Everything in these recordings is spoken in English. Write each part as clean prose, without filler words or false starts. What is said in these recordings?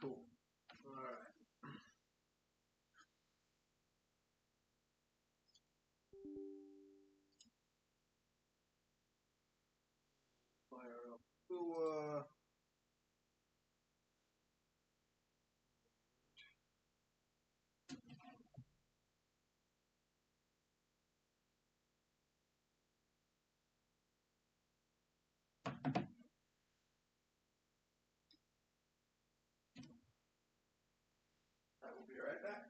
Cool. All right. Fire up. Ooh, I will be right back.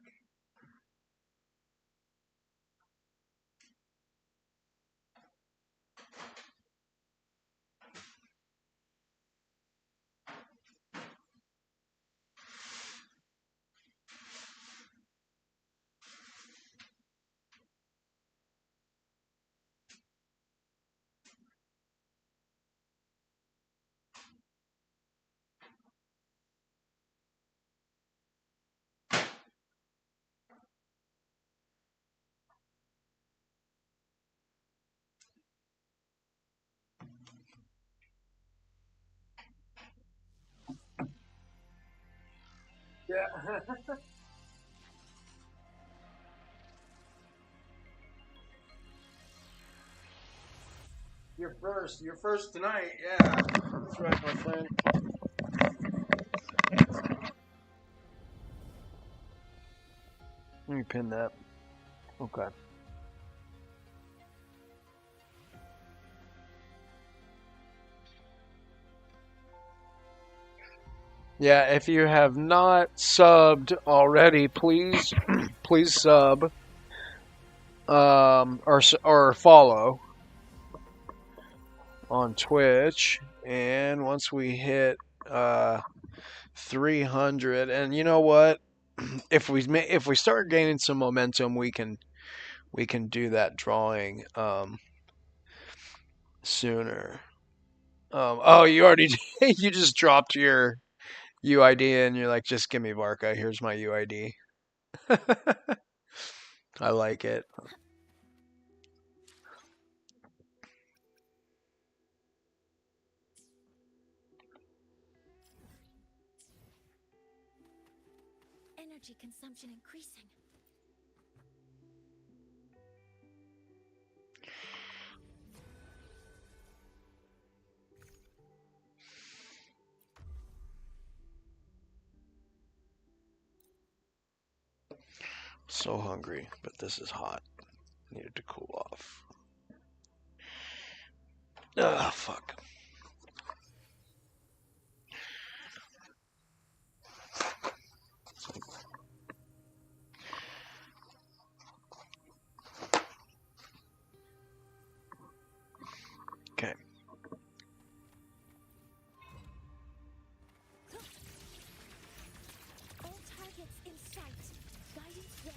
Yeah. You're first. You're first tonight. Yeah. That's right, my friend. Let me pin that. Okay. Yeah, if you have not subbed already, please, please sub, or follow on Twitch. And once we hit 300, and you know what, if we start gaining some momentum, we can do that drawing sooner. Oh, you already you just dropped your UID and you're like, just give me Varka. Here's my UID. I like it. Energy consumption increasing. So hungry, but this is hot. Needed to cool off. Ah, fuck. Okay. All targets in sight. Guidance ready.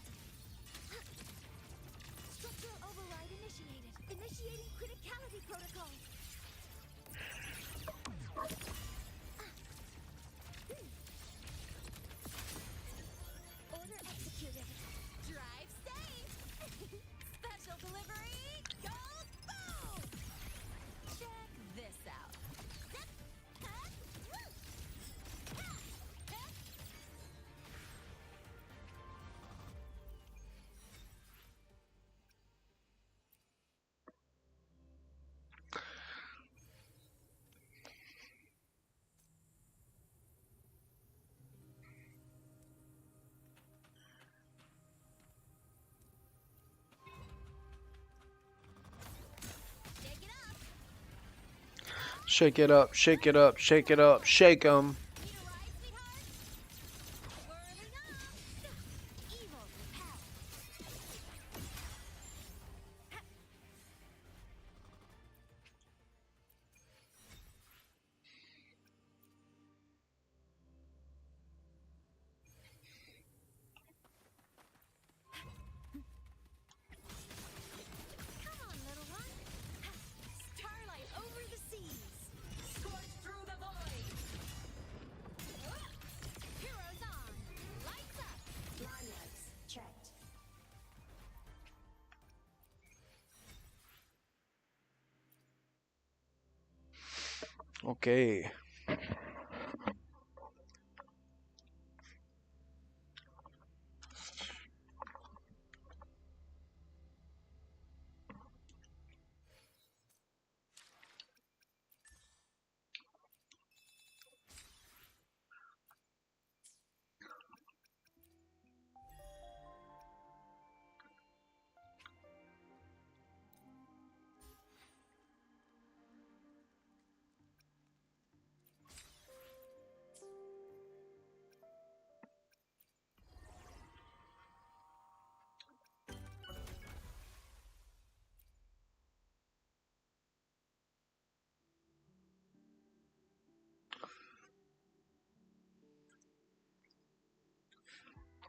Structural override initiated. Initiating criticality protocol. Order executed. Drive safe. Special delivery. Go boom. Check this out. Shake it up, shake it up, shake it up, shake 'em. Need a ride, sweetheart? Whirling up. Evil repel. Okay.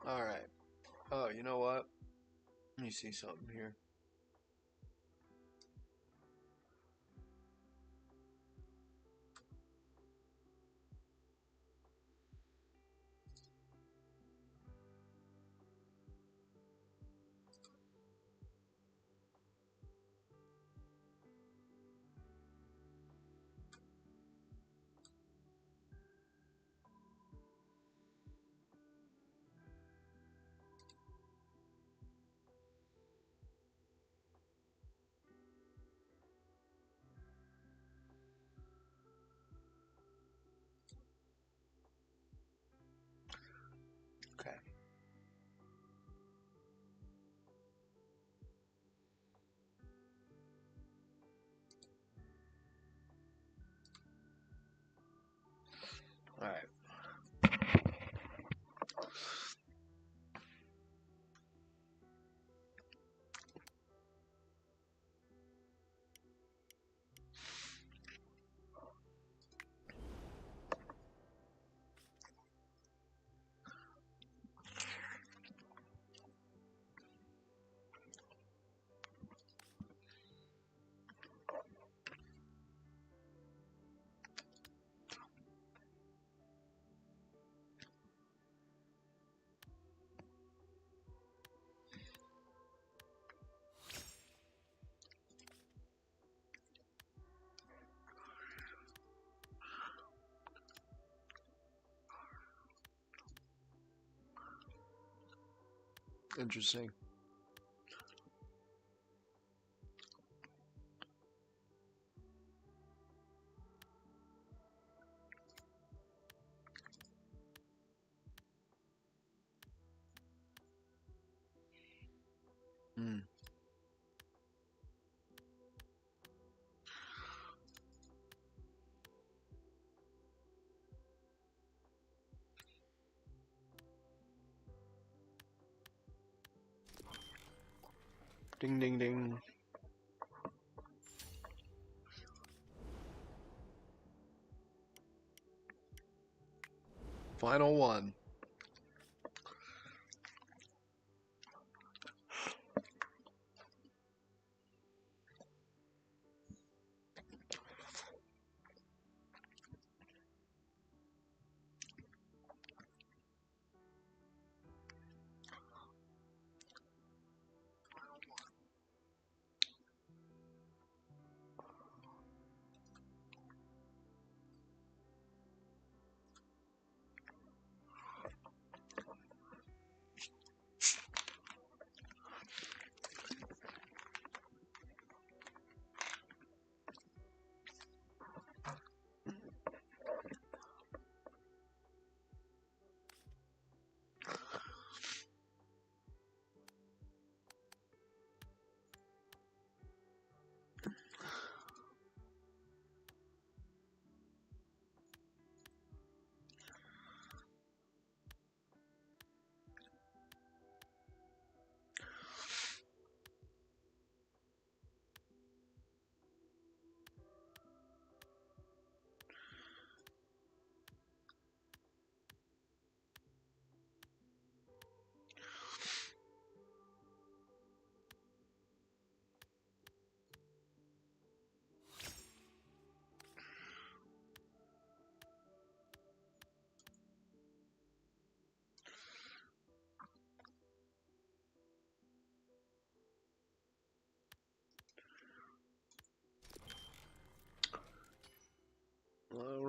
All right. Oh, you know what? Let me see something here. Okay. All right. Interesting. Mm. Ding, ding, ding. Final one.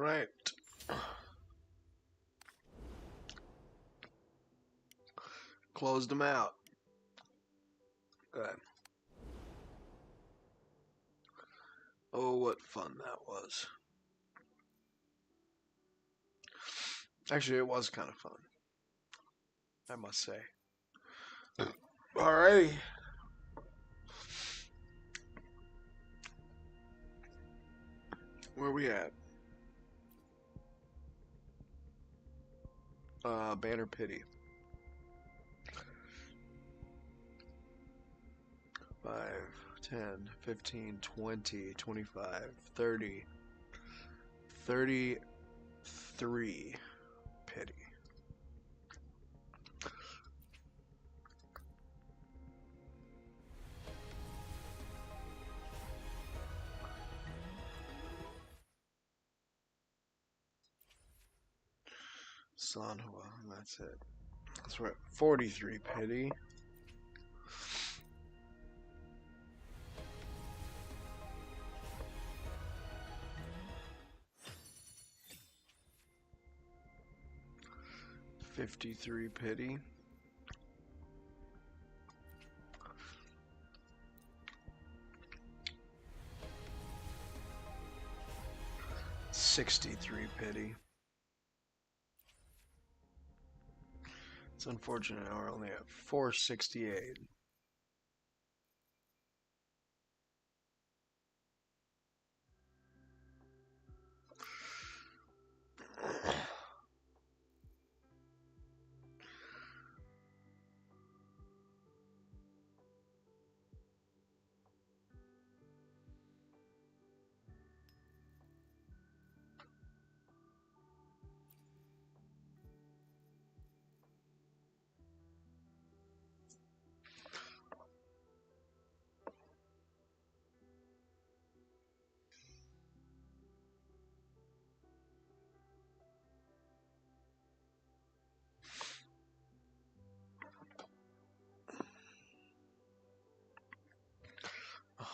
right. Closed them out. Good. Oh, what fun that was. Actually, it was kind of fun, I must say. Alrighty. Where we at? Banner Pity. 5, 10, 15, 20, 25, 30, 33 pity. Sanhua, that's it. That's right. 43 pity. $53 pity. 63 pity. It's unfortunate we're only at 468.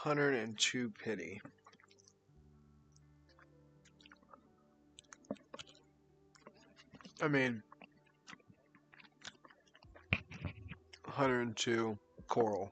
$102 pity. I mean, 102 coral.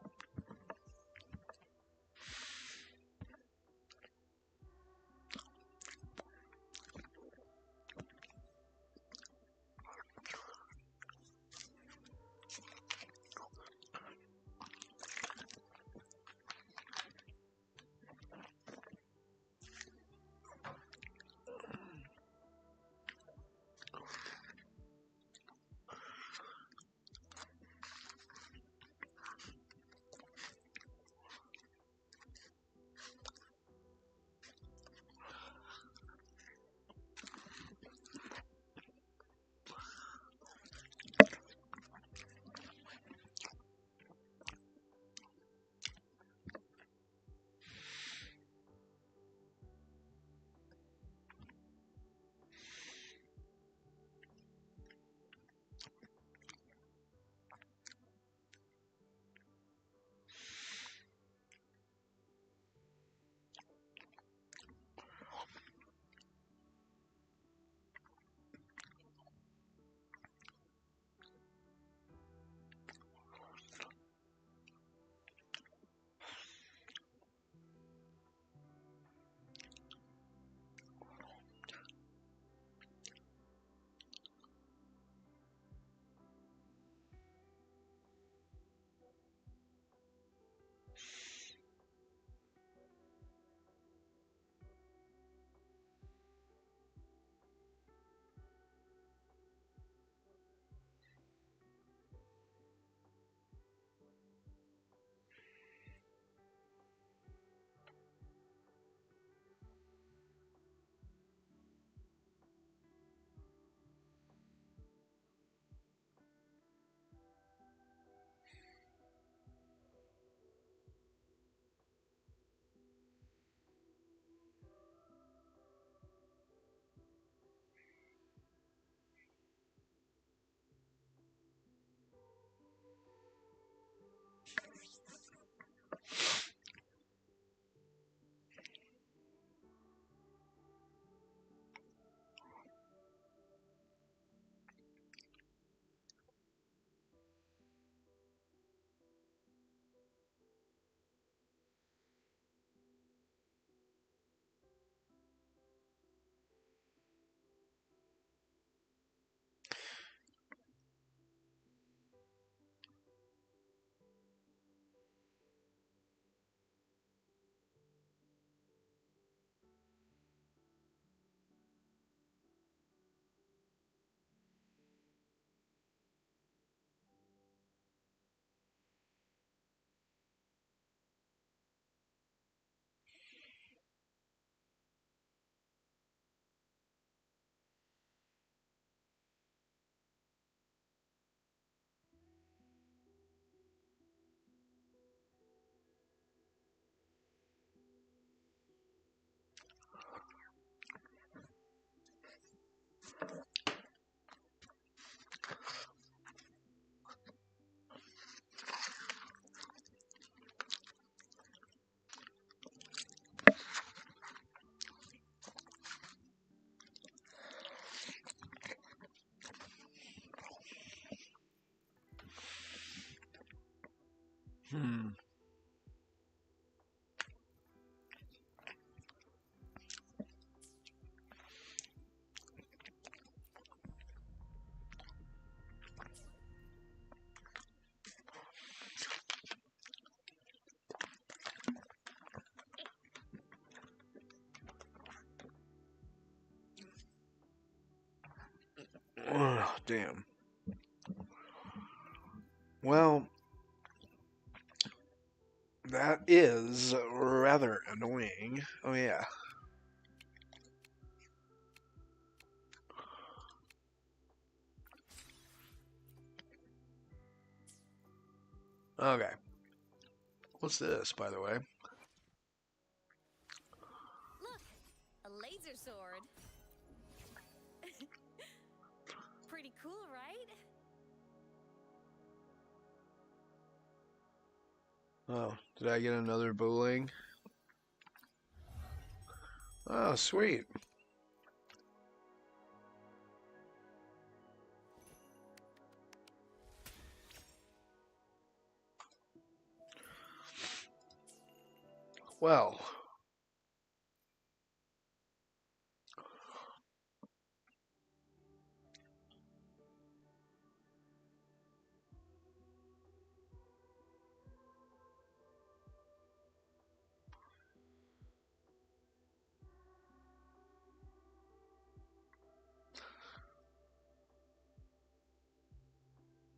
Hmm. Oh, damn. Well, that is rather annoying. Oh yeah. Okay. What's this, by the way? Look, a laser sword. Pretty cool, right? Oh, did I get another bowling? Oh, sweet. Well,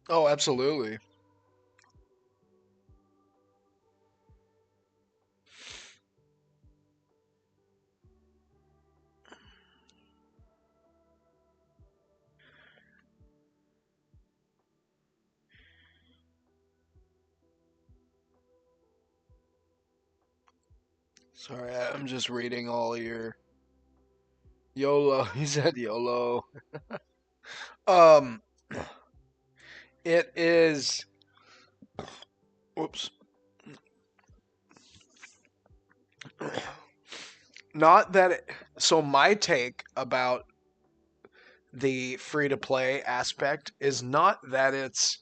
oh, absolutely. Sorry, I'm just reading all your YOLO. He said YOLO. Um, it is. Whoops. Not that. So my take about the free to play aspect is not that it's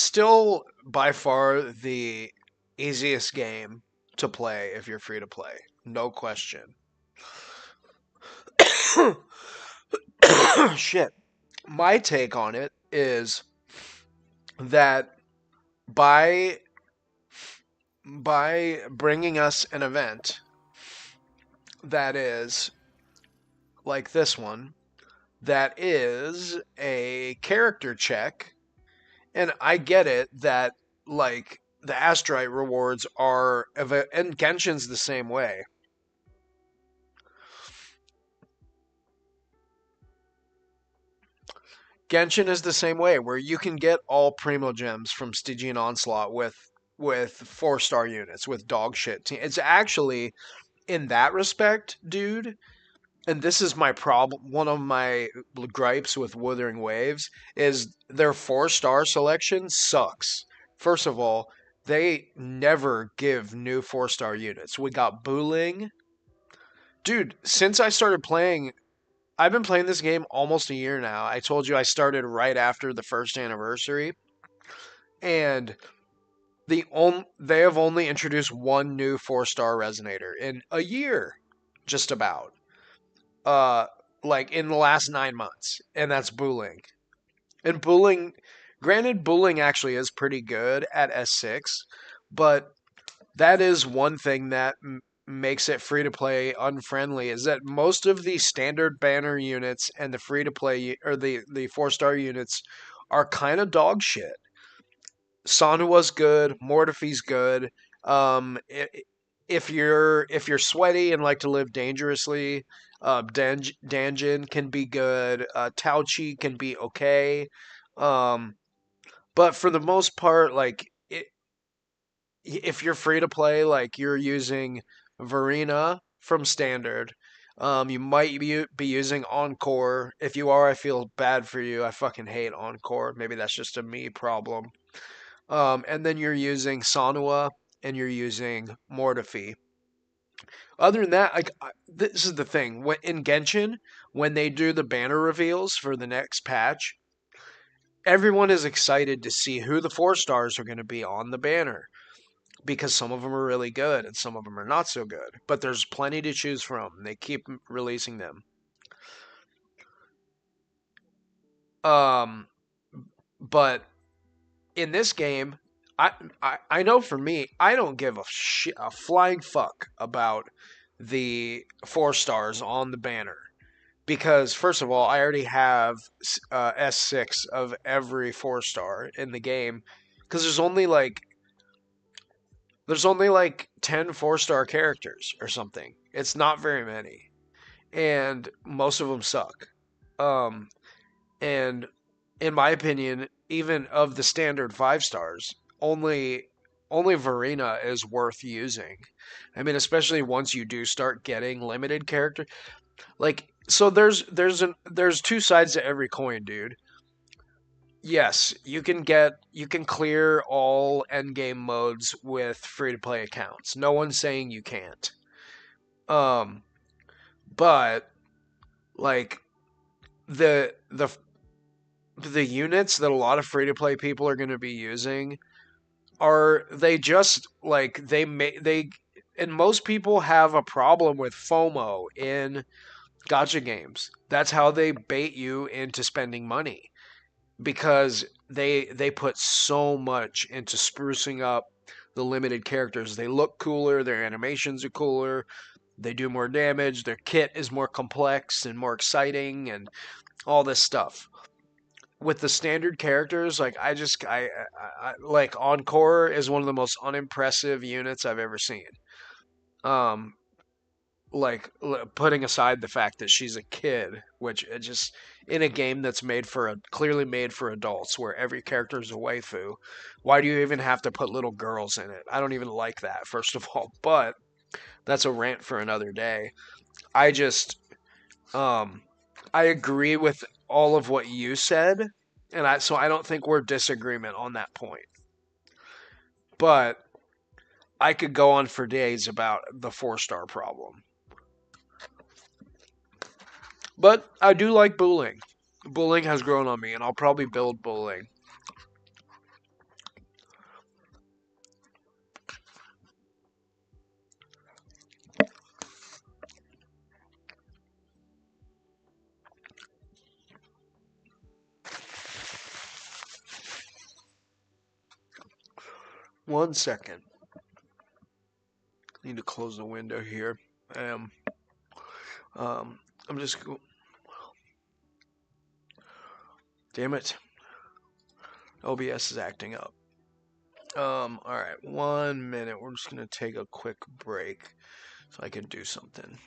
still by far the easiest game to play if you're free to play, no question. Shit. My take on it is that by bringing us an event that is like this one, that is a character check, and I get it that like the astrite rewards are and Genshin's the same way. Genshin is the same way, where you can get all Primo Gems from Stygian Onslaught with 4-star units with dog shit. It's actually in that respect, dude. And this is my problem. One of my gripes with Wuthering Waves is their 4-star selection sucks. First of all, they never give new 4-star units. We got Booling. Dude, since I started playing, I've been playing this game almost a year now. I told you I started right after the first anniversary, and they have only introduced one new 4-star resonator in a year, just about. Uh, like in the last 9 months, and that's Booling. And Booling, granted, Booling actually is pretty good at S6, but that is one thing that makes it free to play unfriendly is that most of the standard banner units and the free to play or the 4-star units are kind of dog shit. Sanua's good, Mortefi's good. If you're sweaty and like to live dangerously, Danjin can be good. Tauchi can be okay. Um, but for the most part, like if you're free to play, like you're using Varina from standard, You might be using Encore. If you are, I feel bad for you. I fucking hate Encore. Maybe that's just a me problem. And then you're using Sanua and you're using Mortefi. Other than that, like this is the thing. When in Genshin, when they do the banner reveals for the next patch, everyone is excited to see who the 4 stars are going to be on the banner because some of them are really good and some of them are not so good. But there's plenty to choose from. They keep releasing them. Um, but in this game, I know for me, I don't give a flying fuck about the 4 stars on the banner because first of all, I already have S6 of every 4 star in the game because there's only like 10 4 star characters or something. It's not very many, and most of them suck. Um, and in my opinion, even of the standard 5 stars, only Varina is worth using. I mean, especially once you do start getting limited character. Like, so there's 2 sides to every coin, dude. Yes, you can clear all endgame modes with free to play accounts. No one's saying you can't. Um, but like the the units that a lot of free to play people are going to be using are they just like they and most people have a problem with FOMO in gacha games. That's how they bait you into spending money because they put so much into sprucing up the limited characters. They look cooler, their animations are cooler, they do more damage, their kit is more complex and more exciting and all this stuff. With the standard characters, like I like Encore is one of the most unimpressive units I've ever seen. Um, like putting aside the fact that she's a kid, which it just in a game that's made for a clearly made for adults, where every character is a waifu, why do you even have to put little girls in it? I don't even like that, first of all. But that's a rant for another day. I just um, I agree with all of what you said, and I don't think we're disagreement on that point. But I could go on for days about the 4 star problem. But I do like bowling. Bowling has grown on me, and I'll probably build bowling. 1 second. I need to close the window here. Um, um, I'm just. Damn it. OBS is acting up. All right. 1 minute. We're just gonna take a quick break so I can do something.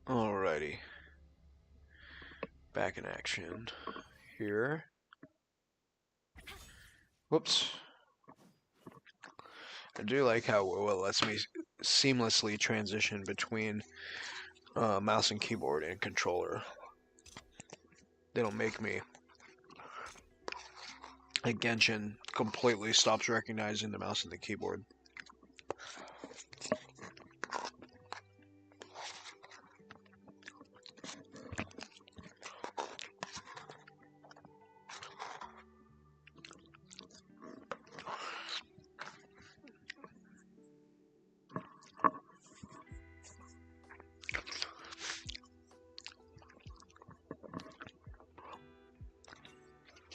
Alrighty. Back in action here. Whoops. I do like how well it lets me seamlessly transition between mouse and keyboard and controller. They don't make me. Like Genshin completely stops recognizing the mouse and the keyboard.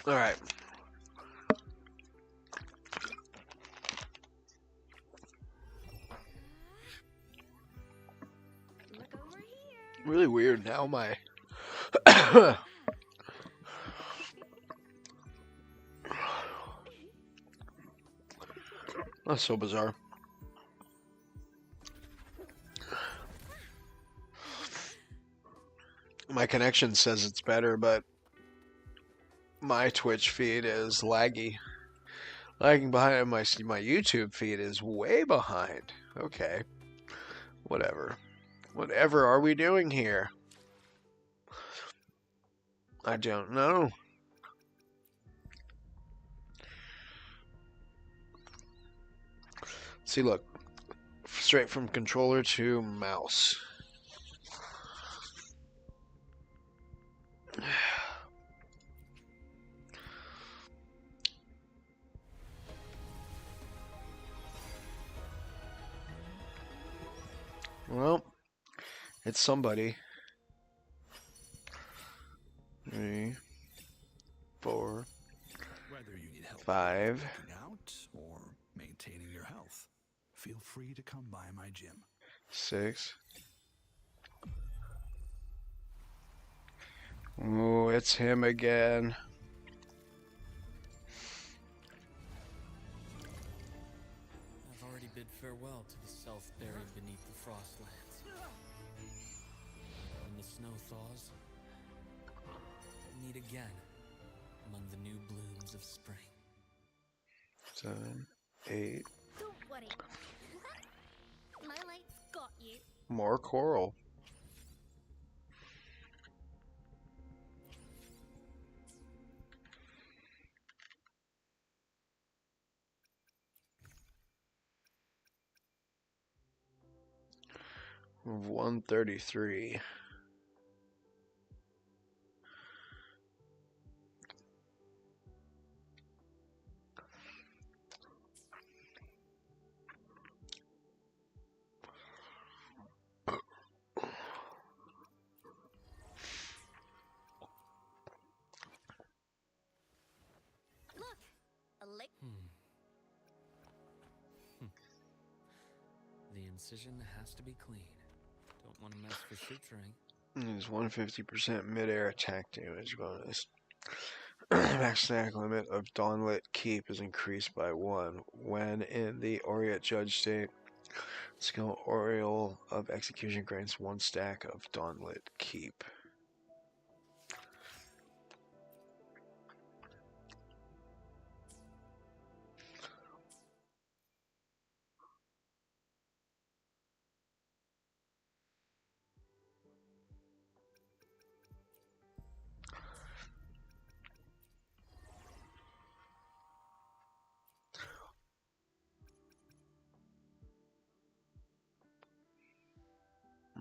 Alright. Look over here. Really weird now my that's so bizarre. My connection says it's better, but my Twitch feed is laggy. Lagging behind. My YouTube feed is way behind. Okay. Whatever. Whatever are we doing here? I don't know. See, look. Straight from controller to mouse. Well, it's somebody. 3, 4, Whether you need help 5. working out or maintaining your health, feel free to come by my gym. 6. Oh, it's him again. I've already bid farewell to the self buried beneath the frostlands. When the snow thaws, we'll meet again among the new blooms of spring. 7, 8. Don't worry. My light's got you. More coral. Of 133. Look, a lick. The incision has to be clean. Don't want to mess for suturing. Is 150% mid-air attack damage bonus. Max stack limit of Dawnlit Keep is increased by 1 when in the Aureate Judge state. Skill Aureole of Execution grants 1 stack of Dawnlit Keep.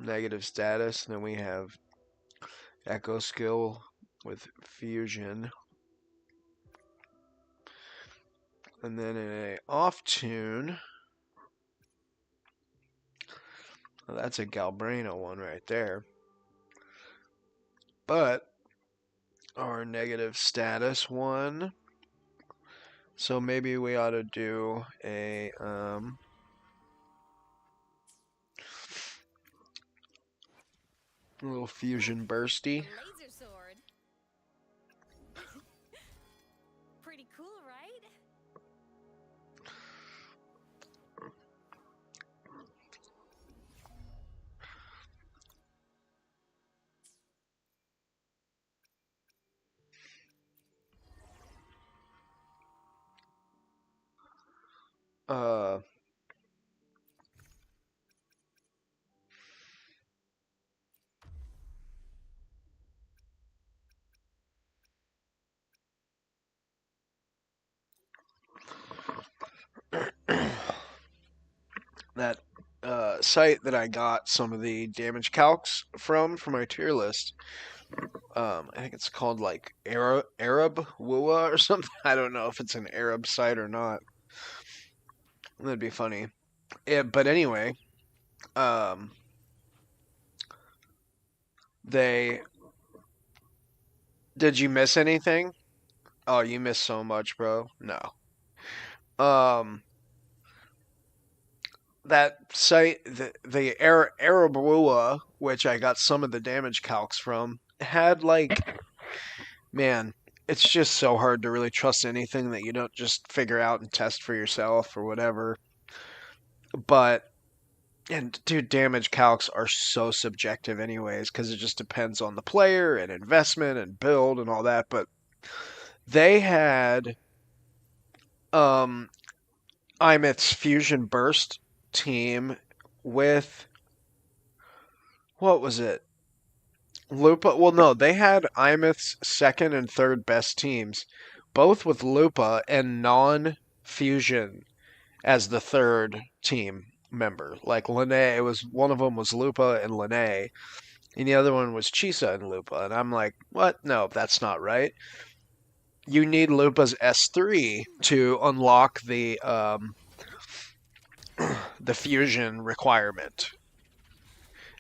Negative status, and then we have Echo skill with Fusion. And then in a off tune, well, that's a Galbrino one right there. But our negative status one, so maybe we ought to do a little fusion bursty. A laser sword. Pretty cool, right? Uh, that site that I got some of the damage calcs from for my tier list. I think it's called like Arab Wua or something. I don't know if it's an Arab site or not. That'd be funny. Yeah, but anyway, um, they did you miss anything? Oh, you missed so much, bro. No. Um, that site, the Arabua, which I got some of the damage calcs from, had like, man, it's just so hard to really trust anything that you don't just figure out and test for yourself or whatever. But, and dude, damage calcs are so subjective, anyways, because it just depends on the player and investment and build and all that. But they had um, Imith's Fusion Burst team with what was it? Lupa. Well, no, they had Imith's second and third best teams, both with Lupa and non-fusion as the third team member. Like Lene, it was one of them was Lupa and Lene, and the other one was Chisa and Lupa. And I'm like, what? No, that's not right. You need Lupa's S3 to unlock the fusion requirement.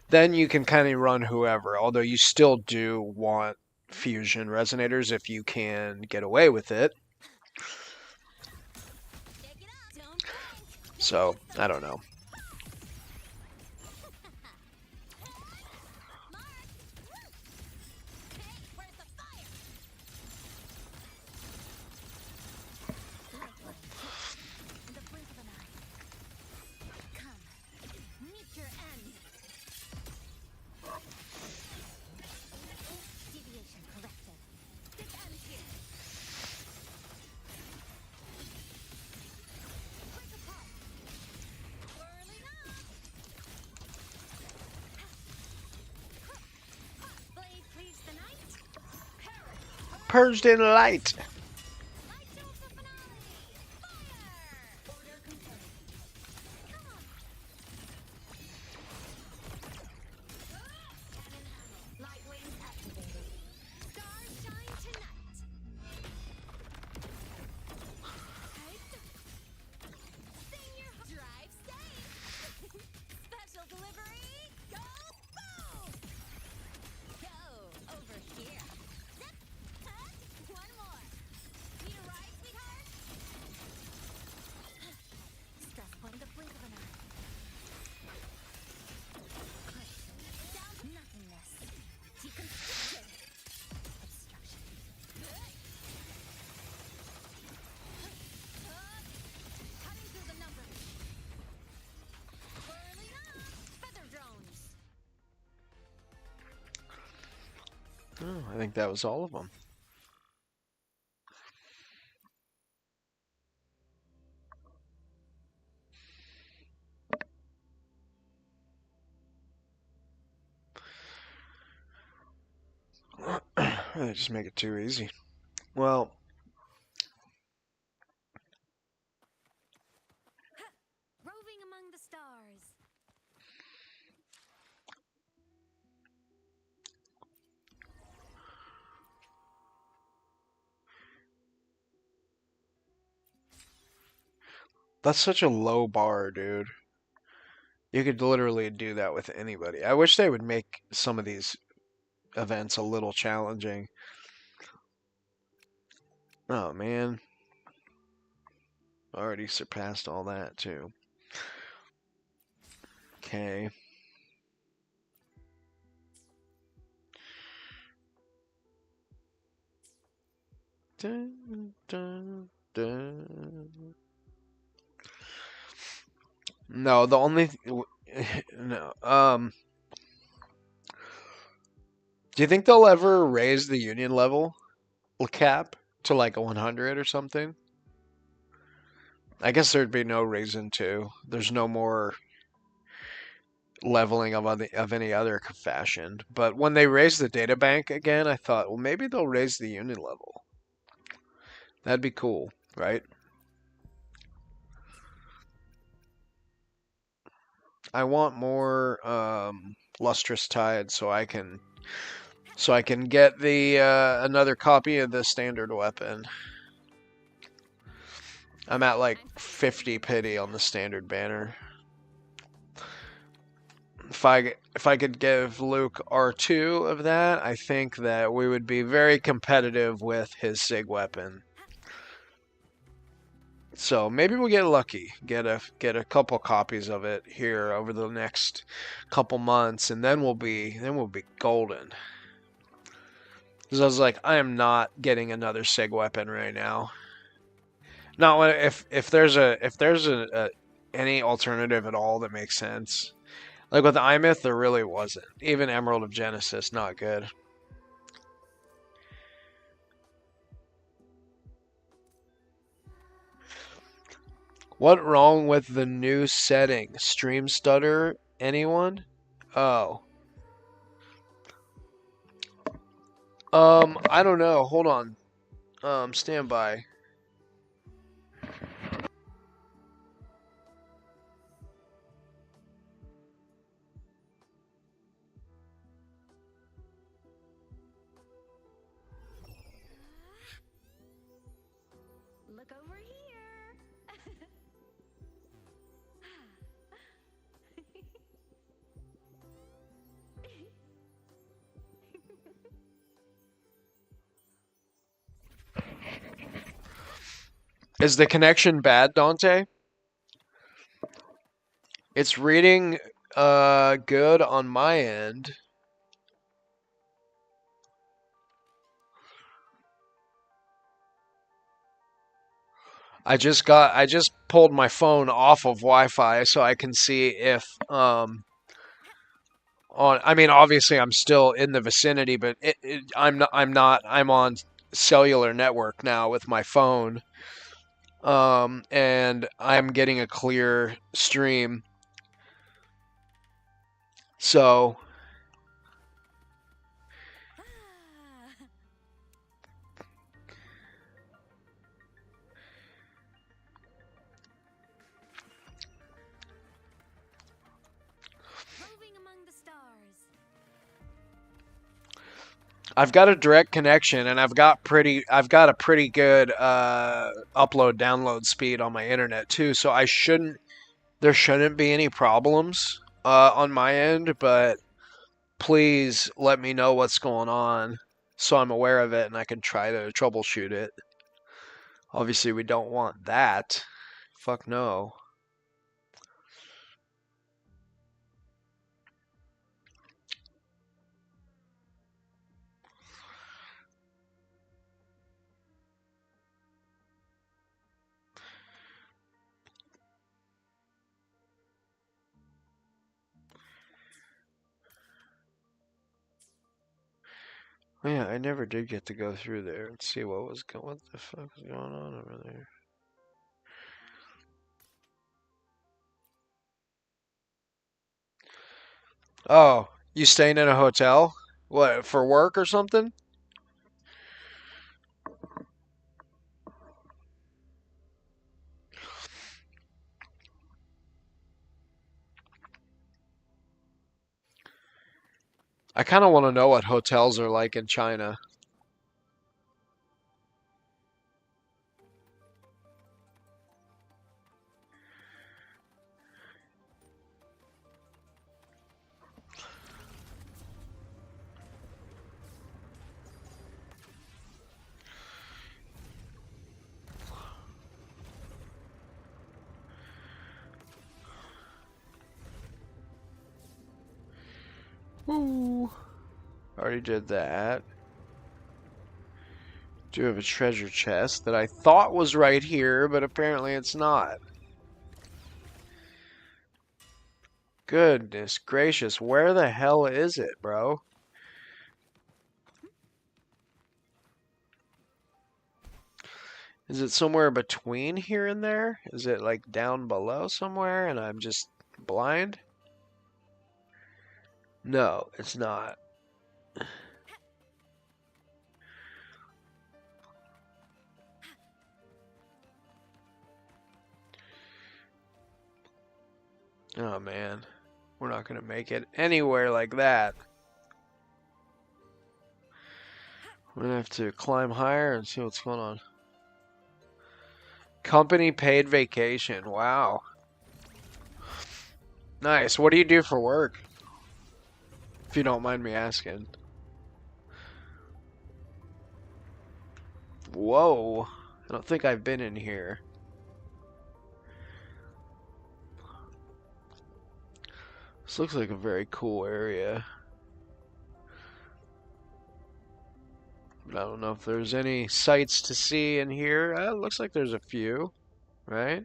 Then you can kind of run whoever, although you still do want fusion resonators if you can get away with it. Pick it up. Don't blink. So, I don't know. Mark. Hey, where's the fire? Lightning. In the blink of an eye. Come. Meet your end. Deviation corrected. This ends here. Quick apart. Whirling up. Blade cleaves the night. Purged in light. Light shows the finale. Fire. Order confirmed. Come on. Cannon hammer. Light wings activated. Stars shine tonight. Sing your drive safe. Special delivery. Go boom. Go over here. Zip. Cut. One more. Need a ride, sweetheart? Stress point the blink of an eye. Click. Down to nothingness. Deconstructed. Obstruction. Cutting through the numbers. Whirling up. Feather drones. Oh, I think that was all of them. They just make it too easy. Well, Roving among the stars. that's such a low bar, dude. You could literally do that with anybody. I wish they would make some of these events a little challenging. Oh man, already surpassed all that too. Okay. Dun, dun, dun. No, the only no. Do you think they'll ever raise the union level cap to like 100 or something? I guess there'd be no reason to. There's no more leveling of any other fashion. But when they raised the data bank again, I thought, well, maybe they'll raise the unit level. That'd be cool, right? I want more lustrous tide so I can get the another copy of the standard weapon. I'm at like 50 pity on the standard banner. If I could give Luke R2 of that, I think that we would be very competitive with his SIG weapon. So maybe we'll get lucky, get a couple copies of it here over the next couple months, and then we'll be golden. Because I was like, I am not getting another SIG weapon right now. Not when, if there's any alternative at all that makes sense. Like with Imyth, there really wasn't. Even Emerald of Genesis, not good. What wrong with the new setting? Stream stutter? Anyone? Oh. I don't know. Hold on. Stand by. Look over here. Is the connection bad, Dante? It's reading good on my end. I just pulled my phone off of Wi-Fi so I can see if I mean obviously I'm still in the vicinity, but I'm on cellular network now with my phone. And I'm getting a clear stream. So Roving among the stars. I've got a direct connection and I've got a pretty good upload download speed on my internet too, so there shouldn't be any problems on my end, but please let me know what's going on so I'm aware of it and I can try to troubleshoot it. Obviously, we don't want that. Fuck no. Oh, yeah, I never did get to go through there and see what the fuck was going on over there. Oh, you staying in a hotel? What, for work or something? I kind of want to know what hotels are like in China. Woo. Already did that. Do have a treasure chest that I thought was right here, but apparently it's not. Goodness gracious, where the hell is it, bro? Is it somewhere between here and there? Is it like down below somewhere and I'm just blind? No, it's not. Oh man, we're not gonna make it anywhere like that. We're gonna have to climb higher and see what's going on. Company paid vacation. Wow. Nice. What do you do for work? If you don't mind me asking. Whoa. I don't think I've been in here. This looks like a very cool area. But I don't know if there's any sights to see in here. It looks like there's a few, right?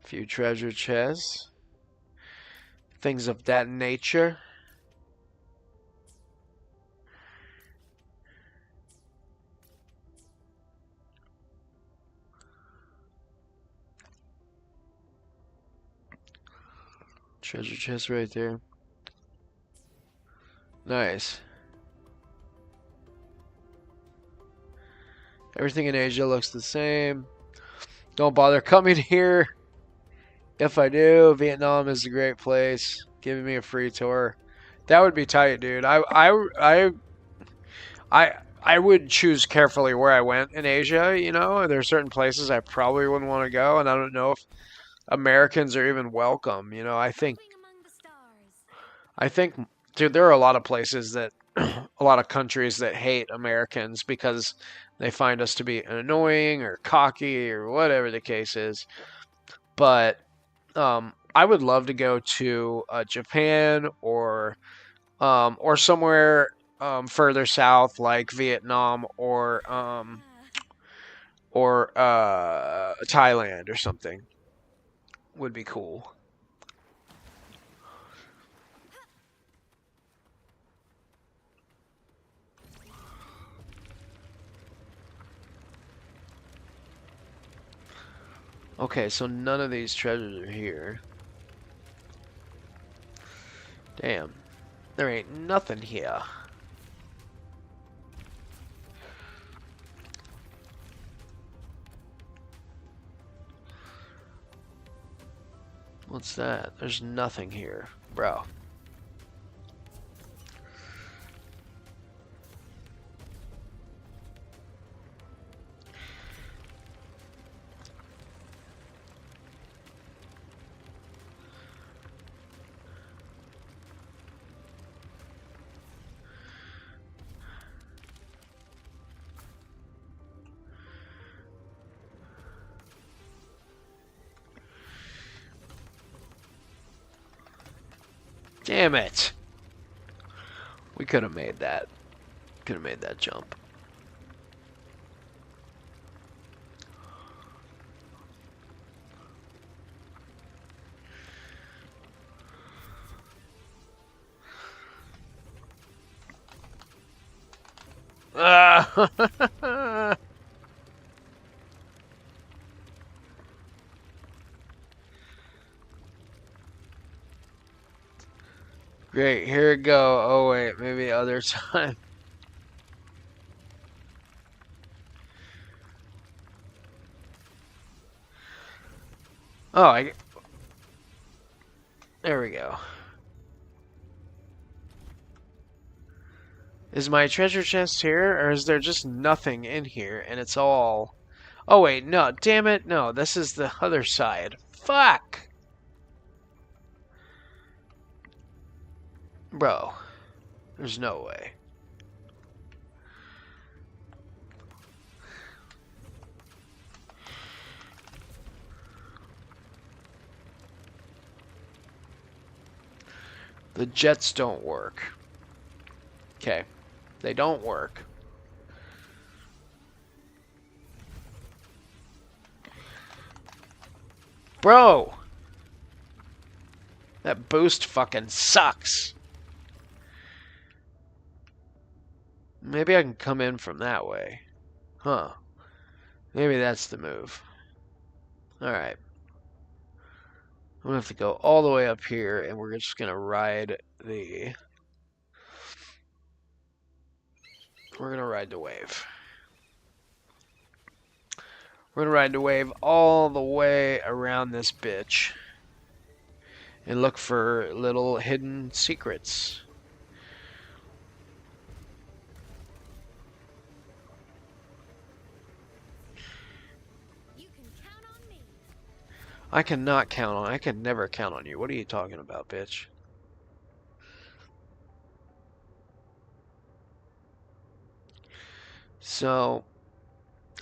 A few treasure chests. Things of that nature. Treasure chest right there. Nice. Everything in Asia looks the same. Don't bother coming here. If I do, Vietnam is a great place. Giving me a free tour. That would be tight, dude. I would choose carefully where I went in Asia, you know? There are certain places I probably wouldn't want to go, and I don't know if Americans are even welcome, you know? I think, dude, there are a lot of places that, a lot of countries that hate Americans because they find us to be annoying or cocky or whatever the case is. But I would love to go to Japan or somewhere further south like Vietnam or Thailand or something. Would be cool. Okay, so none of these treasures are here. Damn. There ain't nothing here. What's that? There's nothing here, bro. Damn it. We could have made that. Could have made that jump. Great, here we go. Oh wait, maybe other time. Oh, there we go. Is my treasure chest here, or is there just nothing in here and it's all... Oh wait, no, damn it, no, this is the other side. Fuck! Bro, there's no way. The jets don't work. Okay, they don't work. Bro! That boost fucking sucks. Maybe I can come in from that way. Huh. Maybe that's the move. Alright. I'm gonna have to go all the way up here, and we're just gonna ride the... We're gonna ride the wave. We're gonna ride the wave all the way around this bitch. And look for little hidden secrets. You can count on me. I cannot count on... I can never count on you. What are you talking about, bitch? So...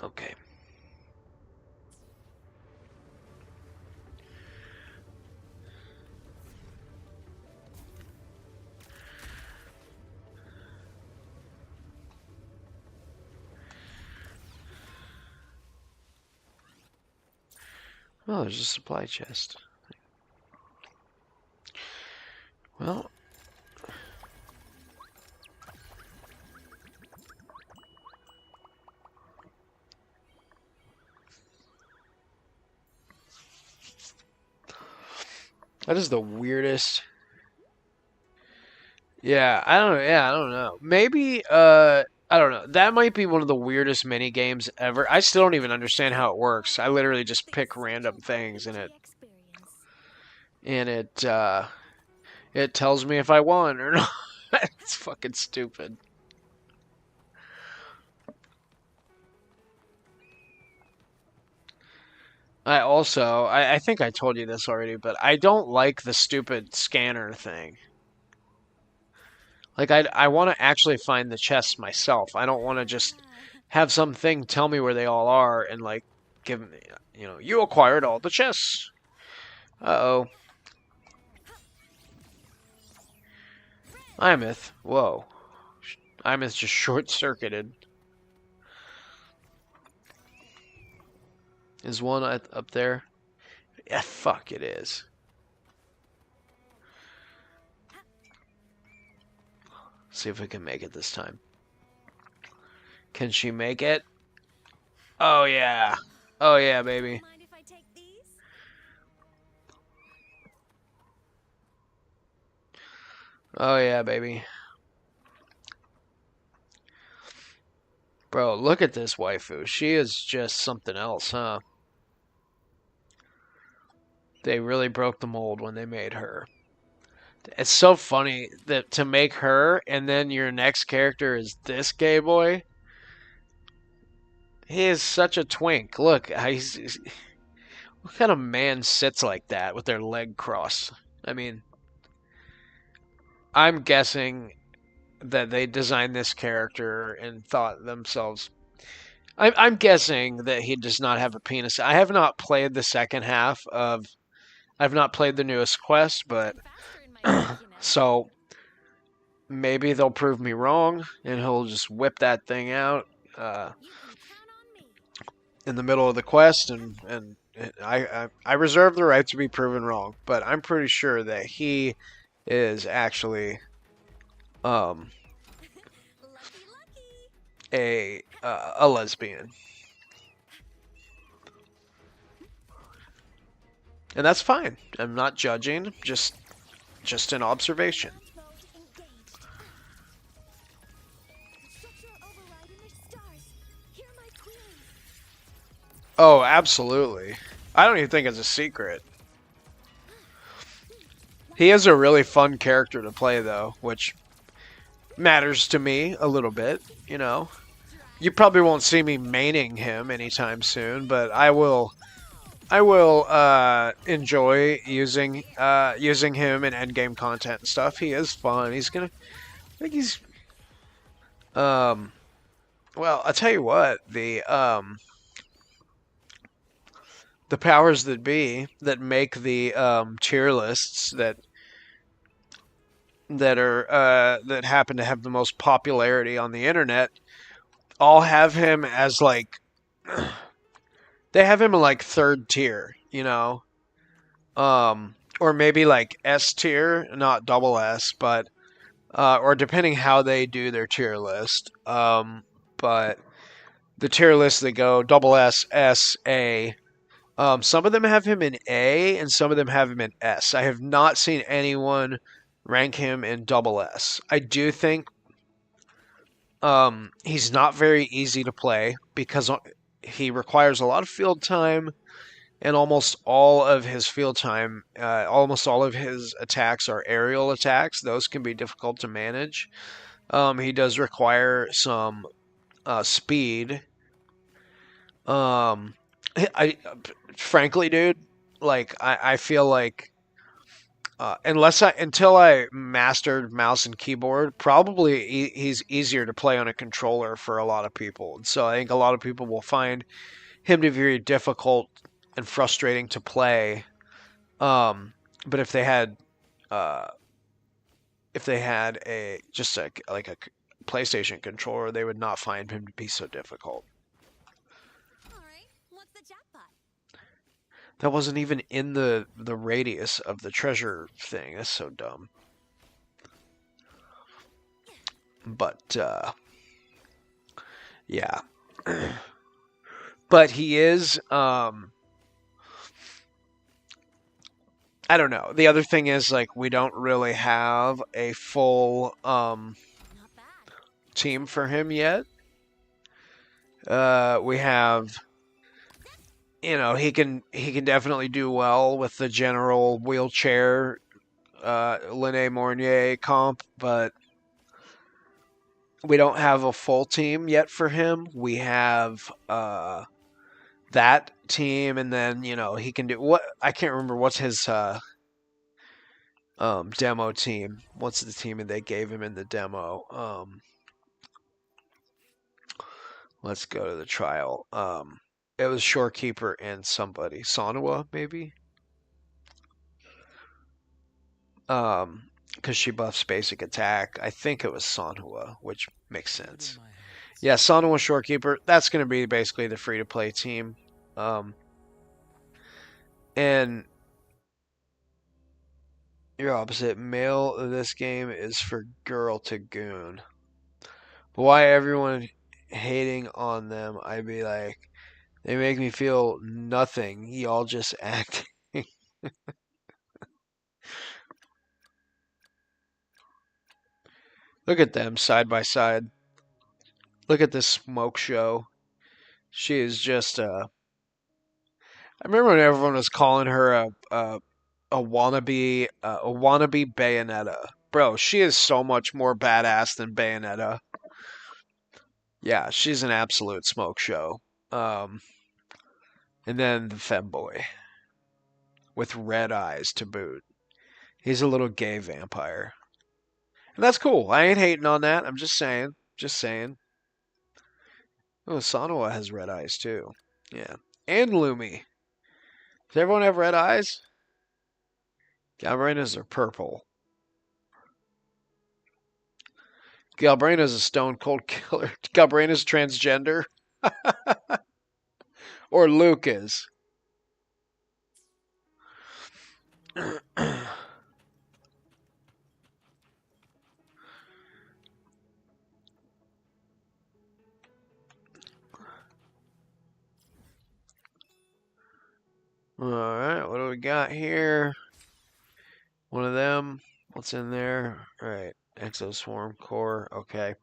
Okay. Oh, there's a supply chest. Well... That is the weirdest... Yeah, I don't know. Yeah, I don't know. Maybe, I don't know. That might be one of the weirdest mini games ever. I still don't even understand how it works. I literally just pick random things and it tells me if I won or not. It's fucking stupid. I think I told you this already, but I don't like the stupid scanner thing. Like, I want to actually find the chests myself. I don't want to just have something tell me where they all are and, like, give me, you acquired all the chests. Uh-oh. Imeth. Whoa. Imeth just short-circuited. Is one up there? Yeah, fuck, it is. See if we can make it this time. Can she make it? Oh, yeah. Oh, yeah, baby. Mind if I take these? Oh, yeah, baby. Bro, look at this waifu. She is just something else, huh? They really broke the mold when they made her. It's so funny that to make her and then your next character is this gay boy. He is such a twink. Look, what kind of man sits like that with their leg crossed? I mean, I'm guessing that they designed this character and thought themselves. I'm guessing that he does not have a penis. I have not played the second half of. I've not played the newest quest, but Faster in my neck, so maybe they'll prove me wrong, and he'll just whip that thing out You can count on me. in the middle of the quest, and I reserve the right to be proven wrong. But I'm pretty sure that he is actually Lucky, lucky. a lesbian, and that's fine. I'm not judging, just an observation. Stealth mode engaged. Structural override in the stars. Hear my queries. Oh, absolutely. I don't even think it's a secret. He is a really fun character to play, though, which matters to me a little bit, you know. You probably won't see me maining him anytime soon, but I will enjoy using him in endgame content and stuff. He is fun. I think he's well, I'll tell you what, the powers that be that make the tier lists that happen to have the most popularity on the internet all have him as like they have him in like third tier, you know, or maybe like S tier, not double S, but or depending how they do their tier list, but the tier list they go double S, S, A. Some of them have him in A, and some of them have him in S. I have not seen anyone rank him in double S. I do think he's not very easy to play because he requires a lot of field time, and almost all of his field time, almost all of his attacks are aerial attacks. Those can be difficult to manage. He does require some speed. Um, I frankly, dude, like I feel like until I mastered mouse and keyboard, probably he's easier to play on a controller for a lot of people. And so I think a lot of people will find him to be very difficult and frustrating to play. But uh, if they had a just like a PlayStation controller, they would not find him to be so difficult. Alright, what's the jackpot? That wasn't even in the radius of the treasure thing. That's so dumb. But yeah. But he is I don't know. The other thing is like we don't really have a full Not bad. team for him yet. We have he can definitely do well with the general wheelchair Lene Mornier comp, but we don't have a full team yet for him. We have that team, and then he can do what I can't remember what's his demo team. What's the team that they gave him in the demo? Let's go to the trial. It was Shorekeeper and somebody. Sonua, maybe? Because she buffs basic attack. I think it was Sonhua, which makes sense. Yeah, Sonhua Shorekeeper. That's going to be basically the free-to-play team. And your opposite. Male of this game is for girl to goon. Why everyone hating on them? I'd be like, they make me feel nothing. Y'all just acting. Look at them side by side. Look at this smoke show. She is just I remember when everyone was calling her a wannabe Bayonetta. Bro, she is so much more badass than Bayonetta. Yeah, she's an absolute smoke show. And then the femboy with red eyes to boot. He's a little gay vampire. And that's cool. I ain't hating on that. I'm just saying. Just saying. Oh, Sanoa has red eyes too. Yeah. And Lumi. Does everyone have red eyes? Galbrena's are purple. Galbrena's a stone cold killer. Galbrena's transgender. Or Luke is. Alright, what do we got here? One of them. What's in there? Alright, Exoswarm Core. Okay.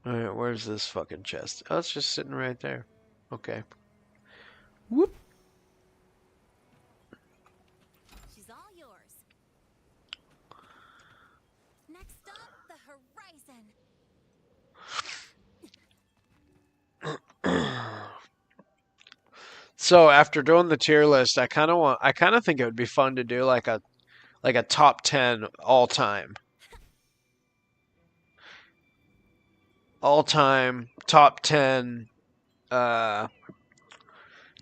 Alright, where's this fucking chest? Oh, it's just sitting right there. Okay. Whoop. She's all yours. Next up, the horizon. So after doing the tier list, I kind of think it would be fun to do like a top 10 all time. All time top 10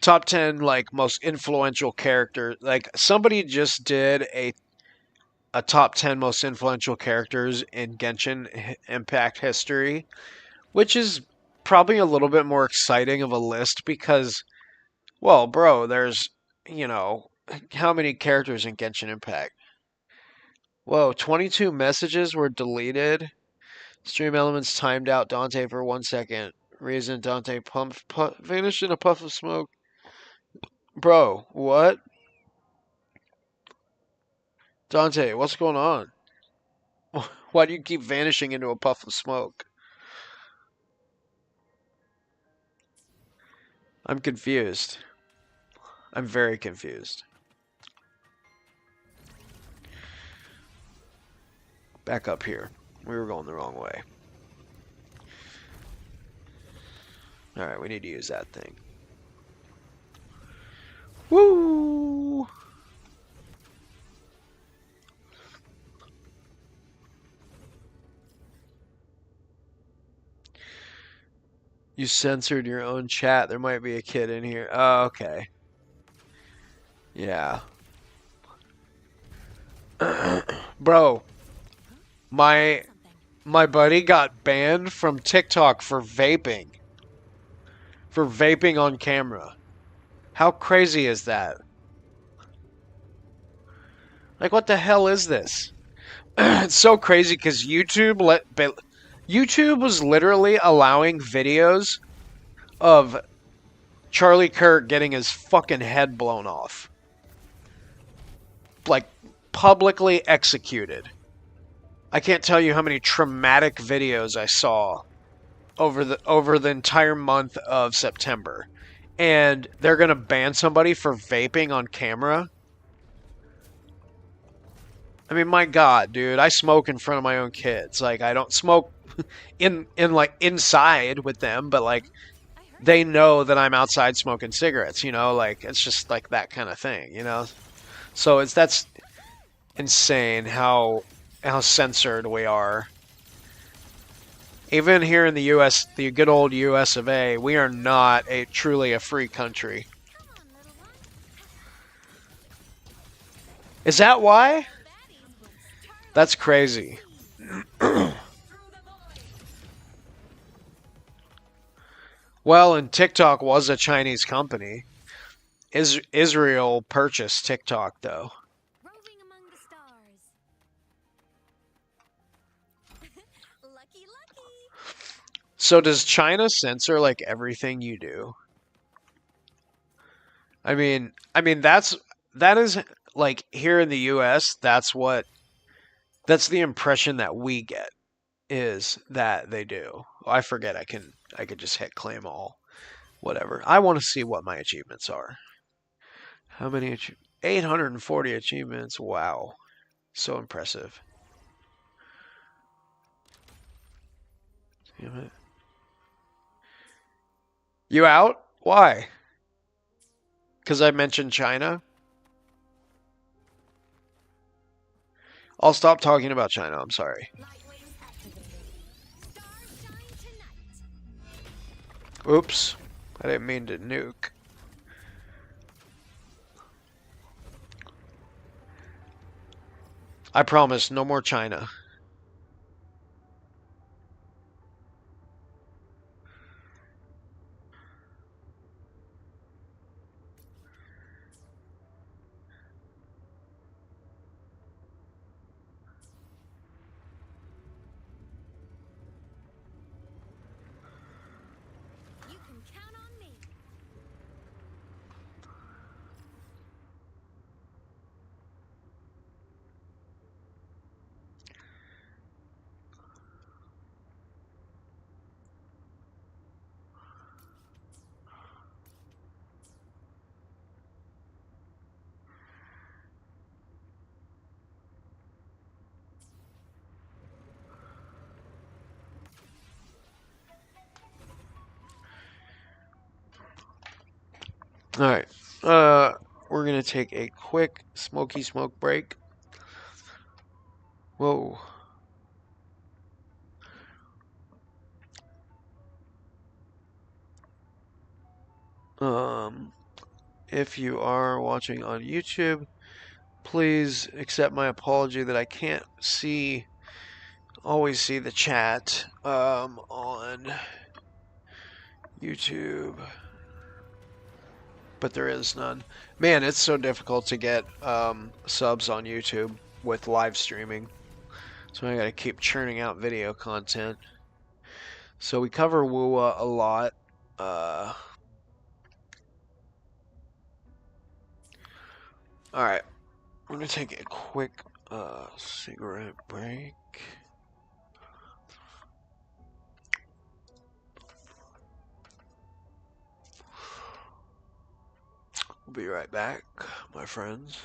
top 10 like most influential characters. Like somebody just did a top 10 most influential characters in Genshin Impact history, which is probably a little bit more exciting of a list because, well, bro, there's, you know, how many characters in Genshin Impact? Whoa, 22 messages were deleted. Stream elements timed out Dante for 1 second. Reason Dante vanished in a puff of smoke. Bro, what? Dante, what's going on? Why do you keep vanishing into a puff of smoke? I'm confused. I'm very confused. Back up here. We were going the wrong way. Alright, we need to use that thing. Woo! You censored your own chat. There might be a kid in here. Oh, okay. Yeah. Bro, my Something. my buddy got banned from TikTok for vaping. For vaping on camera. How crazy is that? Like, what the hell is this? It's so crazy because YouTube was literally allowing videos of Charlie Kirk getting his fucking head blown off, like publicly executed. I can't tell you how many traumatic videos I saw over the entire month of September. And they're gonna ban somebody for vaping on camera. I mean, my God, dude, I smoke in front of my own kids. Like, I don't smoke in like inside with them, but like I heard they know that I'm outside smoking cigarettes. You know, like it's just like that kind of thing. You know, so that's insane how censored we are. Even here in the U.S., the good old U.S. of A., we are not a truly a free country. Come on, little one. Is that why? Baddies will turn That's crazy. through the void. Well, and TikTok was a Chinese company. Israel purchased TikTok, though. Roving among the stars. Lucky, lucky. So does China censor like everything you do? I mean that is like here in the US, that's the impression that we get is that they do. I forget I could just hit claim all. Whatever. I want to see what my achievements are. How many 840 achievements. Wow. So impressive. Damn it. You out? Why? Because I mentioned China? I'll stop talking about China. I'm sorry. Light wings activated. Stars shine tonight. Oops. I didn't mean to nuke. I promise, no more China. You can count on me. Alright. We're gonna take a quick smoky smoke break. Whoa. If you are watching on YouTube, please accept my apology that I can't always see the chat on YouTube, but there is none. Man, it's so difficult to get subs on YouTube with live streaming, so I gotta keep churning out video content. So we cover Wua a lot. Alright, I'm gonna take a quick cigarette break. We'll be right back, my friends.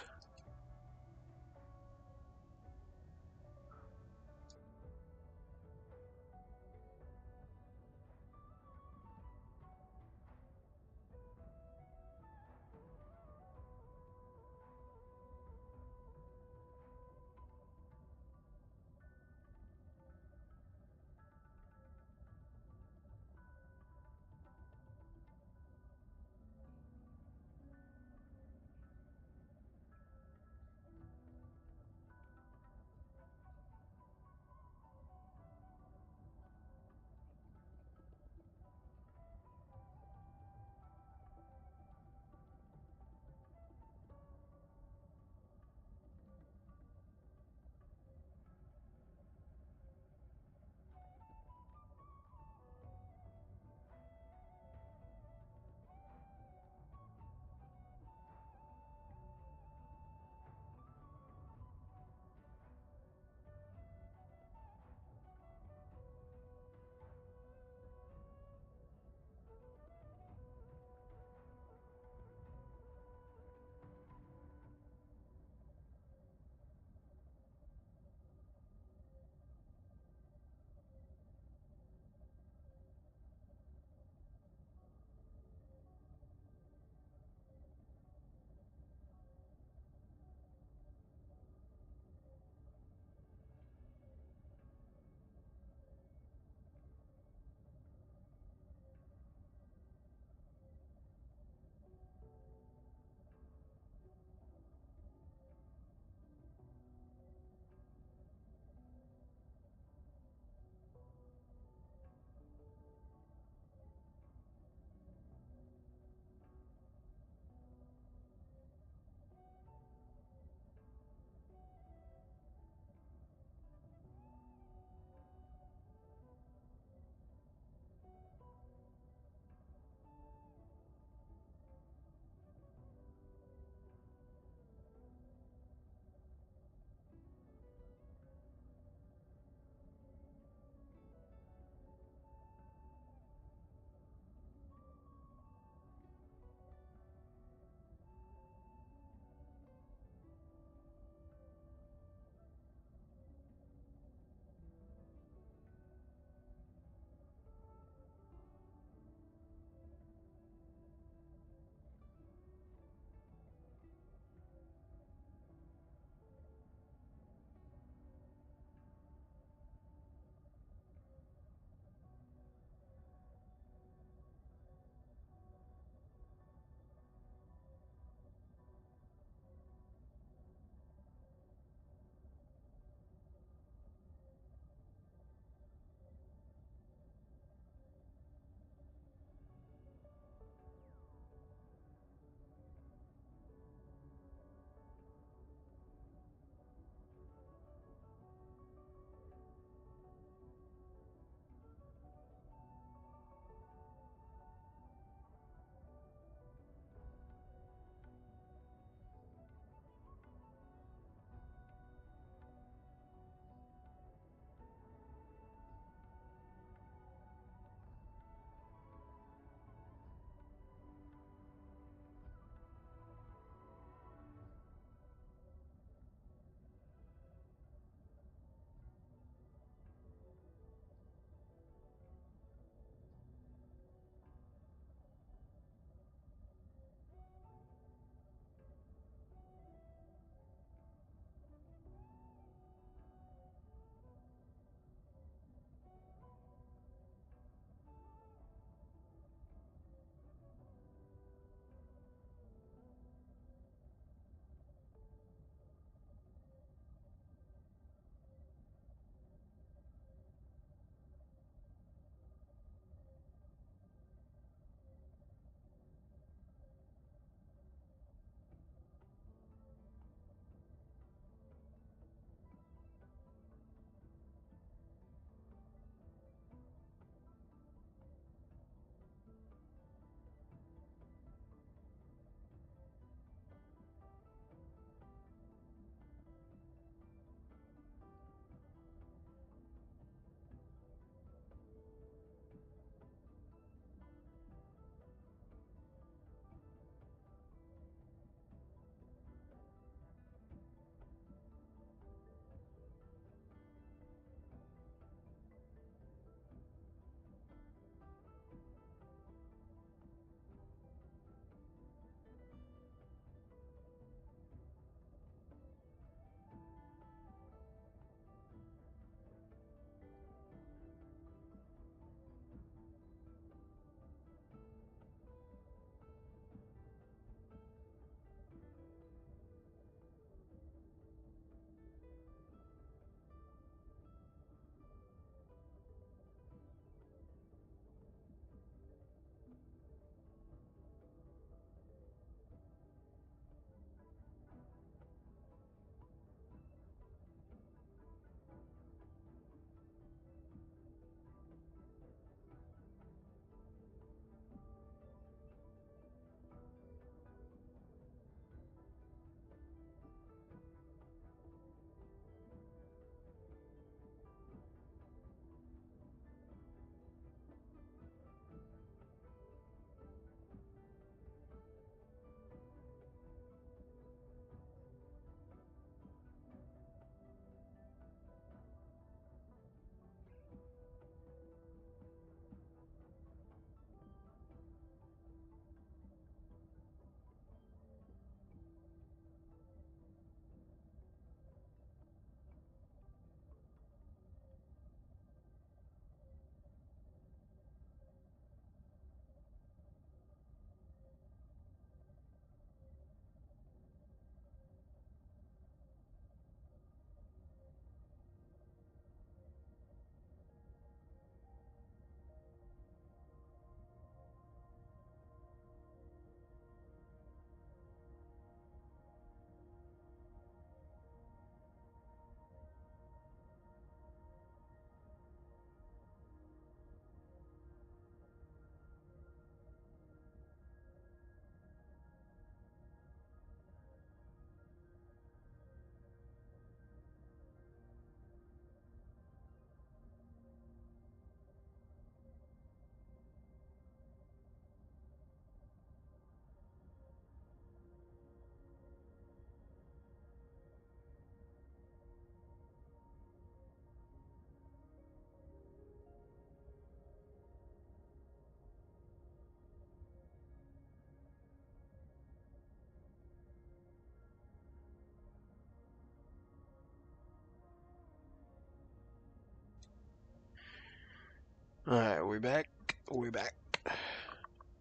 Alright, we back. We back.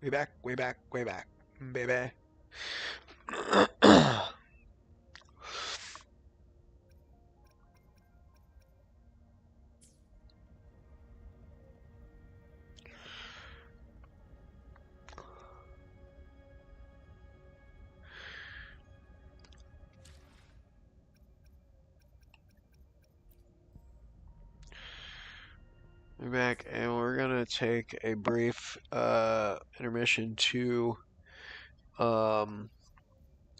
We back. We back. We back. Baby. We're back, and we're gonna take a brief intermission to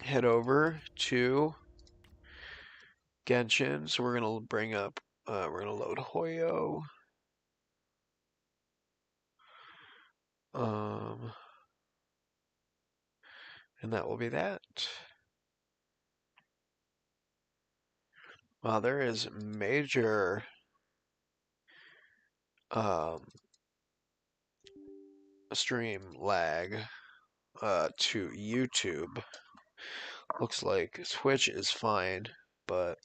head over to Genshin. So we're gonna bring up, we're gonna load Hoyo. Um, and that will be that. Wow, there is major um, stream lag to YouTube. Looks like Twitch is fine, but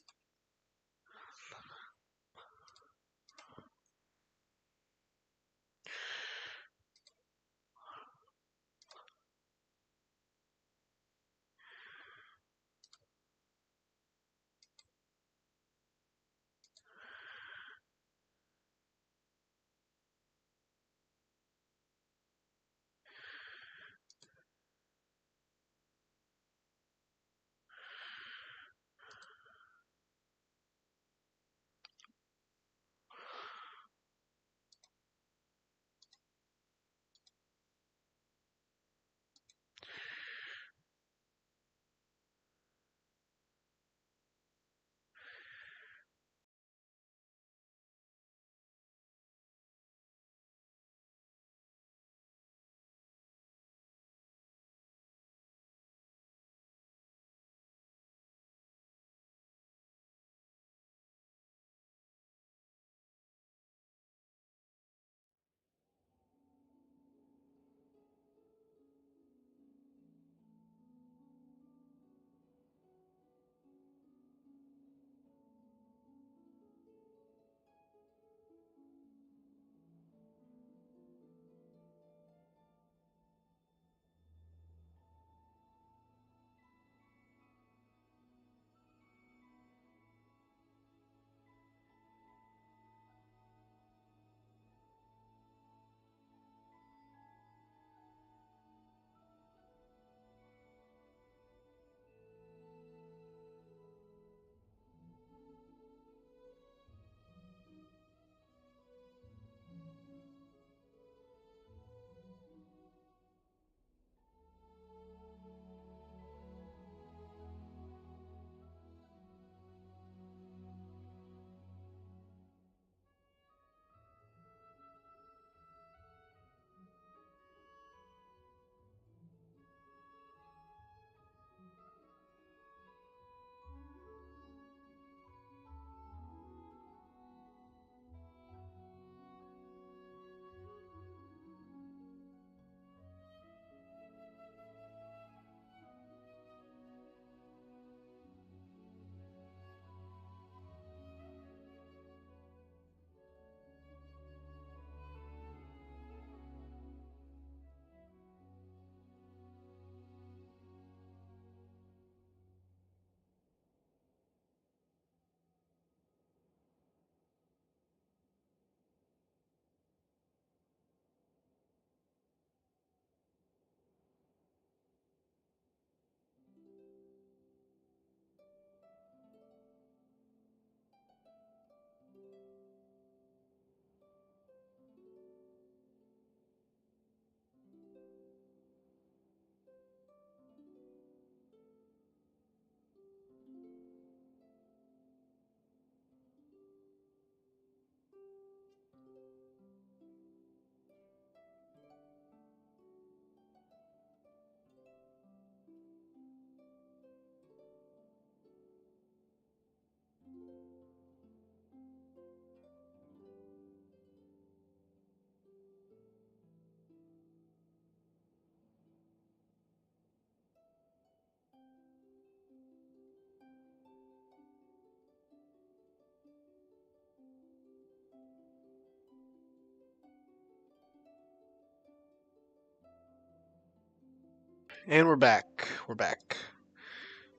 And we're back. We're back.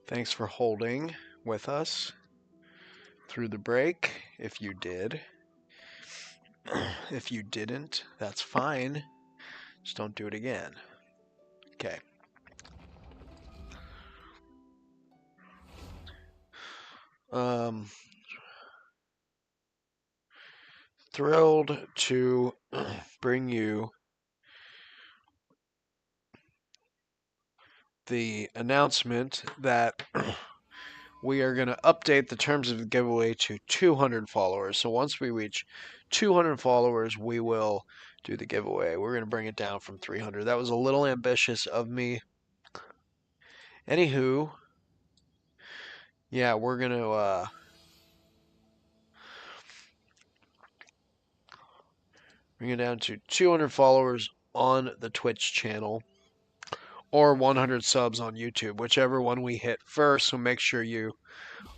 Thanks for holding with us through the break. If you did. If you didn't, that's fine. Just don't do it again. Okay. Thrilled to bring you the announcement that we are going to update the terms of the giveaway to 200 followers. So once we reach 200 followers, we will do the giveaway. We're going to bring it down from 300. That was a little ambitious of me. Anywho, yeah, we're going to bring it down to 200 followers on the Twitch channel or 100 subs on YouTube, whichever one we hit first. So make sure you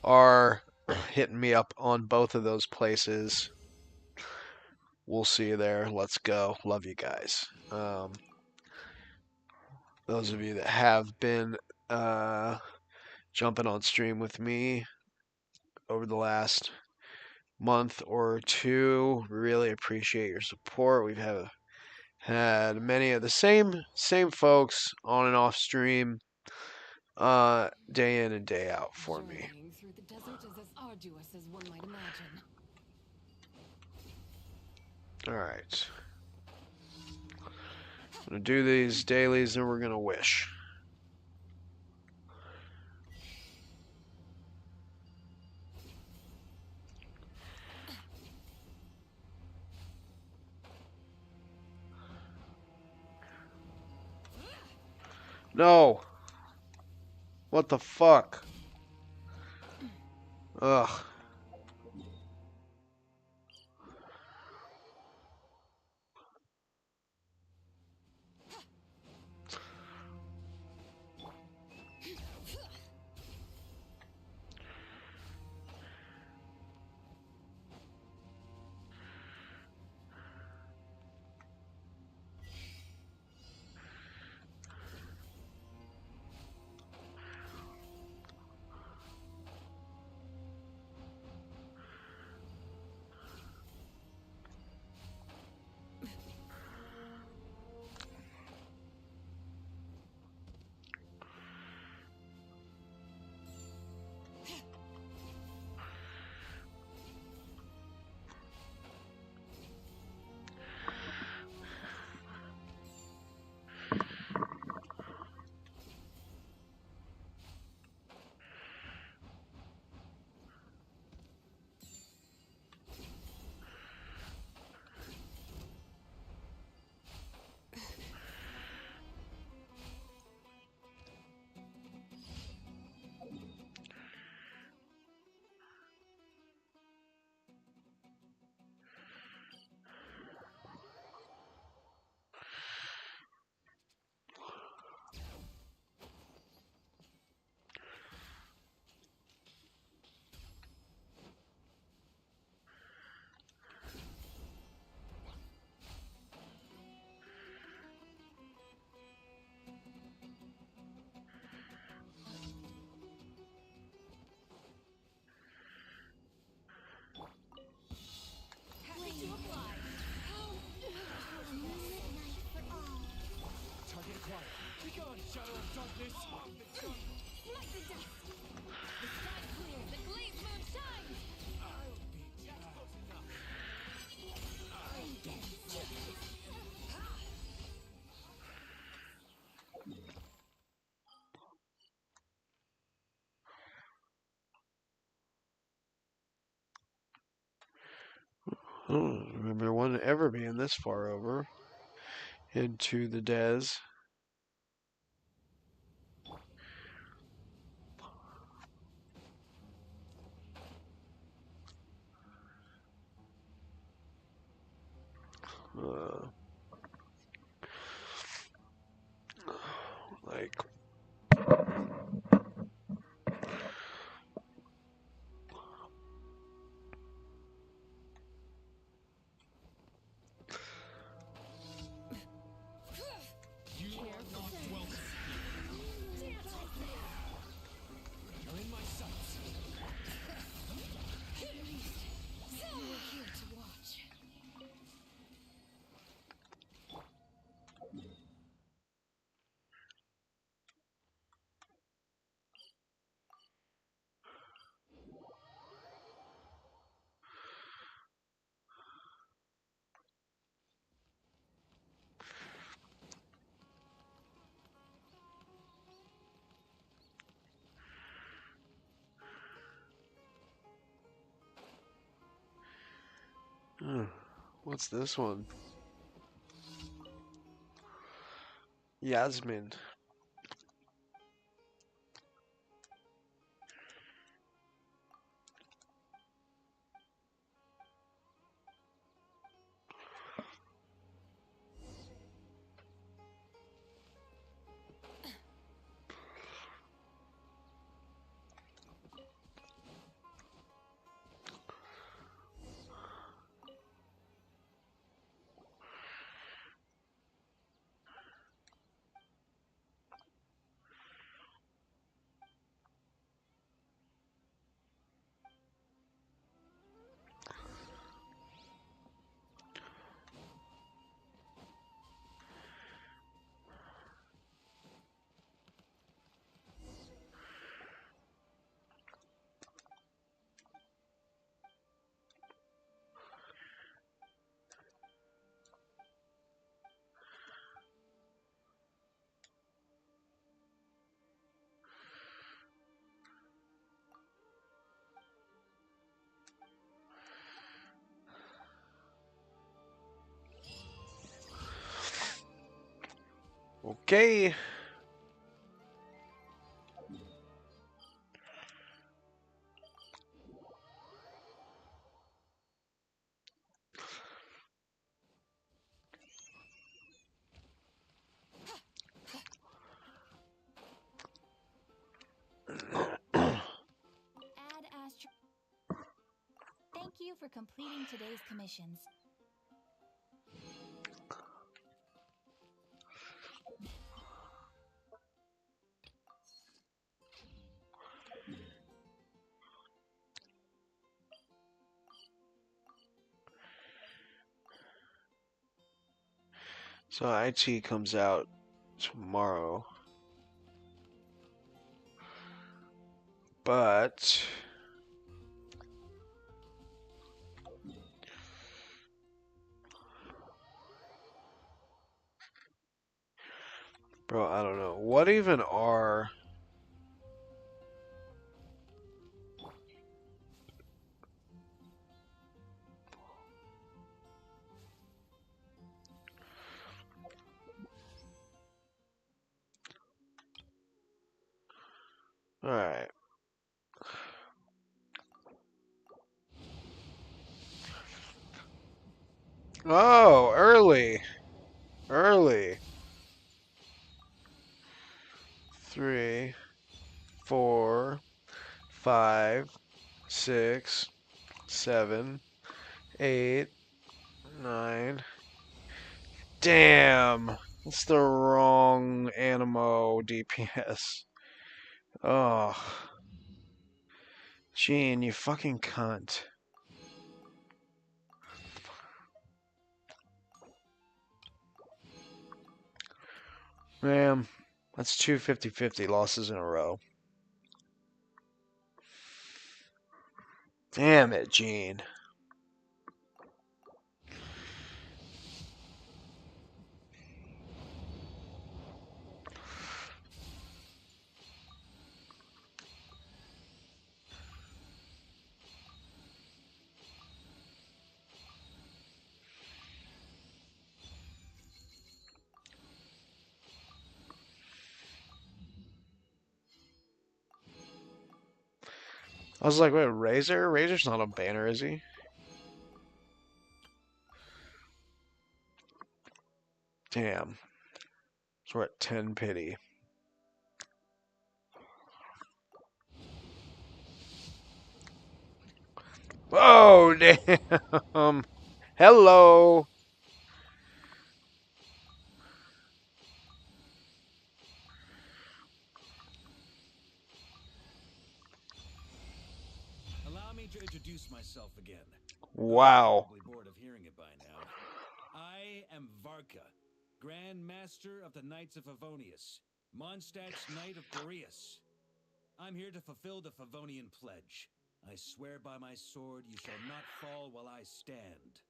are hitting me up on both of those places. We'll see you there. Let's go. Love you guys. Those of you that have been jumping on stream with me over the last month or two, really appreciate your support. We've had many of the same folks on and off stream day in and day out for me. Journeying through the desert is as arduous as one might imagine. All right. I'm going to do these dailies and we're going to wish. No! What the fuck? Ugh. Happy to apply. A moonlit night for all. Target acquired. Be gone, shadow of darkness! Smite the dust. The sky clears, the glazed moon shines. I don't remember one ever being this far over into the Des. Uh, like You are not welcome here. What's this one? Yasmin. Okay. Ad Astra. Thank you for completing today's commissions. So IT comes out tomorrow. But bro, I don't know. What even are Alright. Oh, early. Early. 3, 4, 5, 6, 7, 8, 9. Damn. That's the wrong Animo DPS. Oh. Gene, you fucking cunt. Man, that's two 50-50 losses in a row. Damn it, Gene. I was like, wait, Razor? Razor's not a banner, is he? Damn. So we're at 10 pity. Oh, damn. Hello. Allow me to introduce myself again. Wow. Probably bored of hearing it by now. I am Varka, Grand Master of the Knights of Favonius, Mondstadt's Knight of Boreas. I'm here to fulfill the Favonian pledge. I swear by my sword you shall not fall while I stand.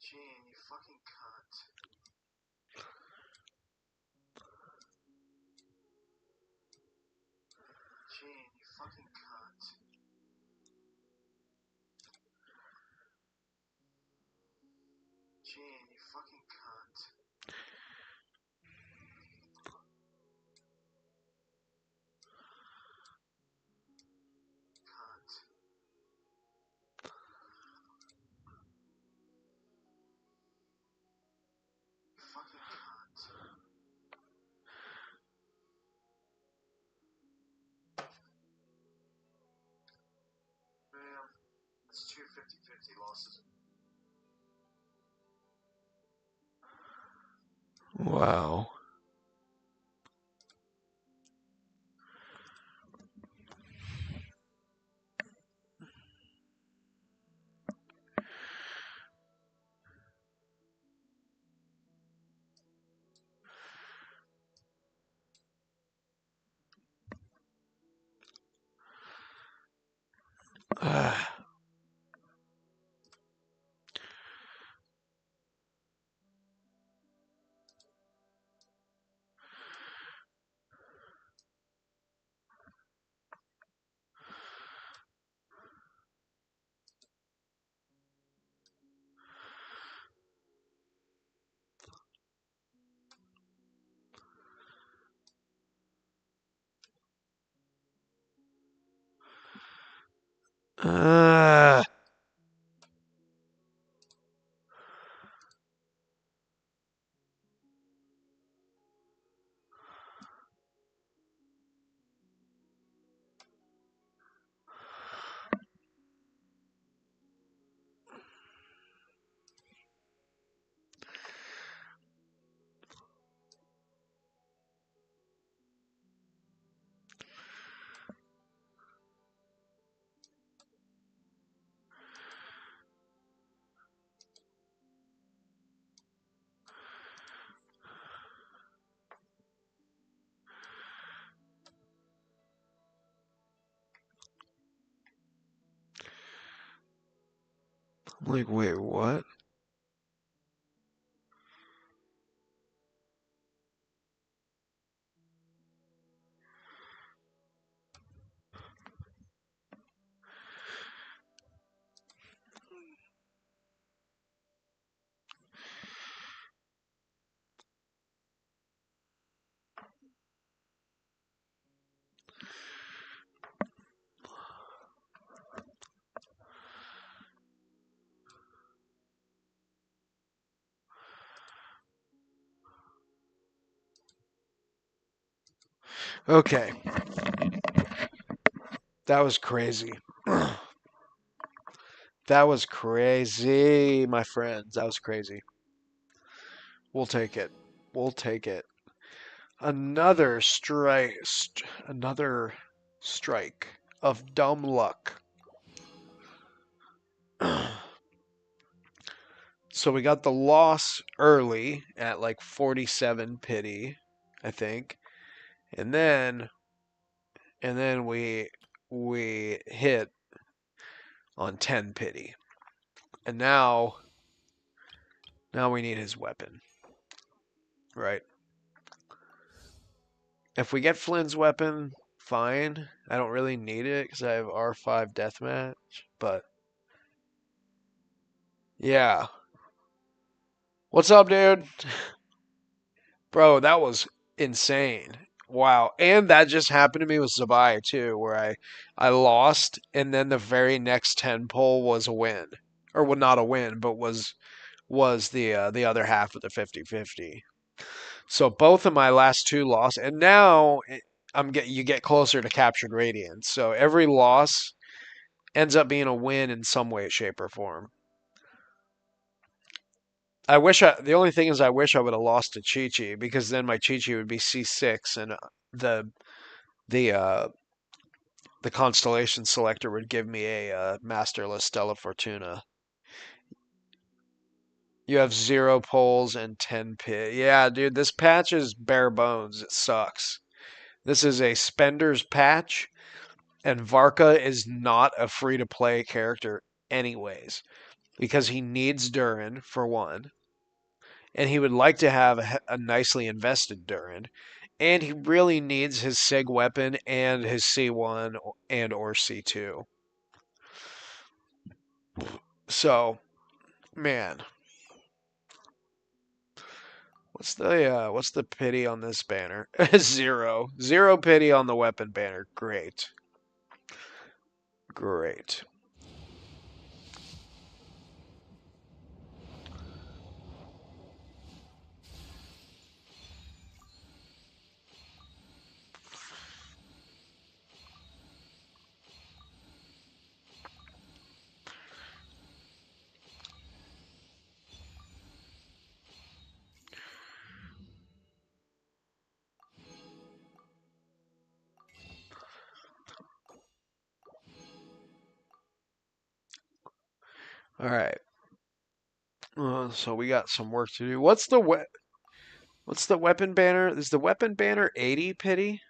Gene, you fucking cunt. Gene, you fucking cunt. Gene, you fucking cunt. Cunt. You fucking cunt. Man, it's two 50-50 losses. Wow. Like, wait, what? Okay, that was crazy. That was crazy, my friends. That was crazy. We'll take it. We'll take it. Another another strike of dumb luck. So we got the loss early at like 47 pity, I think. And then we hit on 10 pity. And now we need his weapon. Right? If we get Flynn's weapon, fine. I don't really need it because I have R5 deathmatch. But yeah. What's up, dude? Bro, that was insane. Wow. And that just happened to me with Zabai too, where I lost and then the very next 10 pull was a win. Or well, not a win, but was the other half of the 50-50. So both of my last two lost and now you get closer to captured radiance. So every loss ends up being a win in some way, shape, or form. The only thing is I wish I would have lost to Chi Chi because then my Chi Chi would be C6 and the the uh the constellation selector would give me a masterless Stella Fortuna. You have 0 poles and 10 pit. Yeah, dude, this patch is bare bones. It sucks. This is a spender's patch, and Varka is not a free to play character anyways. because he needs Durin for one, and he would like to have a nicely invested Durin, and he really needs his Sig weapon and his C1 and or C2. So, man, what's the pity on this banner? Zero pity on the weapon banner. Great. Great. All right. So we got some work to do. What's the weapon banner? Is the weapon banner 80 pity?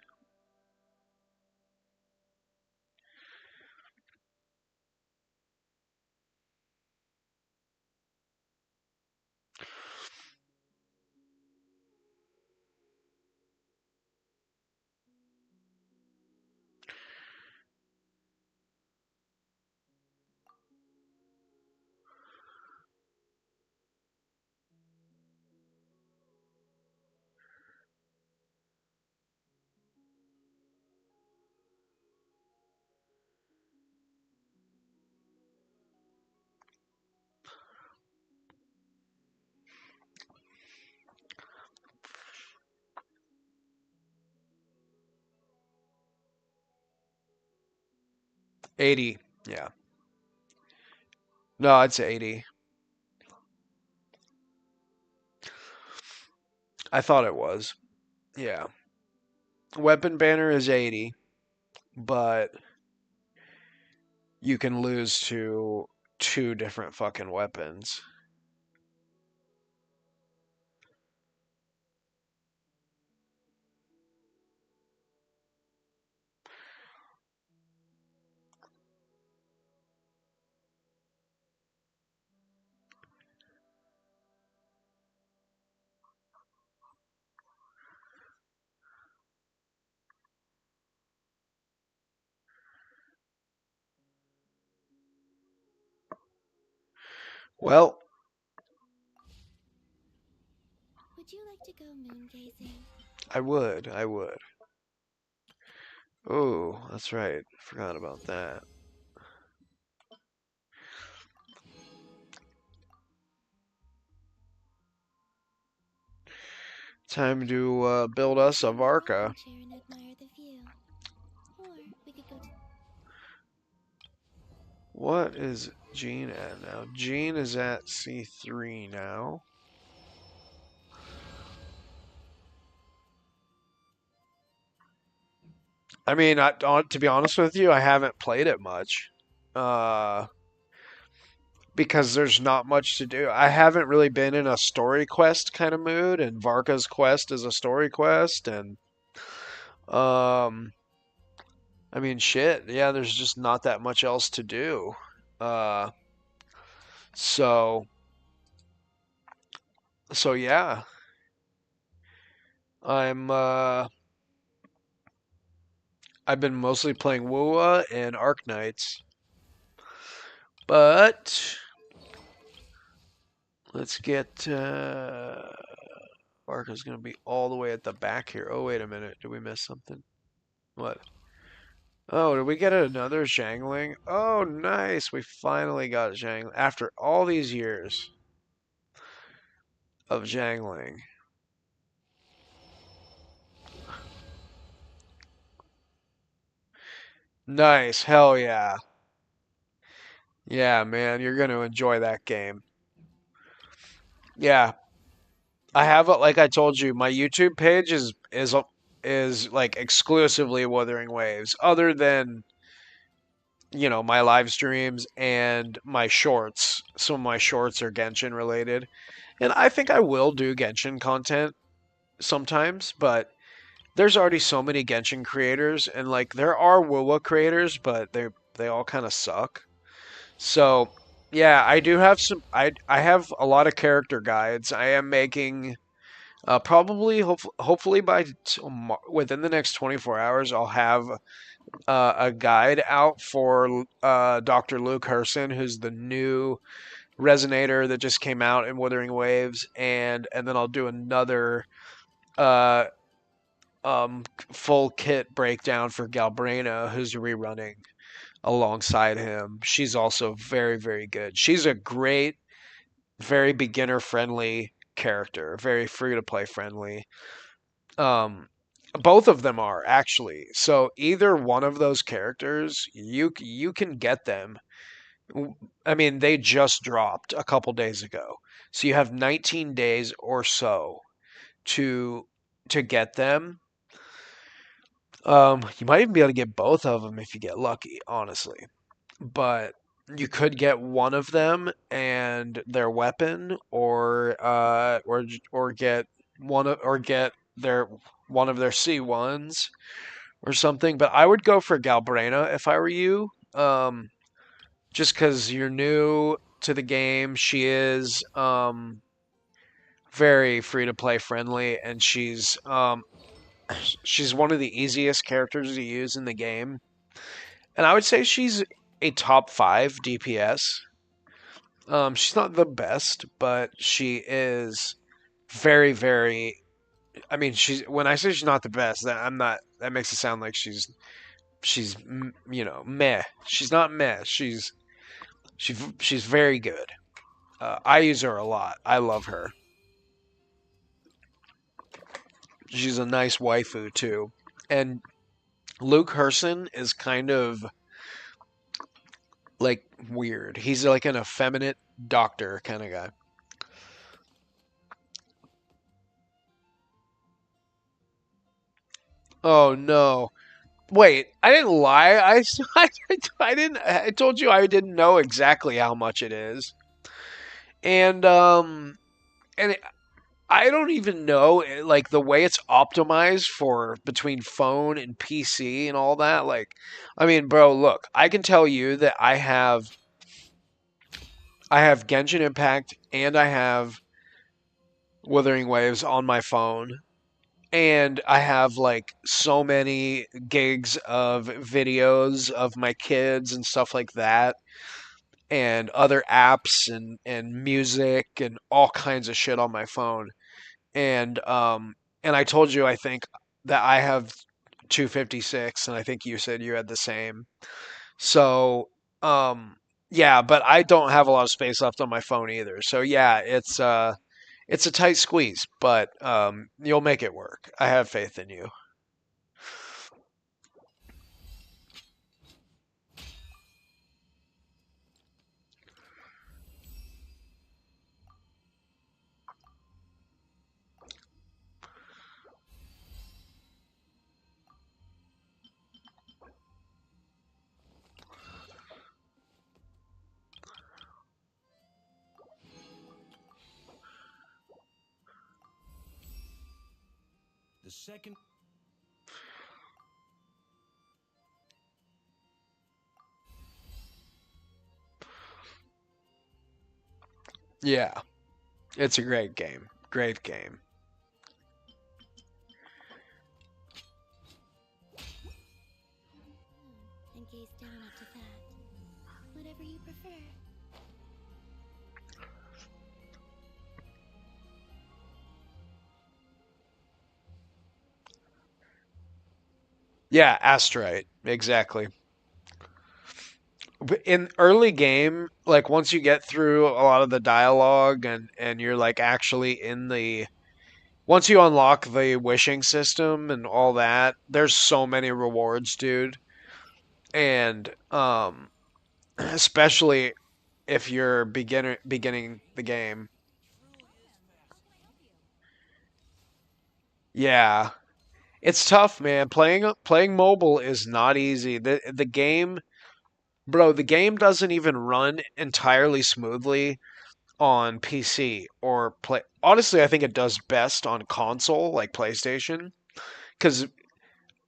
$80. Yeah. No, it's 80. I thought it was. Yeah. Weapon banner is 80, but you can lose to two different fucking weapons. Well, Would you like to go moon gazing? I would. I would. Oh, that's right. Forgot about that. Time to build us a Varka. Chair and admire the view. Or we could go to What is Jean at now? Jean is at C3 now. I mean, to be honest with you, I haven't played it much. Uh, because there's not much to do. I haven't really been in a story quest kind of mood, and Varka's quest is a story quest, and um, I mean, shit, yeah, there's just not that much else to do. Uh, so, so yeah, I'm I've been mostly playing WoA and Arc Knights, but let's get Varka's gonna be all the way at the back here. Oh, wait a minute, did we miss something? What? Oh, did we get another Zhangling? Oh, nice. We finally got Zhangling after all these years of Zhangling. Nice. Hell yeah. Yeah, man, you're going to enjoy that game. Yeah. I have like I told you, my YouTube page is like exclusively Wuthering Waves other than my live streams and my shorts. Some of my shorts are Genshin related. And I think I will do Genshin content sometimes, but there's already so many Genshin creators, and like there are WoWa creators, but they all kind of suck. So Yeah, I do have some. I have a lot of character guides. I am making probably hopefully by within the next 24 hours I'll have a guide out for Dr. Luke Herson, who's the new resonator that just came out in Wuthering Waves, and then I'll do another uh, full kit breakdown for Galbrina, who's rerunning alongside him. She's also very, very good. She's a great, very beginner friendly character, very free to play friendly. Um, both of them are actually. So either one of those characters, you can get them. I mean, they just dropped a couple days ago. So you have 19 days or so to get them. You might even be able to get both of them if you get lucky, honestly. But you could get one of them and their weapon, or get or get their one of their C1s or something. But I would go for Galbrena if I were you. Just because you're new to the game, she is very free to play friendly, and she's one of the easiest characters to use in the game. And I would say she's a top 5 DPS. She's not the best, but she is very, very. I mean, she's when I say she's not the best, that I'm not. That makes it sound like she's meh. She's not meh. She's very good. I use her a lot. I love her. She's a nice waifu too. And Luke Herson is kind of like weird. He's like an effeminate doctor kind of guy. Oh no. Wait, I didn't lie. I didn't. I told you I didn't know exactly how much it is, and I don't even know like the way it's optimized for between phone and PC and all that. Like, I mean, bro, look, I can tell you that I have Genshin Impact and I have Wuthering Waves on my phone, and I have like so many gigs of videos of my kids and stuff like that, and other apps and music and all kinds of shit on my phone. And I told you I think that I have 256, and I think you said you had the same. So um yeah, but I don't have a lot of space left on my phone either. So yeah, it's a tight squeeze, but you'll make it work. I have faith in you. The second. Yeah, it's a great game. Great game. And gaze down up to that. Whatever you prefer. Yeah, Astrite, exactly. In early game, like once you get through a lot of the dialogue and you're like actually in the once you unlock the wishing system and all that, there's so many rewards, dude. And especially if you're beginning the game. Yeah. It's tough, man. Playing mobile is not easy. The game, bro, the game doesn't even run entirely smoothly on PC or play. Honestly, I think it does best on console like PlayStation, cuz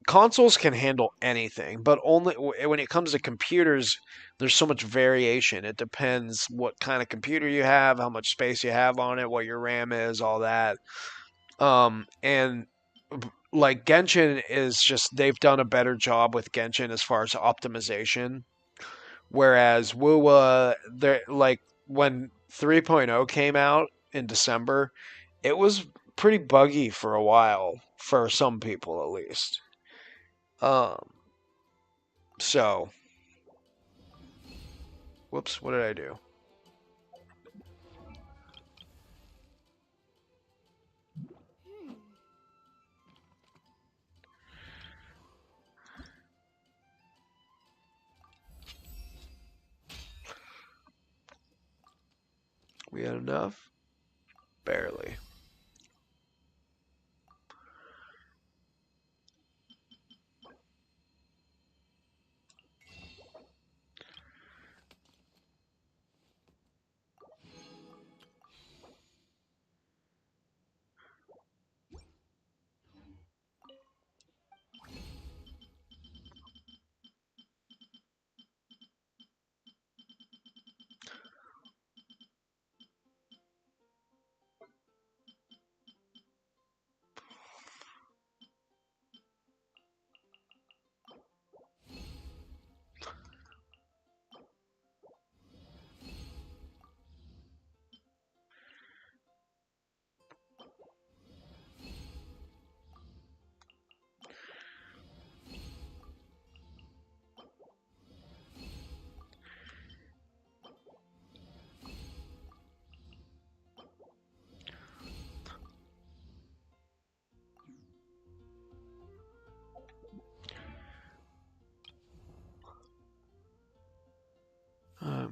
consoles can handle anything, but only when it comes to computers, there's so much variation. It depends what kind of computer you have, how much space you have on it, what your RAM is, all that. And like Genshin is just they've done a better job with Genshin as far as optimization. Whereas WoW, they like when 3.0 came out in December, it was pretty buggy for a while for some people at least. Um, so whoops, what did I do? Hmm. We had enough? Barely.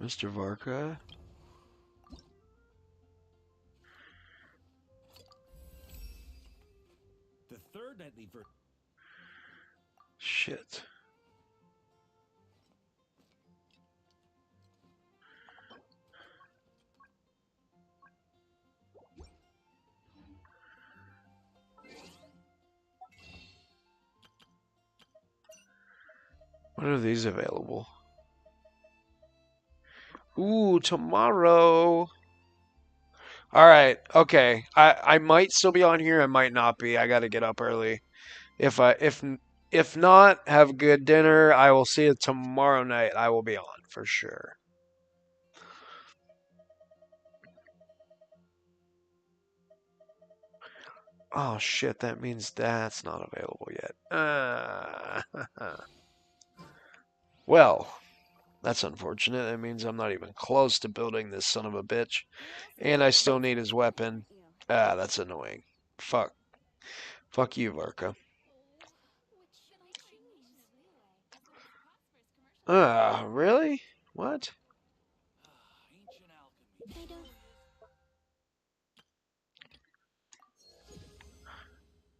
Mr. Varka? The third nightly version. Shit. When are these available? Ooh, tomorrow. All right. Okay. I might still be on here. I might not be. I got to get up early. If not, have a good dinner. I will see you tomorrow night. I will be on for sure. Oh shit, that means that's not available yet. Well, that's unfortunate. That means I'm not even close to building this son of a bitch. And I still need his weapon. Ah, that's annoying. Fuck. Fuck you, Varka. Which should I choose? Really? What? Ancient alchemy. I don't.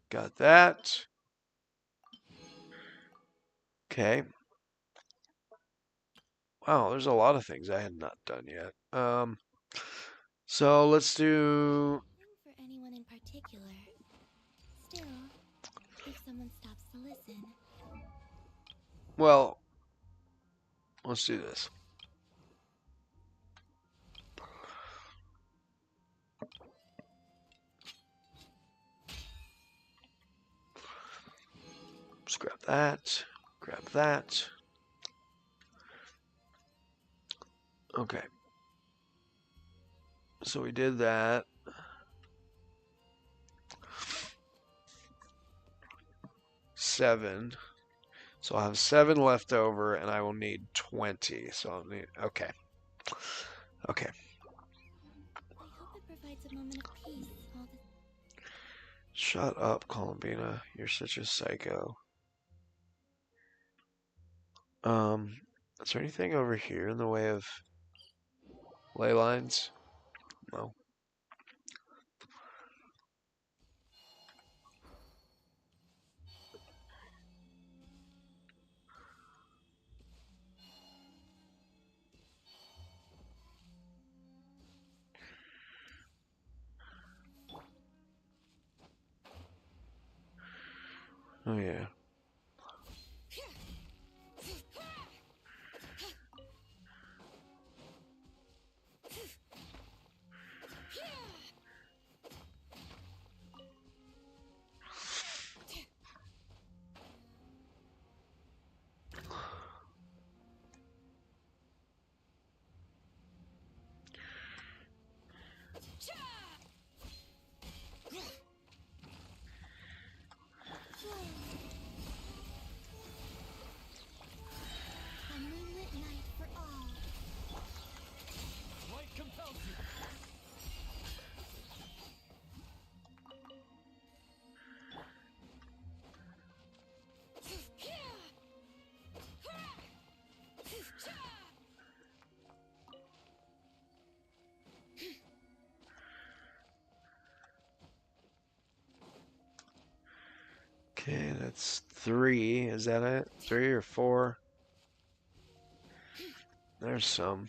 Got that. Okay. Wow, there's a lot of things I had not done yet. So let's do. Nothing for anyone in particular. Still, if someone stops to listen. Well, let's do this. Let's grab that. Grab that. Okay. So we did that. Seven. So I'll have 7 left over, and I will need 20. So I'll need. Okay. Okay. I hope it provides a moment of peace. All the Shut up, Columbina. You're such a psycho. Is there anything over here in the way of ley lines? No. Oh, yeah. Okay, that's 3. Is that it? 3 or 4? There's some.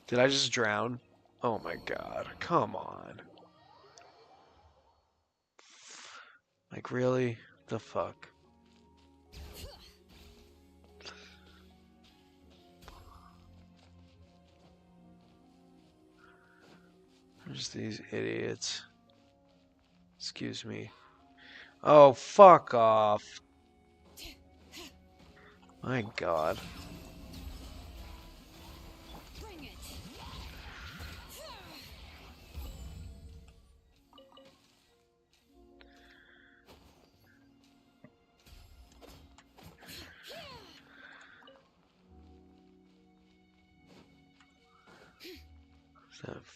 Did I just drown? Oh my god. Come on. Like, really? The fuck? There's these idiots. Excuse me. Oh, fuck off. My god. Bring it.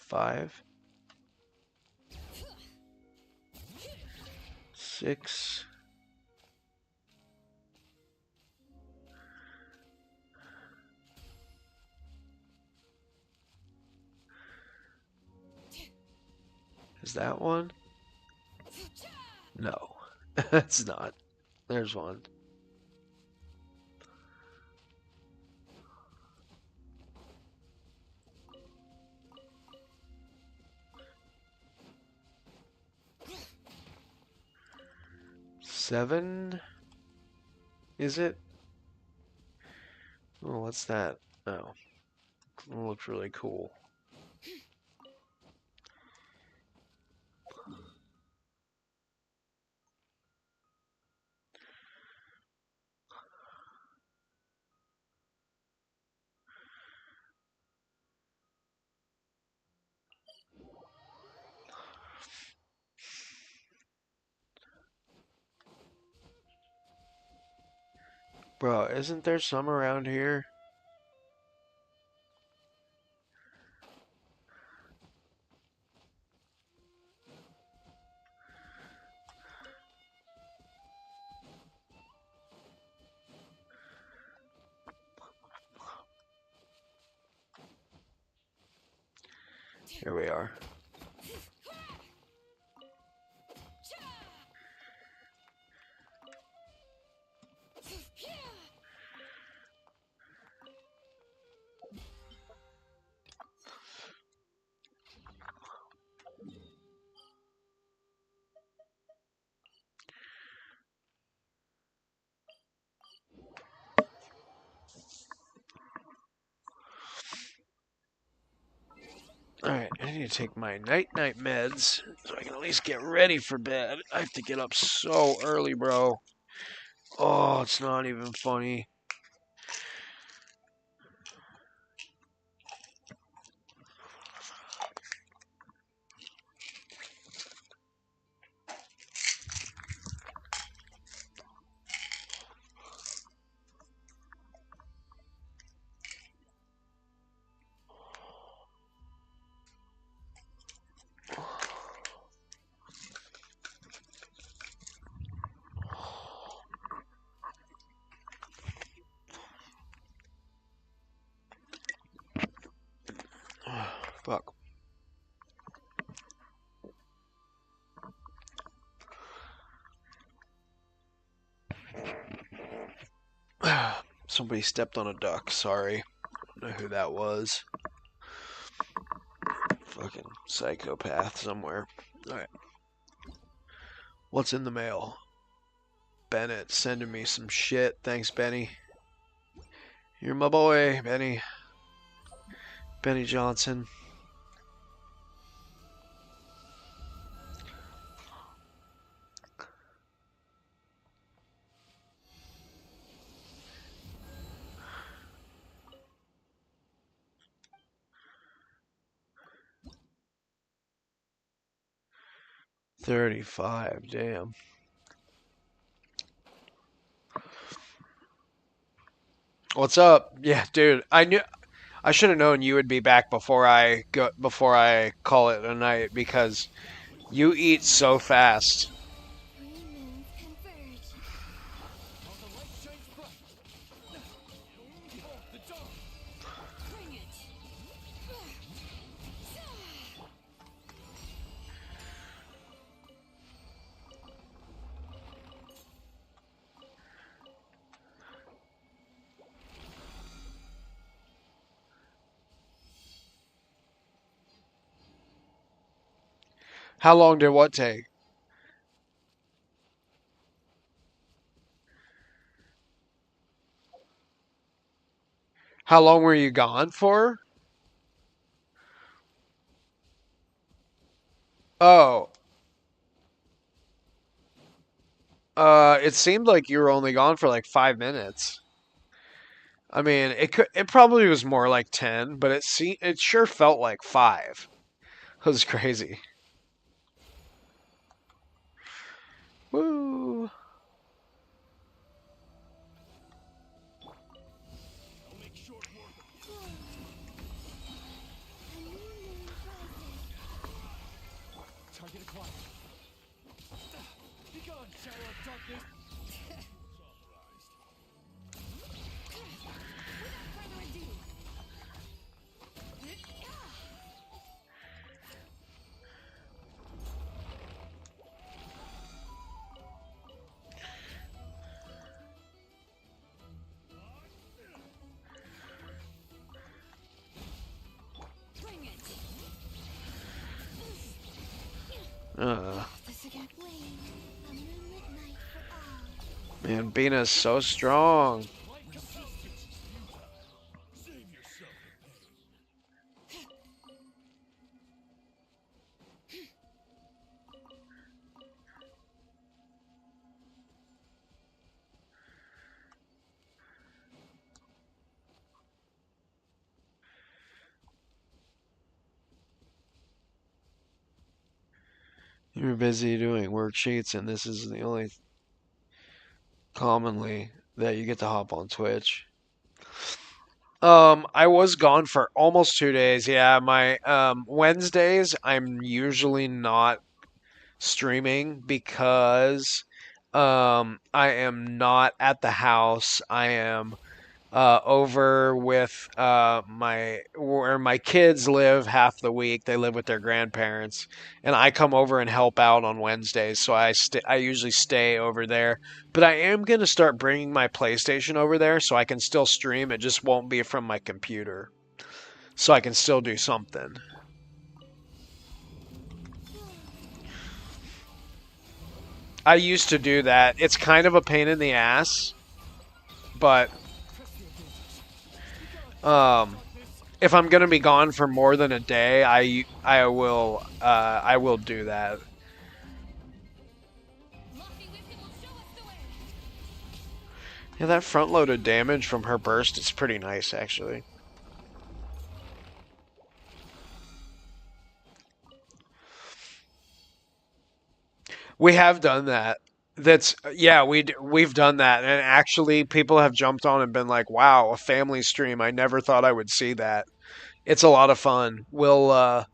5, 6. Is that one? No. It's not. There's one. Seven? Is it? Oh, what's that? Oh. It looks really cool. Bro, isn't there some around here? Here we are. Alright, I need to take my night-night meds so I can at least get ready for bed. I have to get up so early, bro. Oh, it's not even funny. Fuck. Somebody stepped on a duck, sorry. I don't know who that was. Fucking psychopath somewhere. Alright. What's in the mail? Bennett sending me some shit. Thanks, Benny. You're my boy, Benny. Benny Johnson. $35, damn. What's up? Yeah, dude. I should have known you would be back before I call it a night because you eat so fast. Three moons converge. While the light shines bright. Behold the dawn. Bring it. How long did what take? How long were you gone for? Oh, it seemed like you were only gone for like 5 minutes. I mean, it probably was more like 10, but it sure felt like 5. It was crazy. Woo. I'll make short work of you. A new moon rises. Target acquired. Be gone, shadow of darkness. Without further ado. Bring it. Uh, The second wave. A moonlit night for all. Man, Bina's so strong. Light compels you. Save yourself the pain. You're busy doing worksheets, and this is the only commonly that you get to hop on Twitch. I was gone for almost 2 days. Yeah, my Wednesdays I'm usually not streaming because I am not at the house. I am over with my where my kids live half the week. They live with their grandparents, and I come over and help out on Wednesdays. So I usually stay over there. But I am gonna start bringing my PlayStation over there so I can still stream. It just won't be from my computer, so I can still do something. I used to do that. It's kind of a pain in the ass, but um, if I'm gonna be gone for more than a day, I will do that. Lofty wisdom will show us the way. Yeah, that front loaded damage from her burst is pretty nice actually. We have done that. That's yeah, we've done that, and actually people have jumped on and been like, "Wow, a family stream! I never thought I would see that." It's a lot of fun. We'll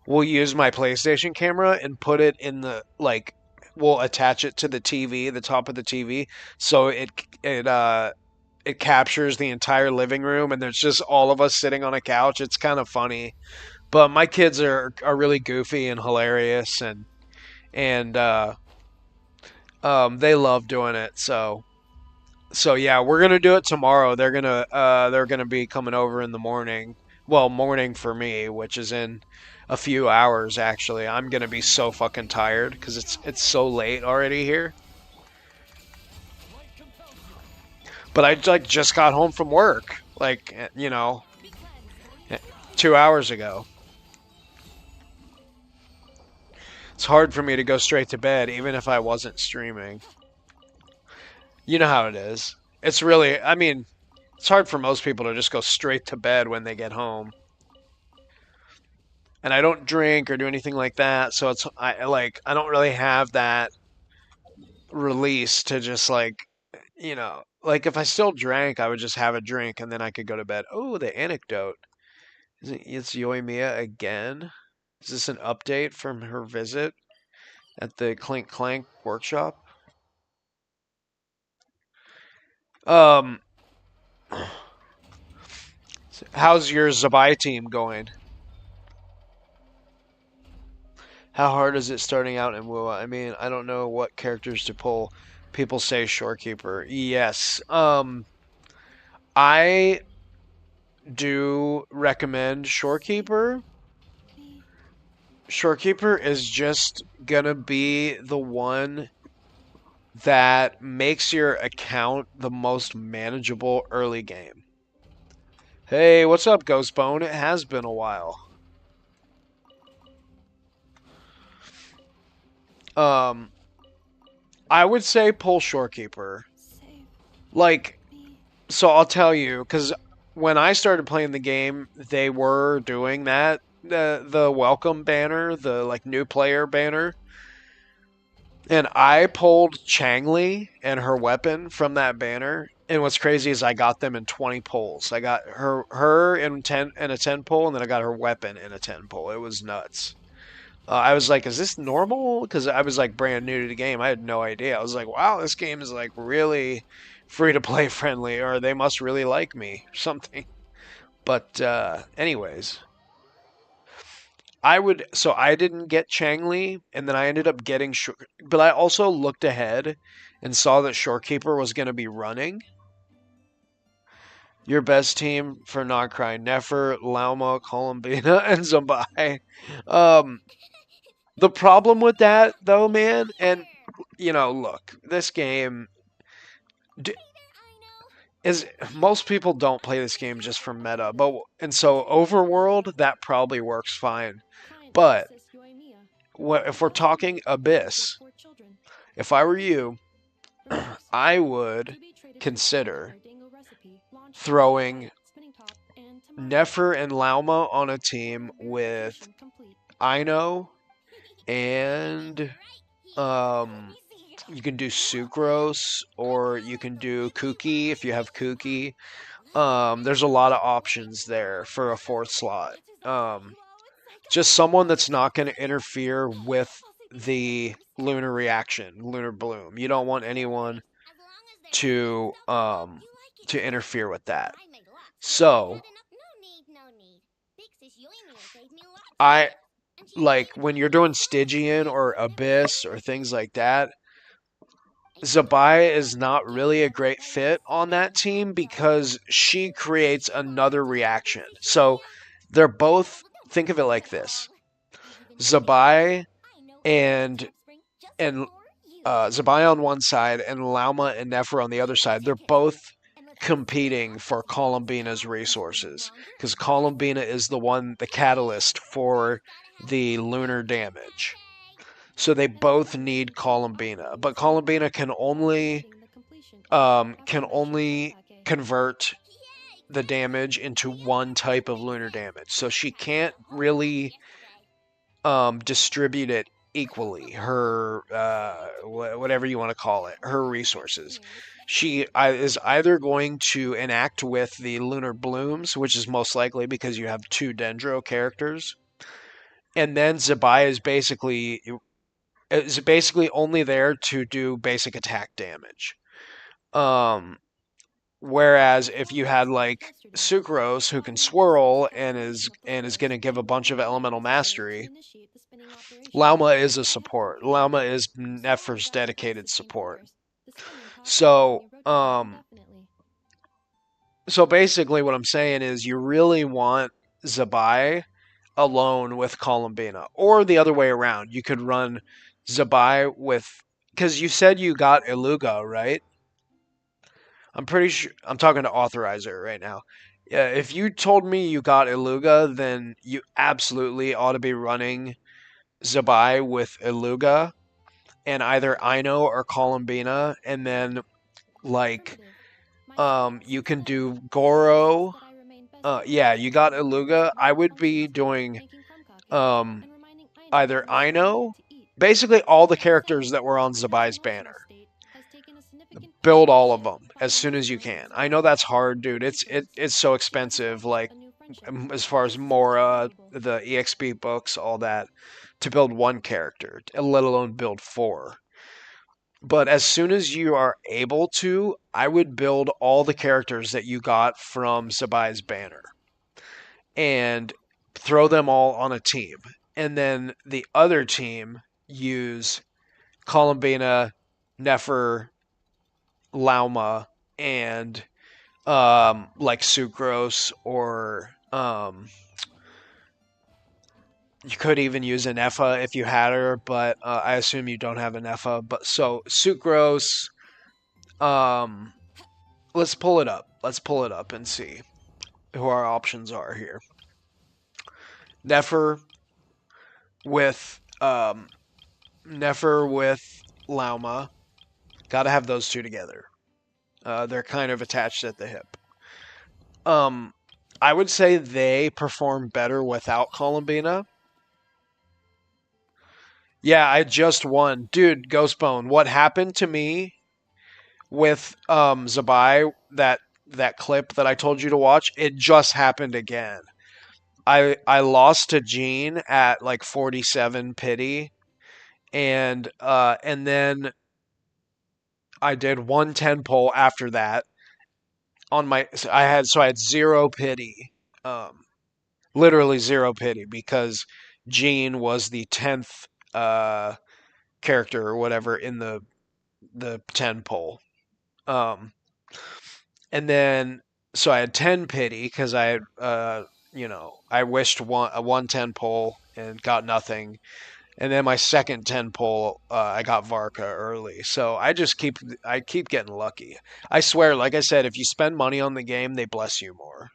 use my PlayStation camera and put it in the like we'll attach it to the TV, the top of the TV, so it captures the entire living room and there's just all of us sitting on a couch. It's kind of funny. But my kids are really goofy and hilarious and they love doing it. So yeah, we're gonna do it tomorrow. They're gonna be coming over in the morning. Well, morning for me, which is in a few hours actually. I'm gonna be so fucking tired because it's so late already here. Light compels you. But I like just got home from work, like 2 hours ago. It's hard for me to go straight to bed even if I wasn't streaming. You know how it is. It's really, I mean, it's hard for most people to just go straight to bed when they get home. And I don't drink or do anything like that, so I don't really have that release to just like if I still drank, I would just have a drink and then I could go to bed. Oh, the anecdote. It's Yoimiya again? Is this an update from her visit at the Clink Clank workshop? Um, how's your Zabai team going? How hard is it starting out in WoW? I mean, I don't know what characters to pull. People say Shorekeeper. Yes. I do recommend Shorekeeper. Shorekeeper is just gonna be the one that makes your account the most manageable early game. Hey, what's up, Ghostbone? It has been a while. Um, I would say pull Shorekeeper. Save Like, me. so I'll tell you, because when I started playing the game, they were doing that. The welcome banner, the like new player banner. And I pulled Changli and her weapon from that banner. And what's crazy is I got them in 20 pulls. I got her in 10 in a 10 pull, and then I got her weapon in a 10 pull. It was nuts. I was like, is this normal? Because I was like brand new to the game. I had no idea. I was like, wow, this game is like really free to play friendly, or they must really like me, or something. But anyways, I didn't get Changli, and then I ended up getting but I also looked ahead and saw that Shorekeeper was going to be running. Your best team for not crying: Nefer, Lauma, Columbina, and Zombai. Um, the problem with that, though, man, and look, this game is most people don't play this game just for meta, and so Overworld that probably works fine. But if we're talking Abyss, if I were you, I would consider throwing Nefer and Lauma on a team with Ino and you can do Sucrose or you can do Kuki if you have Kuki. There's a lot of options there for a fourth slot. Just someone that's not going to interfere with the lunar reaction, lunar bloom. You don't want anyone to interfere with that. So I like when you're doing Stygian or Abyss or things like that, Zabai is not really a great fit on that team because she creates another reaction. So they're both, think of it like this: Zabai and and Zabai on one side and Lauma and Nefer on the other side. They're both competing for Columbina's resources because Columbina is the catalyst for the lunar damage. So they both need Columbina, but Columbina can only convert the damage into one type of lunar damage. So she can't really distribute it equally. Her whatever you want to call it, her resources. She is either going to enact with the lunar blooms, which is most likely because you have two Dendro characters, and then Zabai is basically only there to do basic attack damage. Um, Whereas if you had like Sucrose who can swirl and is going to give a bunch of elemental mastery, Lauma is a support. Lauma is Nefer's dedicated support. So, so basically what I'm saying is you really want Zabai alone with Columbina. Or the other way around. You could run Zabai with, because you said you got Iluga, right? I'm pretty sure I'm talking to Authorizer right now. Yeah, if you told me you got Iluga, then you absolutely ought to be running Zabai with Iluga and either Ino or Columbina, and then like you can do Goro. Yeah, you got Iluga. I would be doing um either Ino, basically all the characters that were on Zabai's banner. Build all of them as soon as you can. I know that's hard, dude. It's so expensive. Like as far as Mora, the EXP books, all that, to build one character, let alone build four. But as soon as you are able to, I would build all the characters that you got from Zabai's banner and throw them all on a team. And then the other team use Columbina, Nefer, Lauma, and like Sucrose or You could even use an Effa if you had her, but I assume you don't have an Effa. But so Sucrose, um, let's pull it up. Let's pull it up and see who our options are here. Nefer with Nefer with Lauma. Got to have those two together. They're kind of attached at the hip. Um, I would say they perform better without Columbina. Yeah, I just won. Dude, Ghostbone, what happened to me with Zabai, that clip that I told you to watch, it just happened again. I lost to Gene at like 47 pity, and then I did 110 pull after that on my I had zero pity. Um Literally zero pity because Gene was the 10th character or whatever in the 10 poll. Um, and then so I had 10 pity because I had I wished a 110 poll and got nothing. And then my second 10 poll, I got Varka early. So I keep getting lucky. I swear, like I said, if you spend money on the game, they bless you more.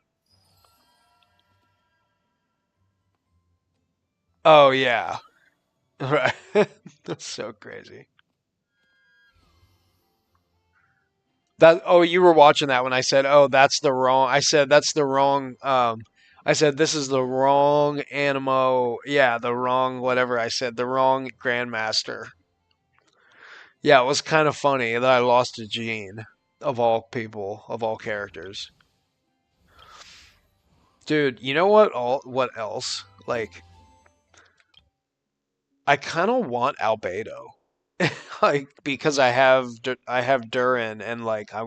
Oh yeah, right. That's so crazy. That you were watching that when I said, "Oh, that's the wrong." I said that's the wrong I said this is the wrong Animo. Yeah, the wrong whatever I said, the wrong Grandmaster. Yeah, it was kind of funny that I lost to Gene of all people, of all characters. Dude, you know what else? Like I kind of want Albedo. Like because I have Durin and like I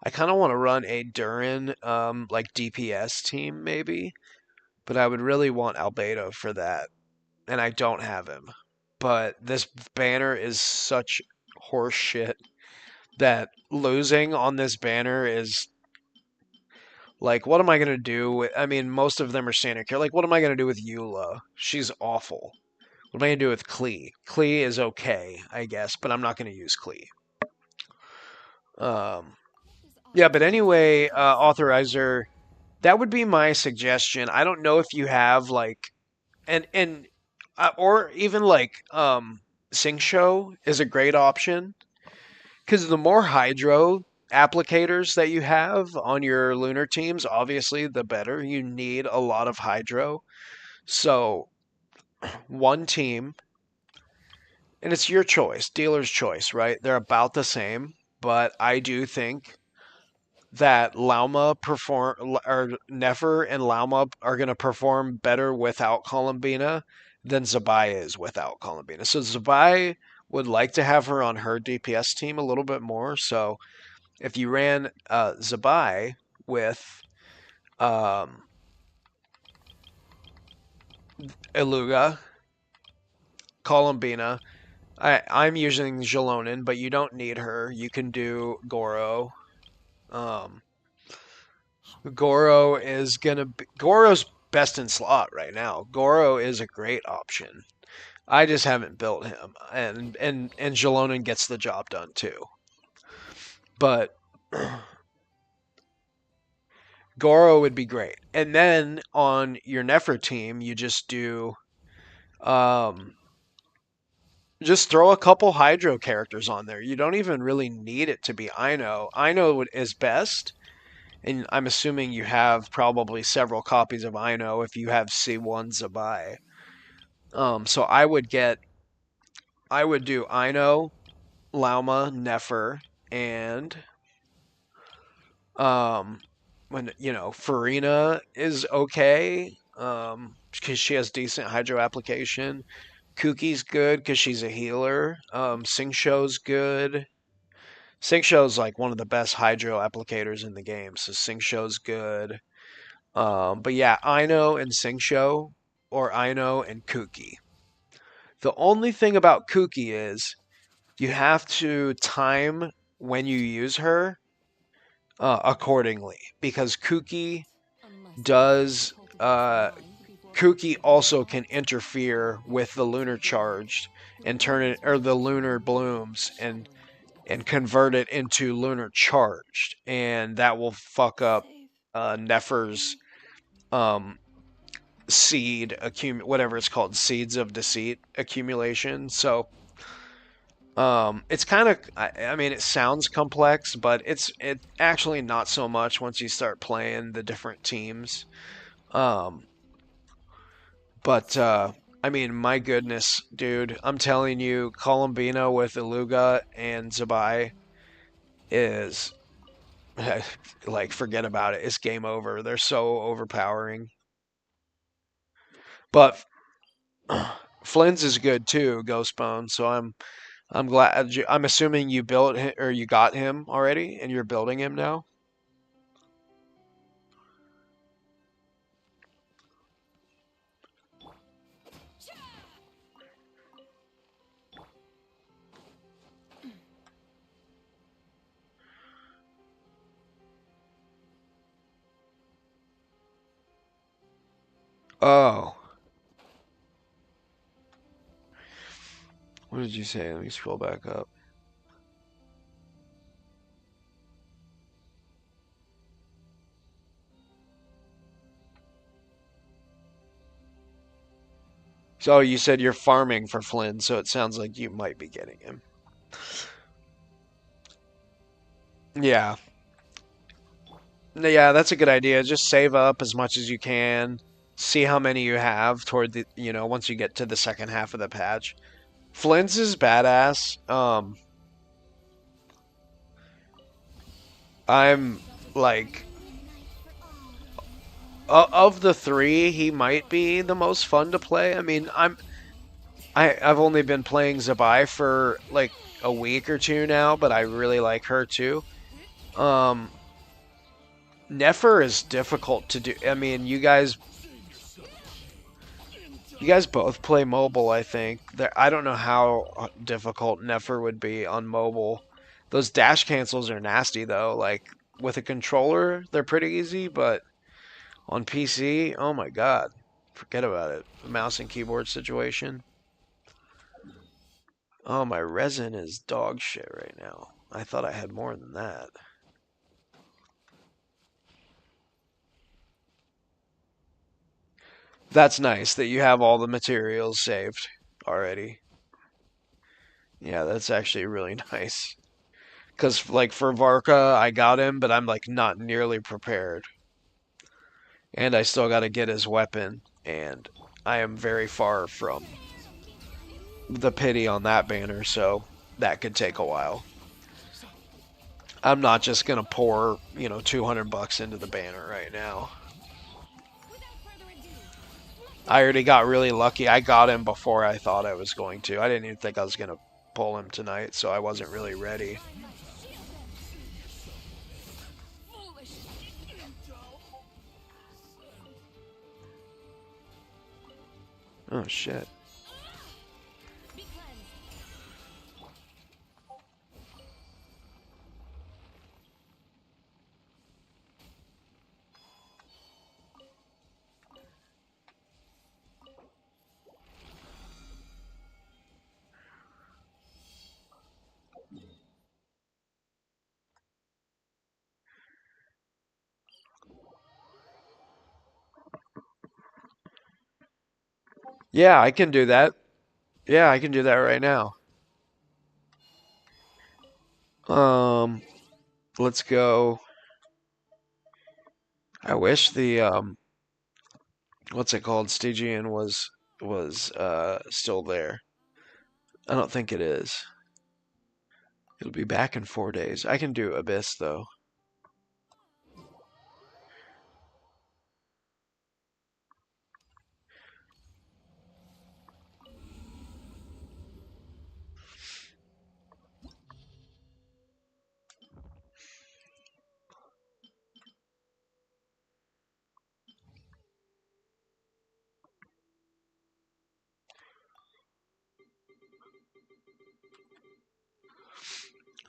kind of want to run a Durin like DPS team maybe, but I would really want Albedo for that, and I don't have him. But this banner is such horse shit that losing on this banner is like, what am I gonna do? I mean, most of them are standard care. Like, what am I gonna do with Eula? She's awful. What am I gonna do with Klee? Klee is okay, I guess, but I'm not gonna use Klee. Um, yeah, but anyway, authorizer, that would be my suggestion. I don't know if you have like and or even like Sing Show is a great option because the more hydro applicators that you have on your lunar teams, obviously the better. You need a lot of hydro. So one team, and it's your choice, dealer's choice, right? They're about the same, but I do think that Lauma perform or Nefer and Lauma are going to perform better without Columbina than Zabai is without Columbina. So Zabai would like to have her on her DPS team a little bit more. So if you ran Zabai with um, Iluga, Columbina, I'm using Jalonin, but you don't need her. You can do Goro. Um, Goro's best in slot right now. Goro is a great option. I just haven't built him, and Jalonin gets the job done too. But Goro would be great. And then on your Nefer team, you um just throw a couple Hydro characters on there. You don't even really need it to be Ino. Ino is best, and I'm assuming you have probably several copies of Ino if you have C1 Zabai. So I would do Ino, Lauma, Nefer, and um, when Farina is okay, because she has decent hydro application. Kuki's good because she's a healer. Singshow's good. Singshow's like one of the best hydro applicators in the game, so Singshow's good. But yeah, Ino and Singshow, or Ino and Kuki. The only thing about Kuki is you have to time when you use her accordingly because Kuki does Kuki also can interfere with the lunar charged and turn it, or the lunar blooms, and convert it into lunar charged, and that will fuck up Nefer's um seed whatever it's called, seeds of deceit accumulation. So it's kind of, I mean, it sounds complex, but it actually not so much once you start playing the different teams. Um, but I mean, my goodness, dude, I'm telling you, Columbino with Iluga and Zabai is like, forget about it. It's game over. They're so overpowering. But Flynn's is good too, Ghostbone. So I'm glad. I'm assuming you built him, or you got him already, and you're building him now. Oh, what did you say? Let me scroll back up. So you said you're farming for Flynn, so it sounds like you might be getting him. Yeah. Yeah, that's a good idea. Just save up as much as you can. See how many you have toward the, once you get to the second half of the patch. Flynn's is badass. I'm like, of the three, he might be the most fun to play. I mean, I've only been playing Zabai for like a week or two now, but I really like her too. Um, Nefer is difficult to do. I mean, you guys both play mobile, I think. I don't know how difficult Nefer would be on mobile. Those dash cancels are nasty though. Like with a controller, they're pretty easy, but on PC, oh my god. Forget about it. Mouse and keyboard situation. Oh, my resin is dog shit right now. I thought I had more than that. That's nice that you have all the materials saved already. Yeah, that's actually really nice. Because, like, for Varka, I got him, but I'm, like, not nearly prepared. And I still got to get his weapon, and I am very far from the pity on that banner, so that could take a while. I'm not just going to pour, $200 into the banner right now. I already got really lucky. I got him before I thought I was going to. I didn't even think I was going to pull him tonight, so I wasn't really ready. Oh, shit. Yeah, I can do that. Yeah, I can do that right now. Um, let's go. I wish the what's it called? Stygian was still there. I don't think it is. It'll be back in 4 days. I can do Abyss though.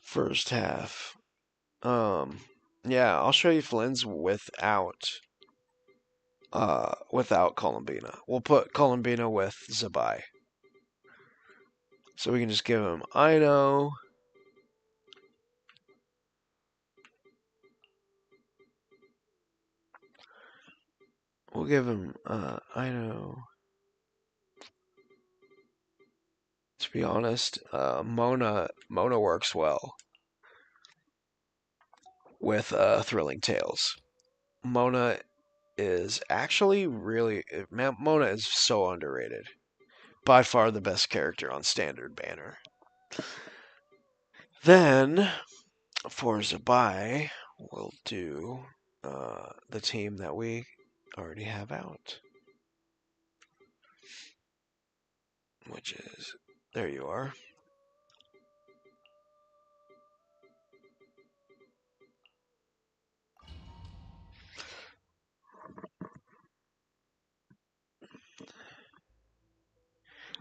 First half. Um, yeah, I'll show you Flynn's without without Columbina. We'll put Columbina with Zabai. So we can just give him Ino. We'll give him Ino. To be honest, Mona works well with Thrilling Tales. Mona is actually really Mona is so underrated. By far the best character on Standard Banner. Then for Zabai, we'll do the team that we already have out, which is there you are.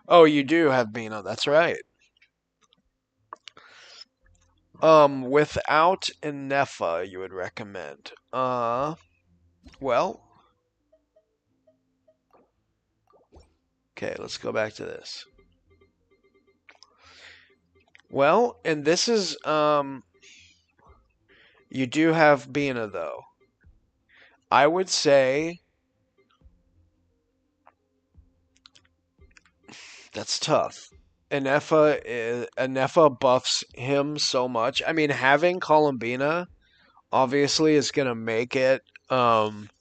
Oh, you do have Bina, that's right. Without Inefa, you would recommend. Well, okay, let's go back to this. Well, and this is, you do have Bina, though. I would say that's tough. Inefa buffs him so much. I mean, having Columbina obviously is gonna make it. Having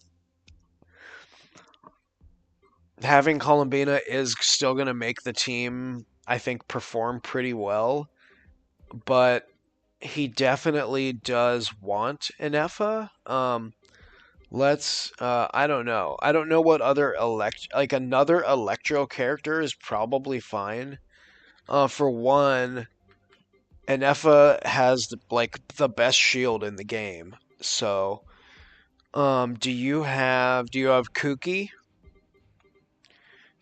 Columbina is still gonna make the team, I think, perform pretty well. But he definitely does want Inefa. Let's. I don't know. I don't know what other another Electro character is probably fine. For one, Enefa has the best shield in the game. So, do you have Kuki?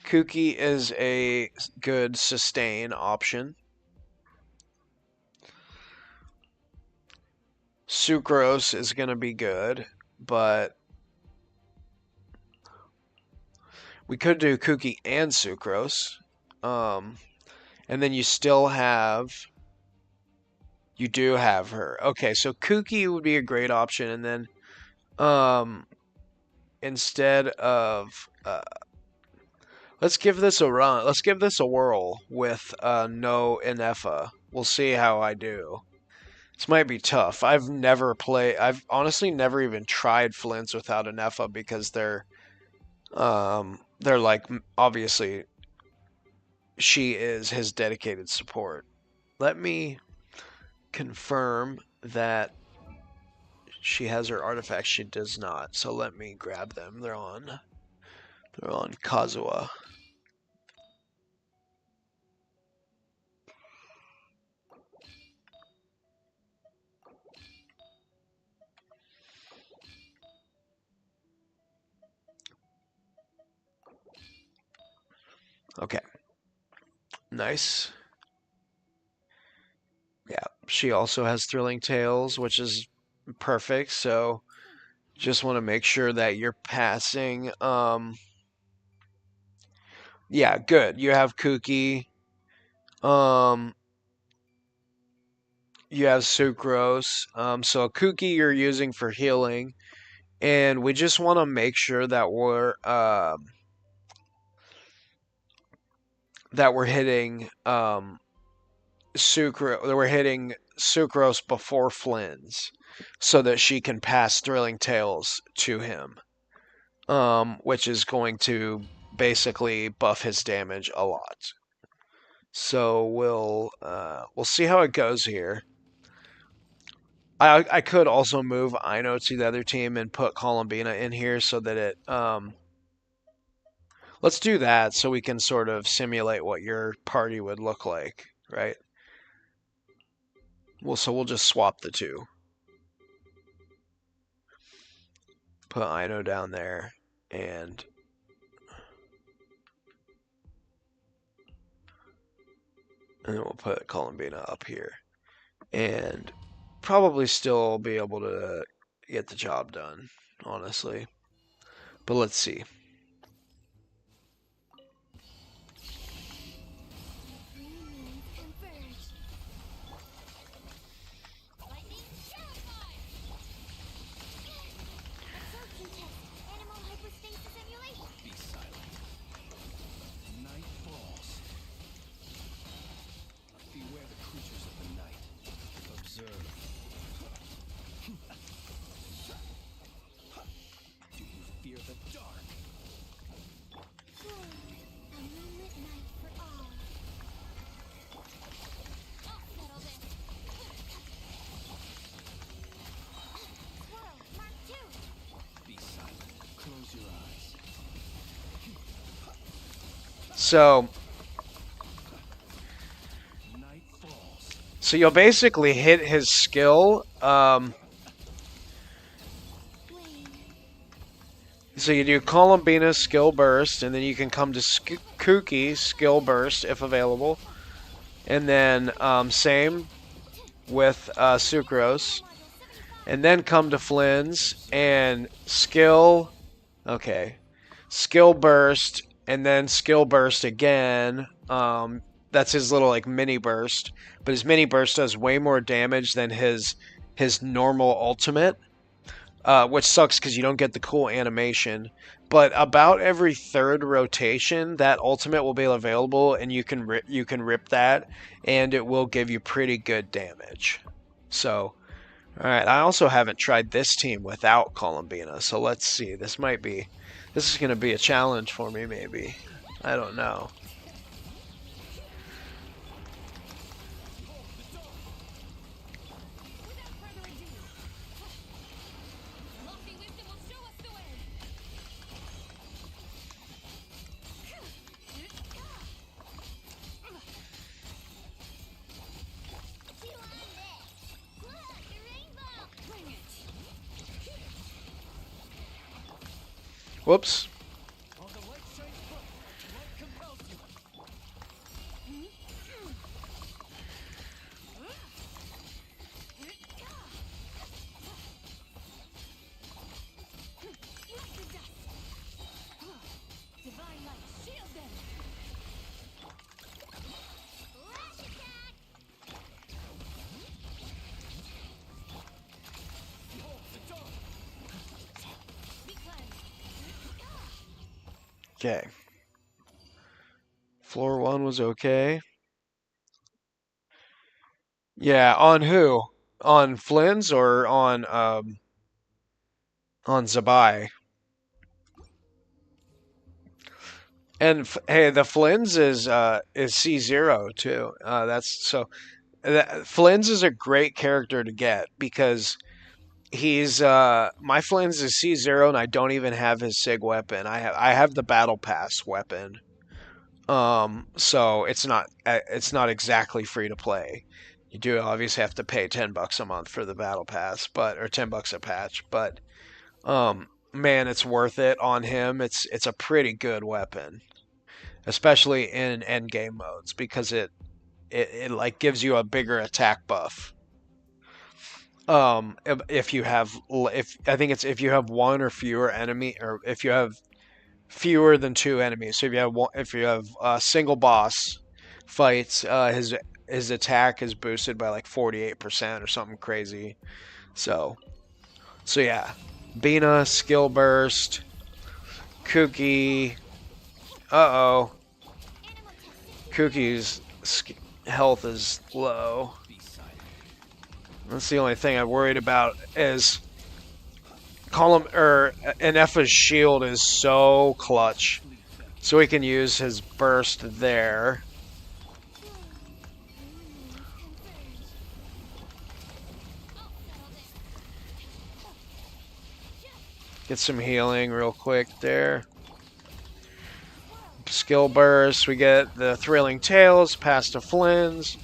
Kuki is a good sustain option. Sucrose is gonna be good, but we could do Kuki and Sucrose. And then you do have her. Okay, so Kuki would be a great option, and then instead of let's give this a run. Let's give this a whirl with no Inefa. We'll see how I do. This might be tough. I've honestly never even tried Flints without Inefa because they're like obviously she is his dedicated support. Let me confirm that she has her artifacts. She does not. So let me grab them. They're on Kazuha. Okay. Nice. Yeah, she also has Thrilling Tales, which is perfect. So just want to make sure that you're passing. Yeah, good. You have Kuki. Um, you have Sucrose. So Kuki you're using for healing, and we just want to make sure that we're hitting Sucrose before Flynn's, so that she can pass Thrilling Tales to him, which is going to basically buff his damage a lot. So we'll see how it goes here. I could also move Ino to the other team and put Columbina in here so that it let's do that so we can sort of simulate what your party would look like, right? So we'll just swap the two. Put Ino down there and then we'll put Columbina up here. And probably still be able to get the job done, honestly. But let's see. Three moons converge. Lightning terrified. Absorption test. Animal hypostasis emulation. Be silent. Night falls. Beware the creatures of the night. Observe. Do you fear the dark? Good. A moonlit night for all. I'll settle this. Squirrel, Mark 2. Be silent. Close your eyes. So Night falls. you'll basically hit his skill. Wayne. So you do Columbina skill burst, and then you can come to Kooky skill burst if available, and then same with Sucrose, and then come to Flynn's and skill. Okay, skill burst, and then skill burst again. That's his little like mini burst, but his mini burst does way more damage than his normal ultimate. Which sucks because you don't get the cool animation. But about every third rotation, that ultimate will be available, and you can rip that, and it will give you pretty good damage. So, all right. I also haven't tried this team without Columbina, so let's see. This is gonna be a challenge for me, maybe. I don't know. Without further ado. Lofty wisdom will show us the way. Chew on this. Look, the rainbow. Bring it. Whoops. On the light shines bright. Light compels you. Like the dust. Divine light, shield them. Lash attack. Behold the dawn. Be cleansed. Okay. Floor 1 was okay. Yeah, on who? On Flynn's or on Zabai? And hey, the Flynn's is C0 too. That's so Flynn's is a great character to get because he's my Flynn's is C0 and I don't even have his Sig weapon. I have the Battle Pass weapon. So it's not exactly free to play. You do obviously have to pay $10 a month for the Battle Pass, or $10 a patch, but man, it's worth it on him. It's a pretty good weapon, especially in end game modes because it like gives you a bigger attack buff. If you have if you have one or fewer enemy, or if you have fewer than two enemies. So if you have a single boss fights, his attack is boosted by like 48% or something crazy. So yeah, Bina skill burst, Cookie. Uh-oh. Cookie's health is low. That's the only thing I'm worried about is Enefa's shield is so clutch. So he can use his burst there. Get some healing real quick there. Skill burst. We get the Thrilling Tales, past to Flynn's.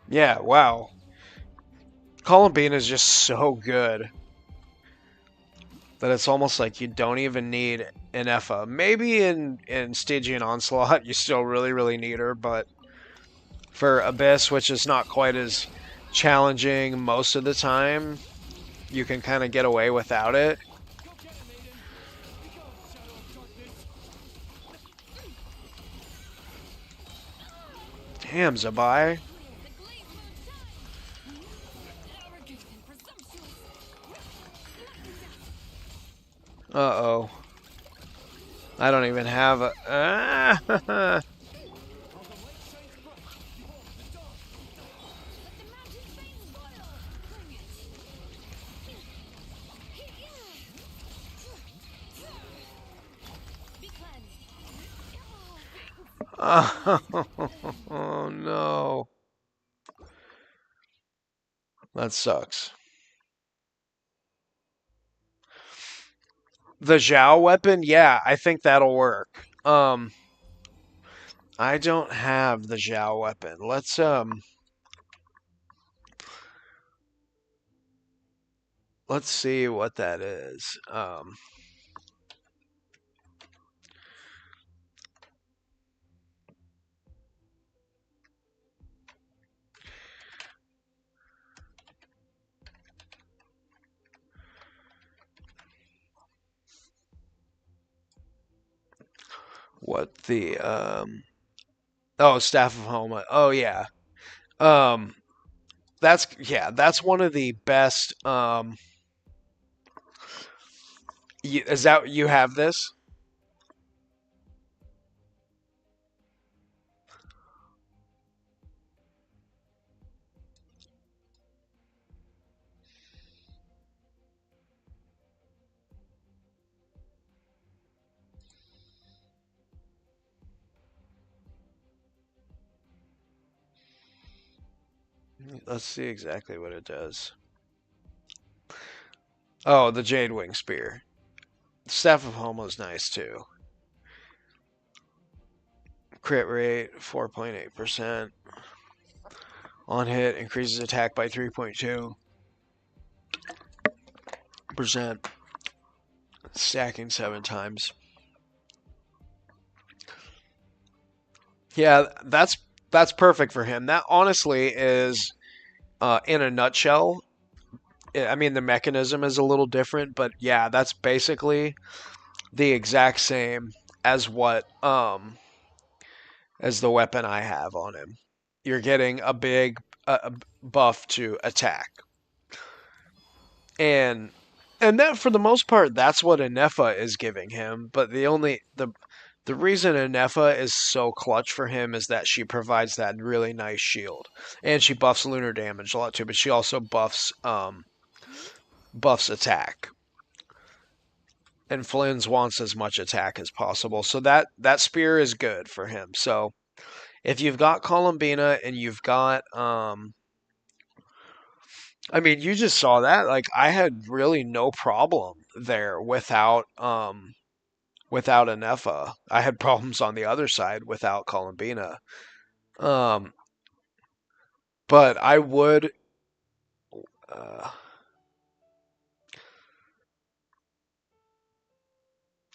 Yeah, wow. Columbine is just so good that it's almost like you don't even need an Effa. Maybe in Stygian Onslaught you still really need her, but for Abyss, which is not quite as challenging most of the time. You can kind of get away without it. Go get him, Aiden. Be gone, shadow of darkness. Damn, Zabai. The blaze will shine. Arrogant and presumptuous. Uh-oh. I don't even have a... Ah! While the light shines bright, behold the dawn. Let the mountain rain boil. Bring it. Be cleansed. Oh, no. That sucks. The Zhao weapon? Yeah, I think that'll work. I don't have the Zhao weapon. Let's see what that is. What the Oh, Staff of Homa. Oh yeah. Um that's one of the best is that you have this? Let's see exactly what it does. Oh, the Jade Wing Spear. Staff of Homa is nice too. Crit rate 4.8%. On hit increases attack by 3.2%. Stacking 7 times. Yeah, that's perfect for him. That honestly is in a nutshell. I mean, the mechanism is a little different, but yeah, that's basically the exact same as what as the weapon I have on him. You're getting a big buff to attack, and that for the most part, that's what Anefa is giving him. But the reason Anefa is so clutch for him is that she provides that really nice shield, and she buffs lunar damage a lot too. But she also buffs attack, and Flynn's wants as much attack as possible. So that spear is good for him. So if you've got Columbina and you've got I mean, you just saw that. Like I had really no problem there without Anefa. I had problems on the other side without Columbina. Um, but I would. Uh,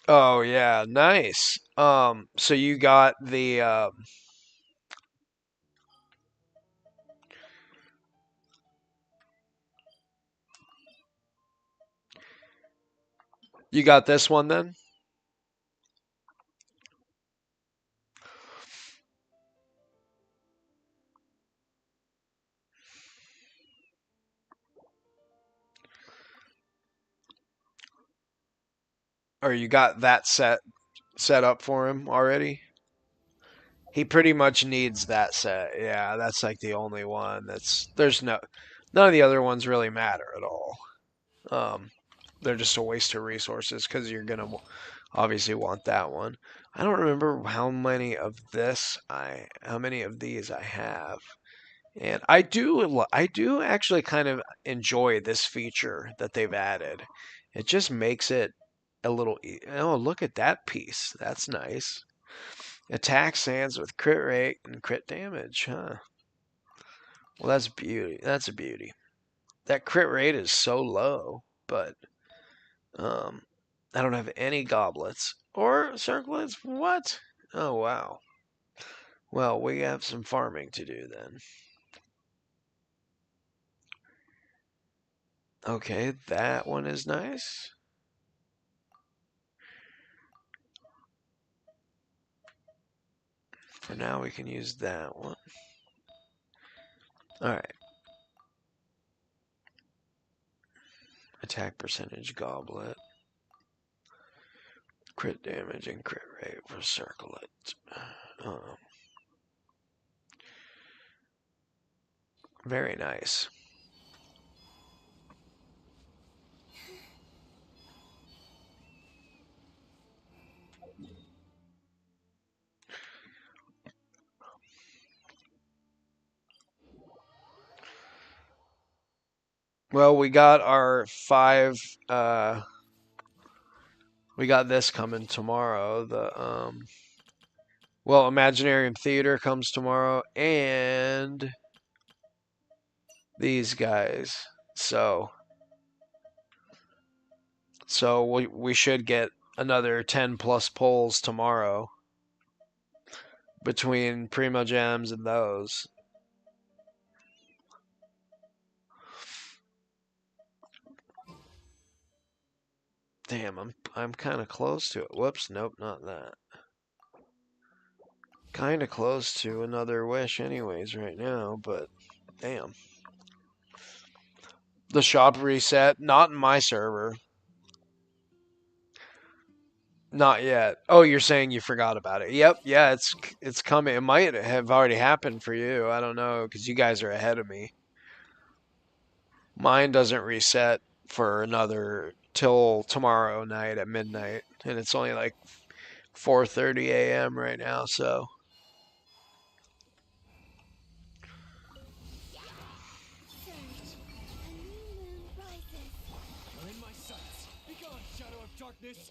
oh yeah, nice. So you got you got this one then, or you got that set up for him already. He pretty much needs that set. Yeah, that's like the only one. There's none of the other ones really matter at all. Um, they're just a waste of resources because you're gonna obviously want that one. I don't remember how many of these I have, and I do actually kind of enjoy this feature that they've added. It just makes it a little. Oh, look at that piece. That's nice. Attack sands with crit rate and crit damage, huh? Well, that's beauty. That's a beauty. That crit rate is so low, but um, I don't have any goblets or circlets. What? Oh wow. Well, we have some farming to do then. Okay, that one is nice. For now, we can use that one. Alright. Attack percentage goblet. Crit damage and crit rate for circlet. Very nice. Well, we got our 5 we got this coming tomorrow. Well, Imaginarium Theater comes tomorrow, and these guys. So we should get another 10 plus pulls tomorrow between Primo Gems and those. Damn, I'm kind of close to it. Whoops, nope, not that. Kind of close to another wish anyways right now, but damn. The shop reset, not in my server. Not yet. Oh, you're saying you forgot about it. Yep, yeah, it's coming. It might have already happened for you. I don't know, because you guys are ahead of me. Mine doesn't reset for another till tomorrow night at midnight, and it's only like 4:30 a.m. right now, so Surge. A new moon rises. You're in my sights. Be gone, shadow of darkness.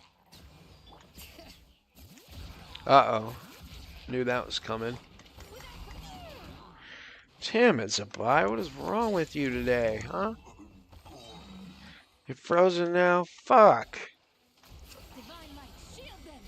uh-oh. Knew that was coming. Damn it, Zabai, what is wrong with you today, huh? You're frozen now? Fuck. Divine light, shield them.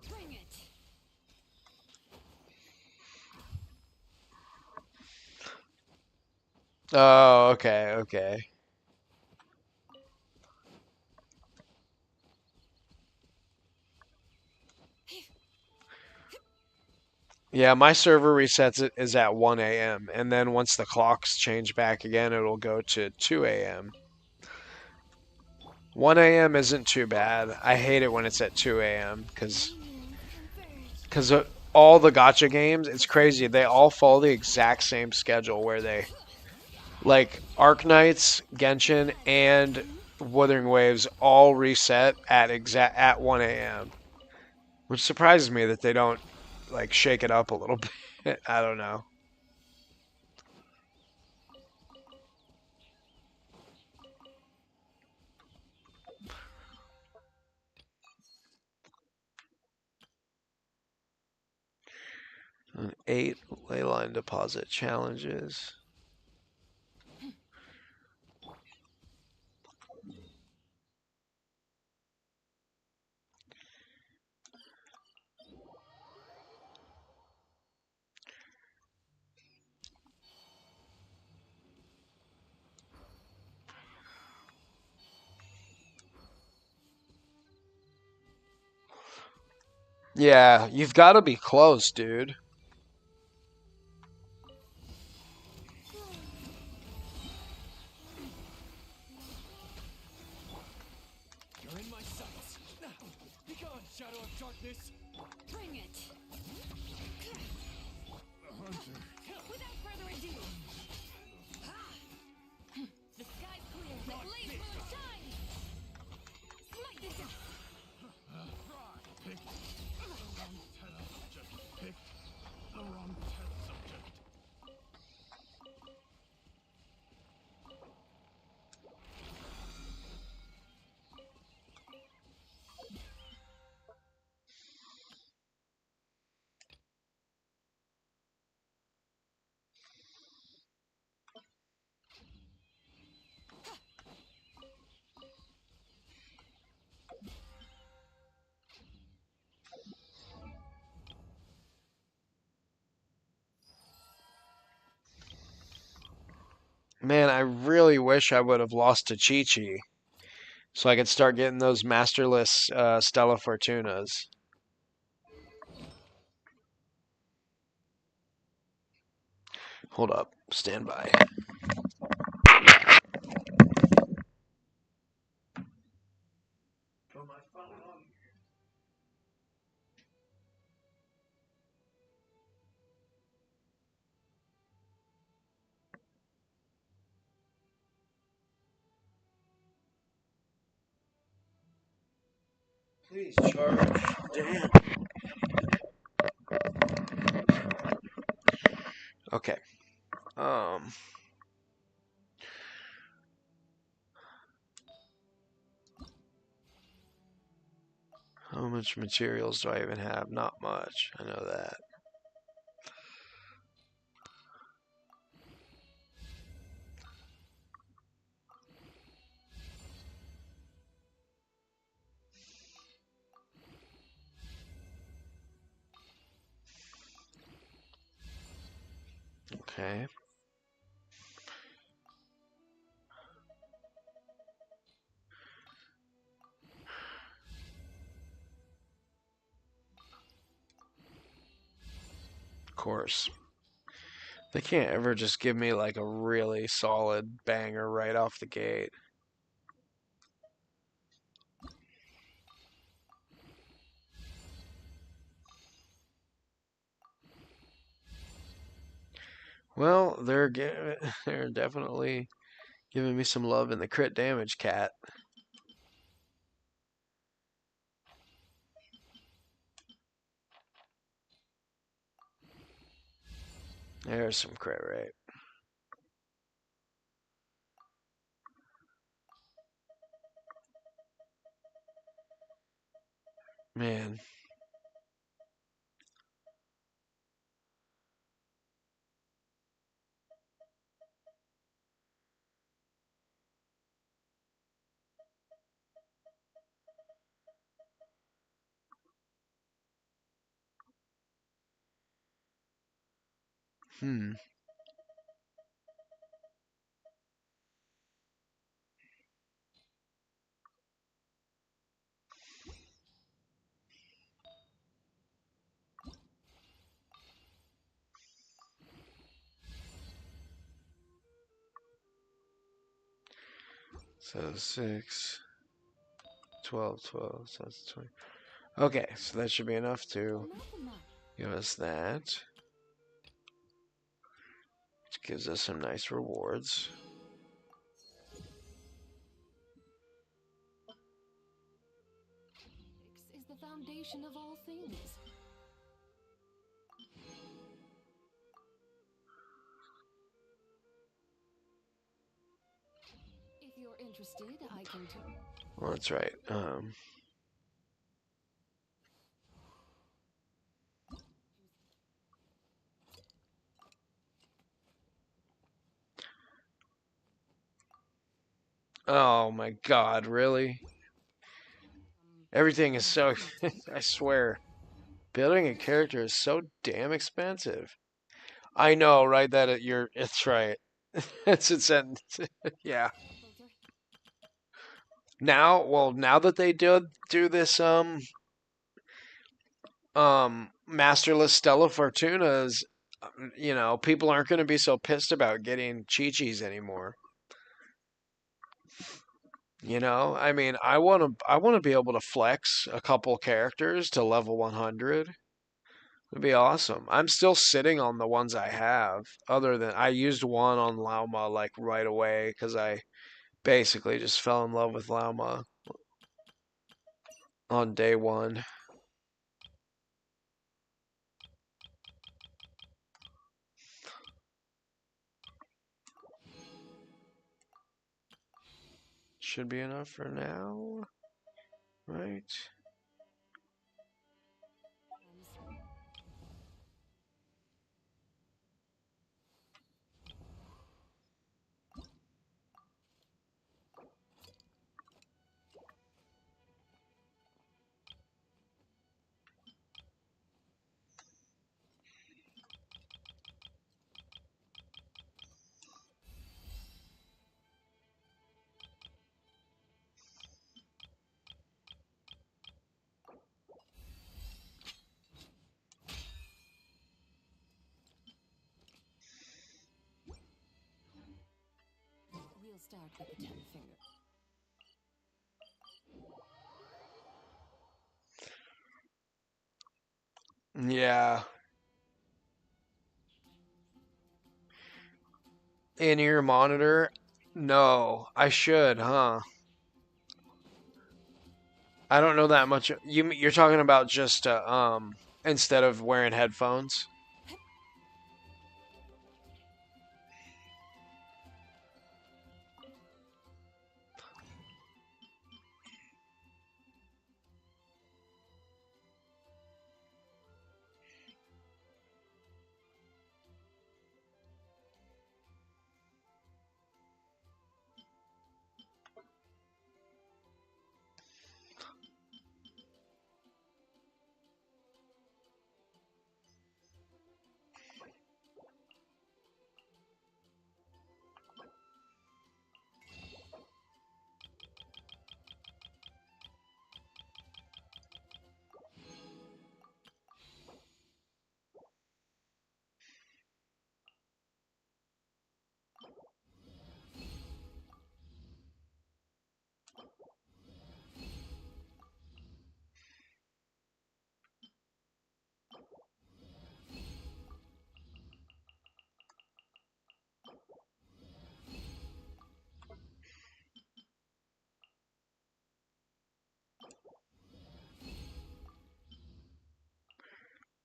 Bring it. Oh, okay, okay. Yeah, my server resets it is at 1 a.m. and then once the clocks change back again, it'll go to 2 a.m. 1 a.m. isn't too bad. I hate it when it's at 2 a.m. because New moons converge. because all the gacha games, it's crazy. They all follow the exact same schedule where they like Arknights, Genshin, and Wuthering Waves all reset at 1 a.m. Which surprises me that they don't like shake it up a little bit. I don't know. An 8 leyline deposit challenges. Yeah, you've got to be close, dude. You're in my sights. Be gone, shadow of darkness. Bring it. Without further ado. The sky's clear. The blaze will shine. Smite the dust. Picked the wrong test subject. Picked the wrong test subject. Man, I really wish I would have lost to Chi-Chi so I could start getting those masterless Stella Fortunas. Hold up. Stand by. Please charge. Damn. Okay. Um. How much materials do I even have? Not much. I know that. Okay. Of course. They can't ever just give me like a really solid banger right off the gate. Well, they're definitely giving me some love in the crit damage cat. There's some crit rate. Man. Hmm. So 6, 12, 12, so that's 20. Okay, so that should be enough to give us that. Which gives us some nice rewards. Is the foundation of all things. If you're interested, I can tell. Well, that's right. Oh my god, really? Everything is so. I swear. Building a character is so damn expensive. I know, right? It's right. Yeah. Now that they do this masterless Stella Fortunas, people aren't going to be so pissed about getting Chi-Chis anymore. I mean, I want to be able to flex a couple characters to level 100. It'd be awesome. I'm still sitting on the ones I have. Other than I used one on Lauma like right away because I basically just fell in love with Lauma on day one. Should be enough for now, right? start with the 10 finger. Yeah. In-ear monitor? No, I should, huh? I don't know that much. You're talking about just instead of wearing headphones?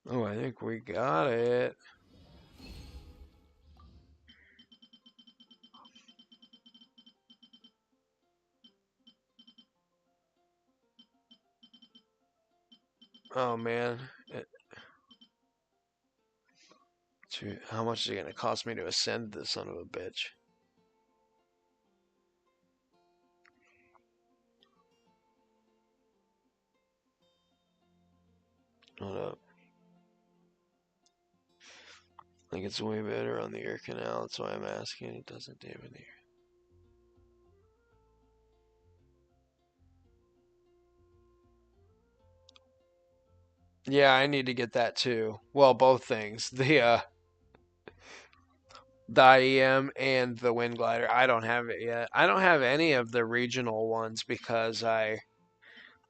Oh, I think we got it. Oh man. How much is it gonna cost me to ascend this son of a bitch? Hold up. I think it's way better on the ear canal. That's why I'm asking. It doesn't dampen the ear. Yeah, I need to get that too. Well, both things. The IEM and the Wind Glider. I don't have it yet. I don't have any of the regional ones because I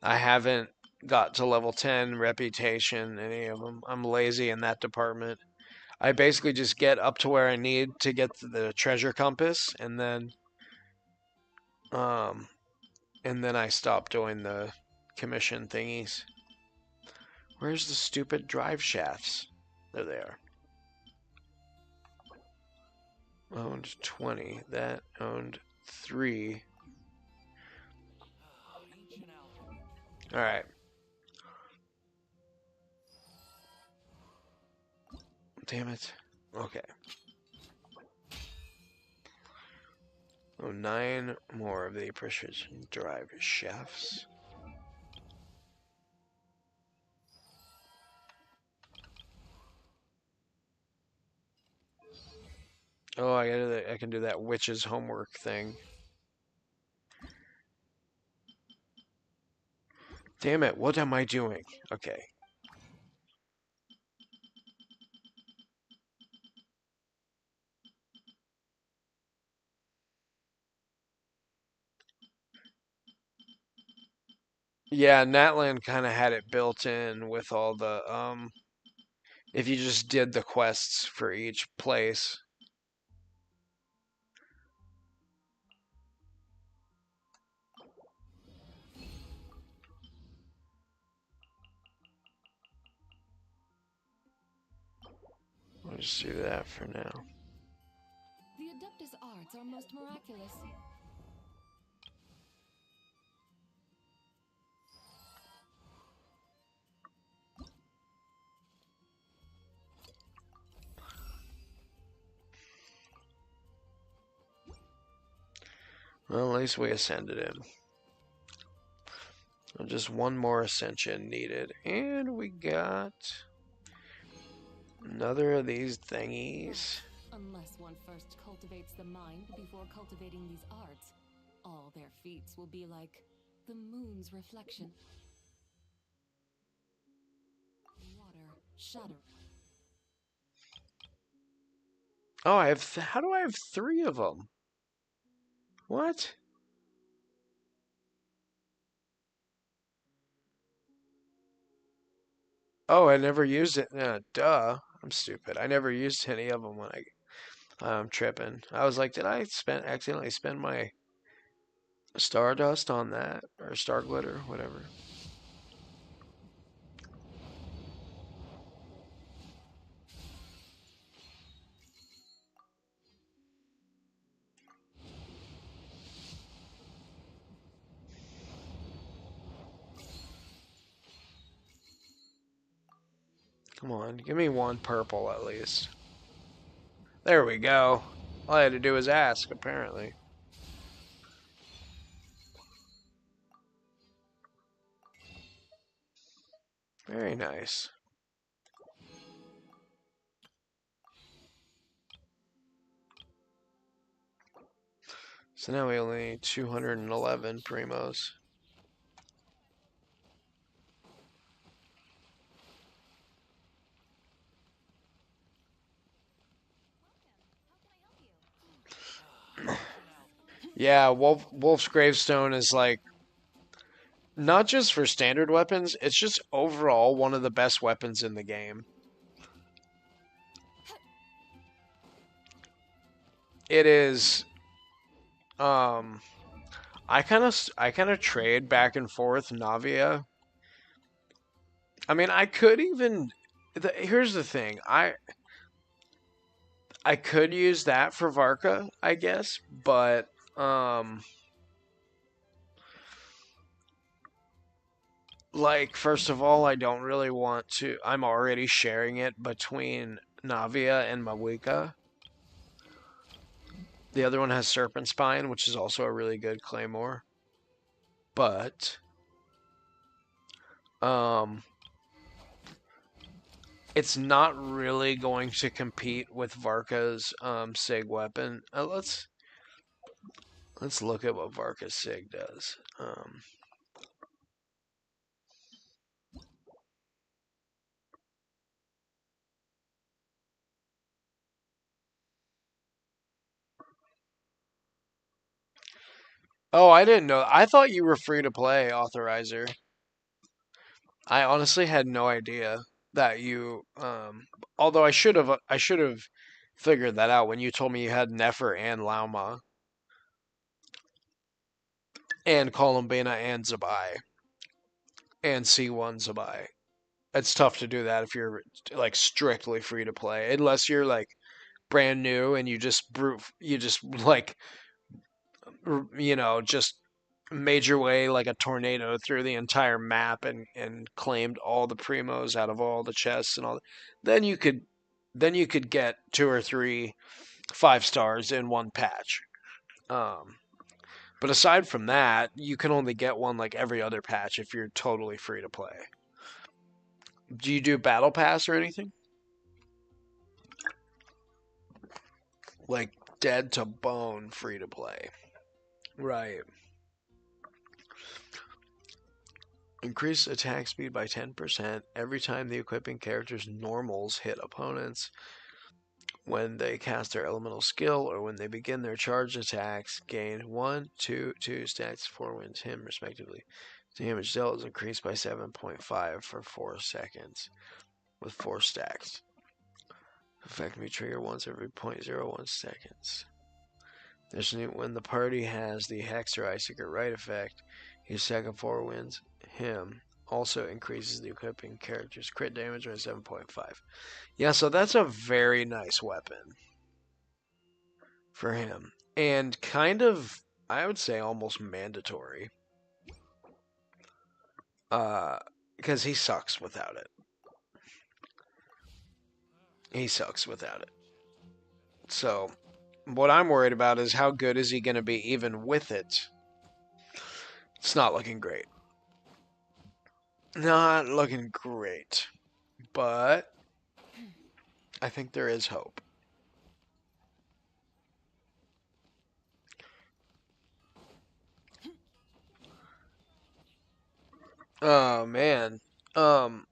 haven't got to level 10 reputation, any of them. I'm lazy in that department. I basically just get up to where I need to get the treasure compass um and then I stop doing the commission thingies. Where's the stupid drive shafts? There they are. Owned 20. That owned 3. Alright. Damn it. Okay. Oh, 9 more of the precision drive shafts. Oh, I can do that witch's homework thing. Damn it, what am I doing? Okay. Yeah, Natland kind of had it built in with all the if you just did the quests for each place. I'll just do that for now. The Adeptus arts are most miraculous. Well, at least we ascended him. Just one more ascension needed. And we got another of these thingies. Unless one first cultivates the mind before cultivating these arts, all their feats will be like the moon's reflection. Water, shadow. Oh, how do I have 3 of them? What? Oh, I never used it. Duh. I'm stupid. I never used any of them when I'm tripping. I was like, did I accidentally spend my Stardust on that? Or Star Glitter? Whatever. Come on, give me one purple at least. There we go. All I had to do was ask, apparently. Very nice. So now we only need 211 primos. Yeah, Wolf's Gravestone is like not just for standard weapons, it's just overall one of the best weapons in the game. It is I kind of trade back and forth Navia. I mean, I could even here's the thing. I could use that for Varka, I guess, but like first of all, I don't really want to. I'm already sharing it between Navia and Mawika. The other one has Serpent Spine, which is also a really good claymore. But um it's not really going to compete with Varka's Sig weapon. Let's look at what Varka's Sig does. Oh, I didn't know. I thought you were free to play authorizer. I honestly had no idea that you although I should have figured that out when you told me you had Nefer and Lauma and Columbina and Zabai and C1 Zabai. It's tough to do that if you're like strictly free to play unless you're like brand new and you just like just made your way like a tornado through the entire map and claimed all the primos out of all the chests and all. Then you could get 2 or 3 5 stars in one patch. Um, but aside from that, you can only get one like every other patch if you're totally free to play. Do you do battle pass or anything? Like dead to bone free to play. Right. Increase attack speed by 10% every time the equipping character's normals hit opponents. When they cast their elemental skill or when they begin their charged attacks, gain 1, 2, 2 stacks, 4 wins him, respectively. Damage dealt is increased by 7.5 for 4 seconds with 4 stacks. Effect may trigger once every 0.01 seconds. When the party has the Hex or Eye Secret Right effect, his second 4 wins him also increases the equipping character's crit damage by 7.5. Yeah, so that's a very nice weapon for him. And kind of, I would say almost mandatory. Because he sucks without it. He sucks without it. So, what I'm worried about is how good is he going to be even with it? It's not looking great. Not looking great. But I think there is hope. Oh man. Um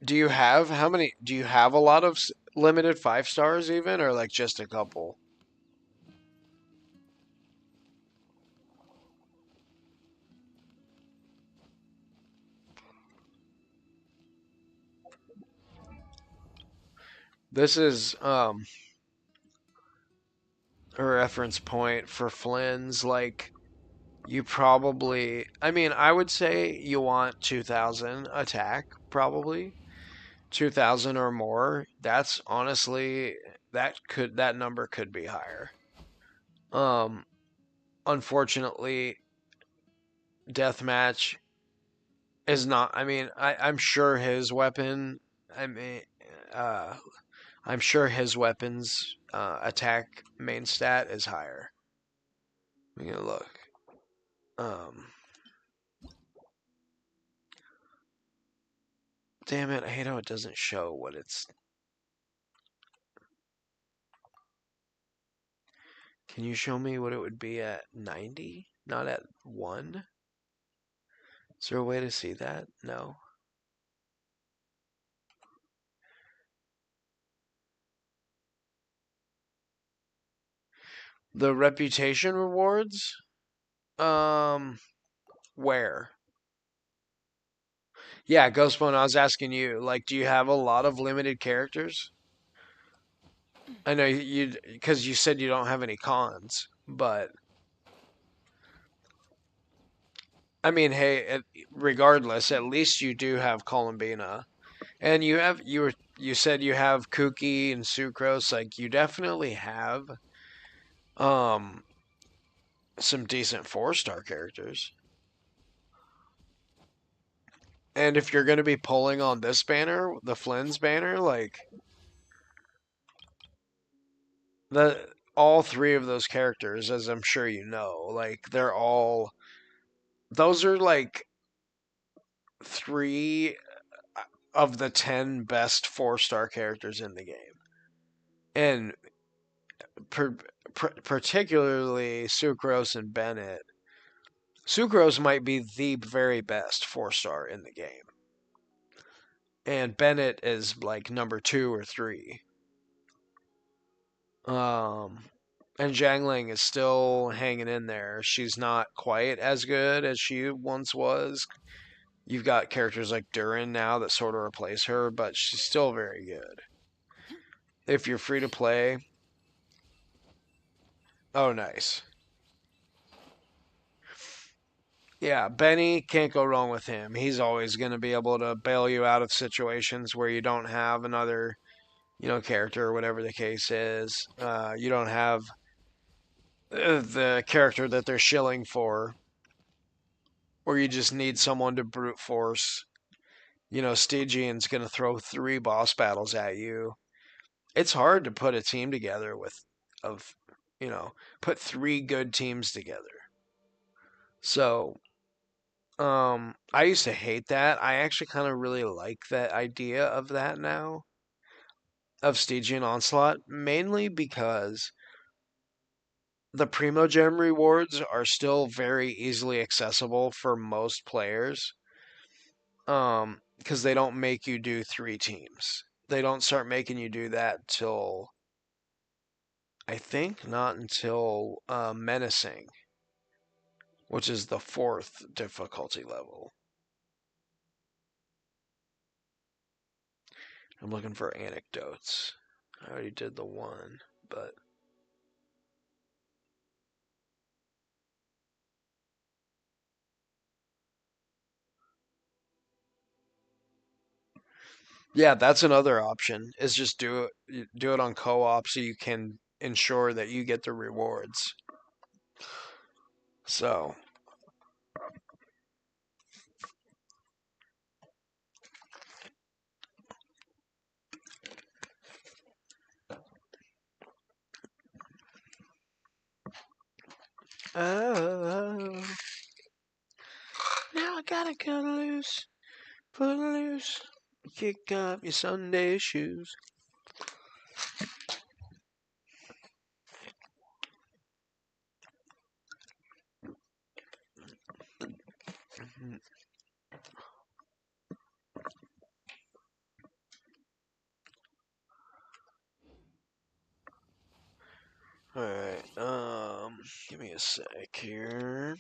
do you have how many do you have a lot of limited 5 stars even, or like just a couple? This is a reference point for Flynn's. Like, you probably, I mean, I would say you want 2,000 attack, probably 2,000 or more. That's honestly, that number could be higher. Um, Unfortunately, deathmatch is not. I mean, I'm sure his weapon. I mean, uh, I'm sure his weapon's attack main stat is higher. I'm gonna look. Um, Damn it! I hate how it doesn't show what it's. Can you show me what it would be at 90? Not at 1? Is there a way to see that? No. The reputation rewards? Um, where? Yeah, Ghostbone, I was asking you, like, do you have a lot of limited characters? I know because you said you don't have any cons, but I mean, hey, regardless, at least you do have Columbina, and you said you have Kuki and Sucrose. Like, you definitely have um some decent 4-star characters. And if you're going to be pulling on this banner, the Flynn's banner, like the all three of those characters, as I'm sure you know, like they're all those are like three of the 10 best 4-star characters in the game. And per, particularly Sucrose and Bennett. Sucrose might be the very best 4-star in the game. And Bennett is like number 2 or 3. Um, and Jiangling is still hanging in there. She's not quite as good as she once was. You've got characters like Durin now that sort of replace her, but she's still very good. If you're free to play, oh, nice. Yeah, Benny, can't go wrong with him. He's always going to be able to bail you out of situations where you don't have another, character or whatever the case is. You don't have the character that they're shilling for, or you just need someone to brute force. Stygian's going to throw 3 boss battles at you. It's hard to put a team together of, put 3 good teams together. So, I used to hate that. I actually kind of really like that idea of that now, of Stygian Onslaught, mainly because the Primo Gem rewards are still very easily accessible for most players. Because they don't make you do 3 teams. They don't start making you do that till I think not until Menacing, which is the 4th difficulty level. I'm looking for anecdotes. I already did the one, but yeah, that's another option. Is just do it on co-op so you can ensure that you get the rewards. So, oh, now I gotta cut loose, put loose, kick off your Sunday shoes. me a sec here.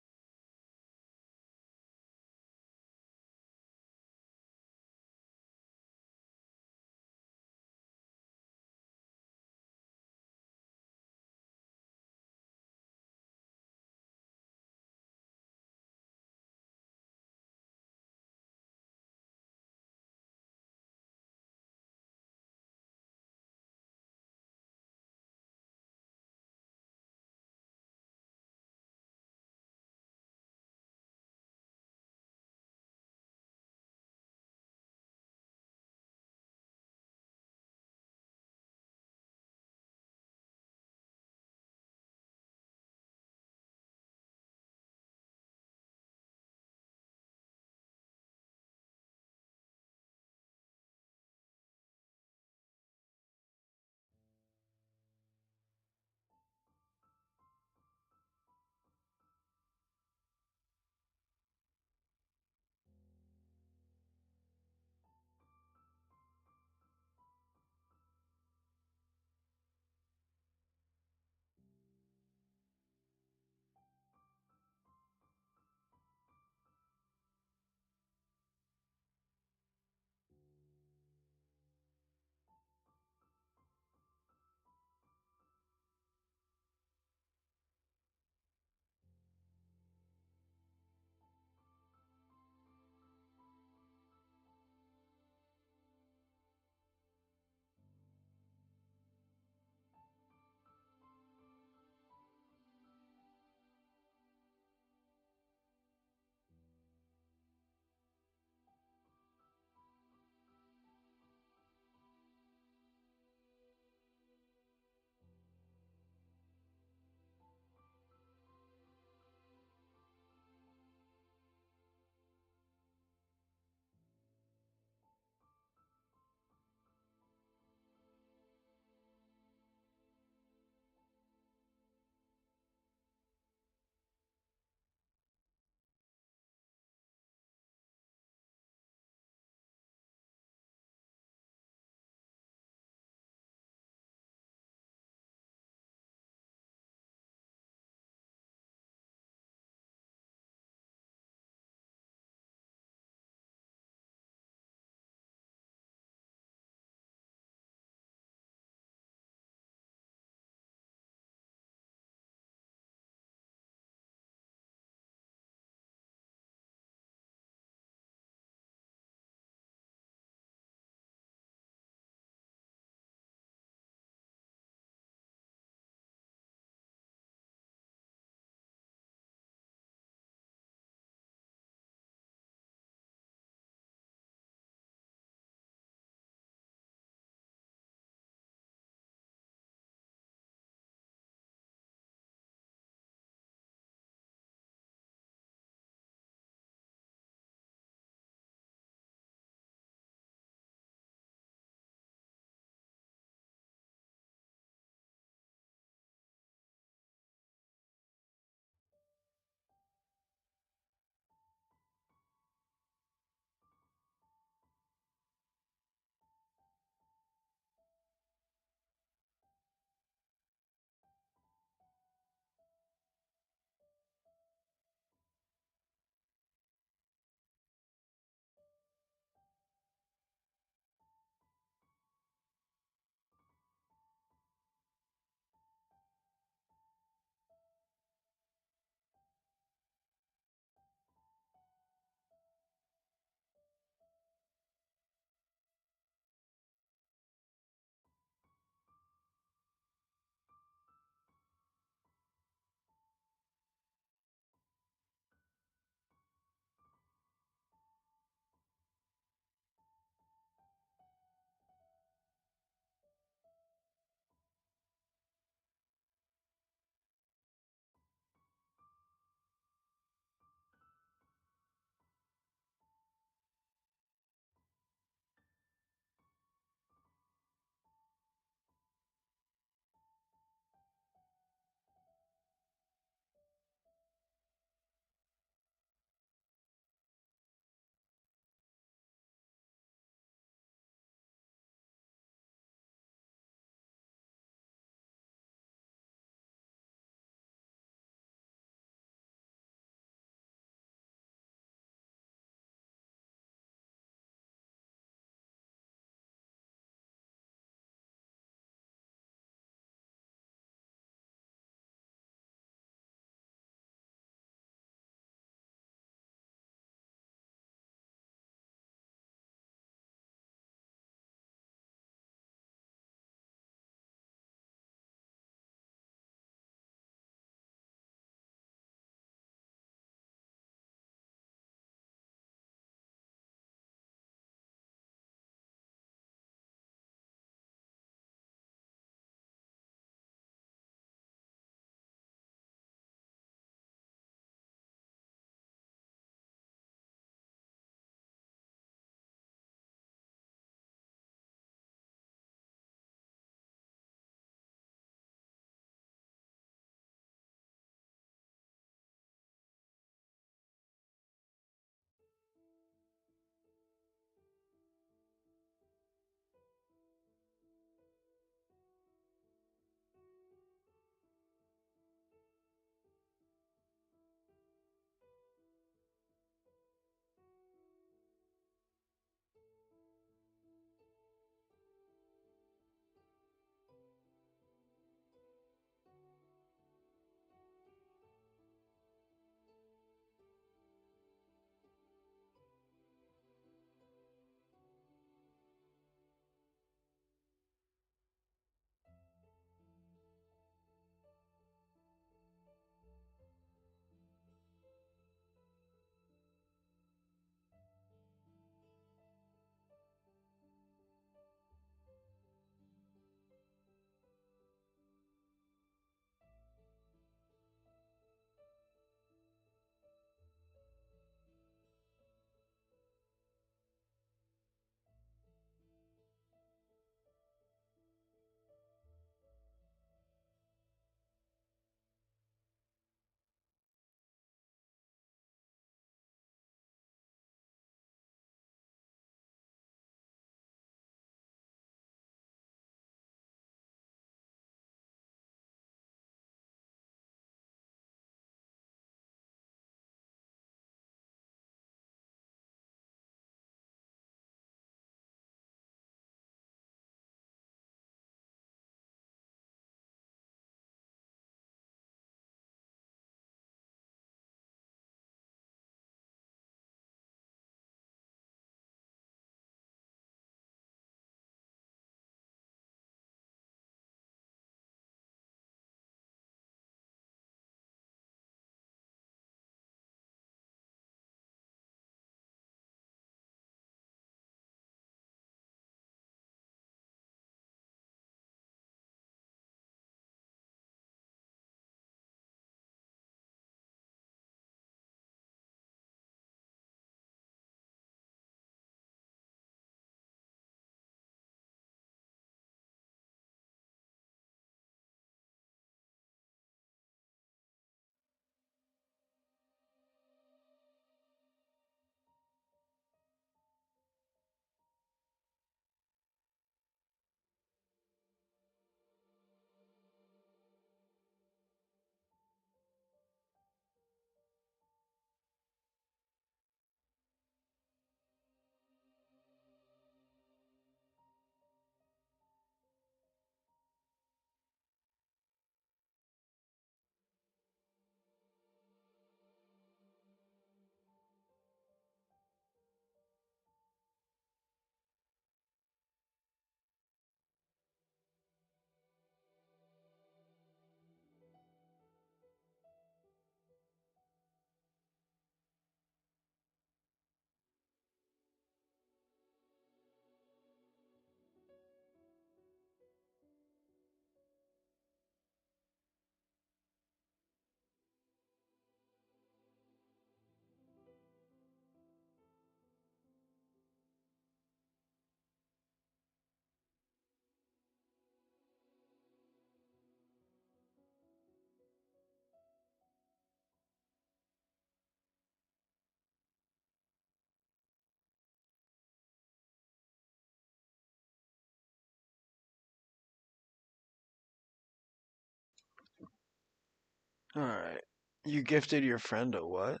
Alright. You gifted your friend a what?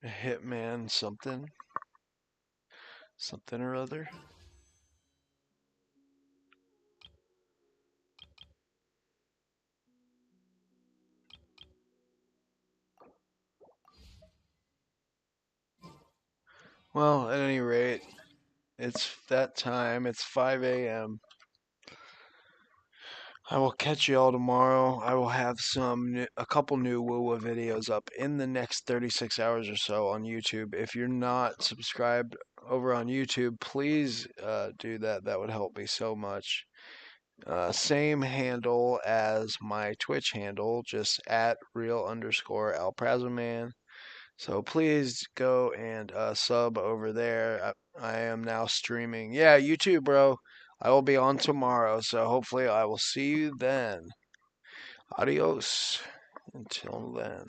A hitman something? Something or other? Well, at any rate, it's that time. It's 5 a.m. I will catch you all tomorrow. I will have a couple new Woo videos up in the next 36 hours or so on YouTube. If you're not subscribed over on YouTube, please do that. That would help me so much. Same handle as my Twitch handle, just at real_alprazoman. So please go and sub over there. I am now streaming. Yeah, YouTube, bro. I will be on tomorrow, so hopefully I will see you then. Adios. Until then.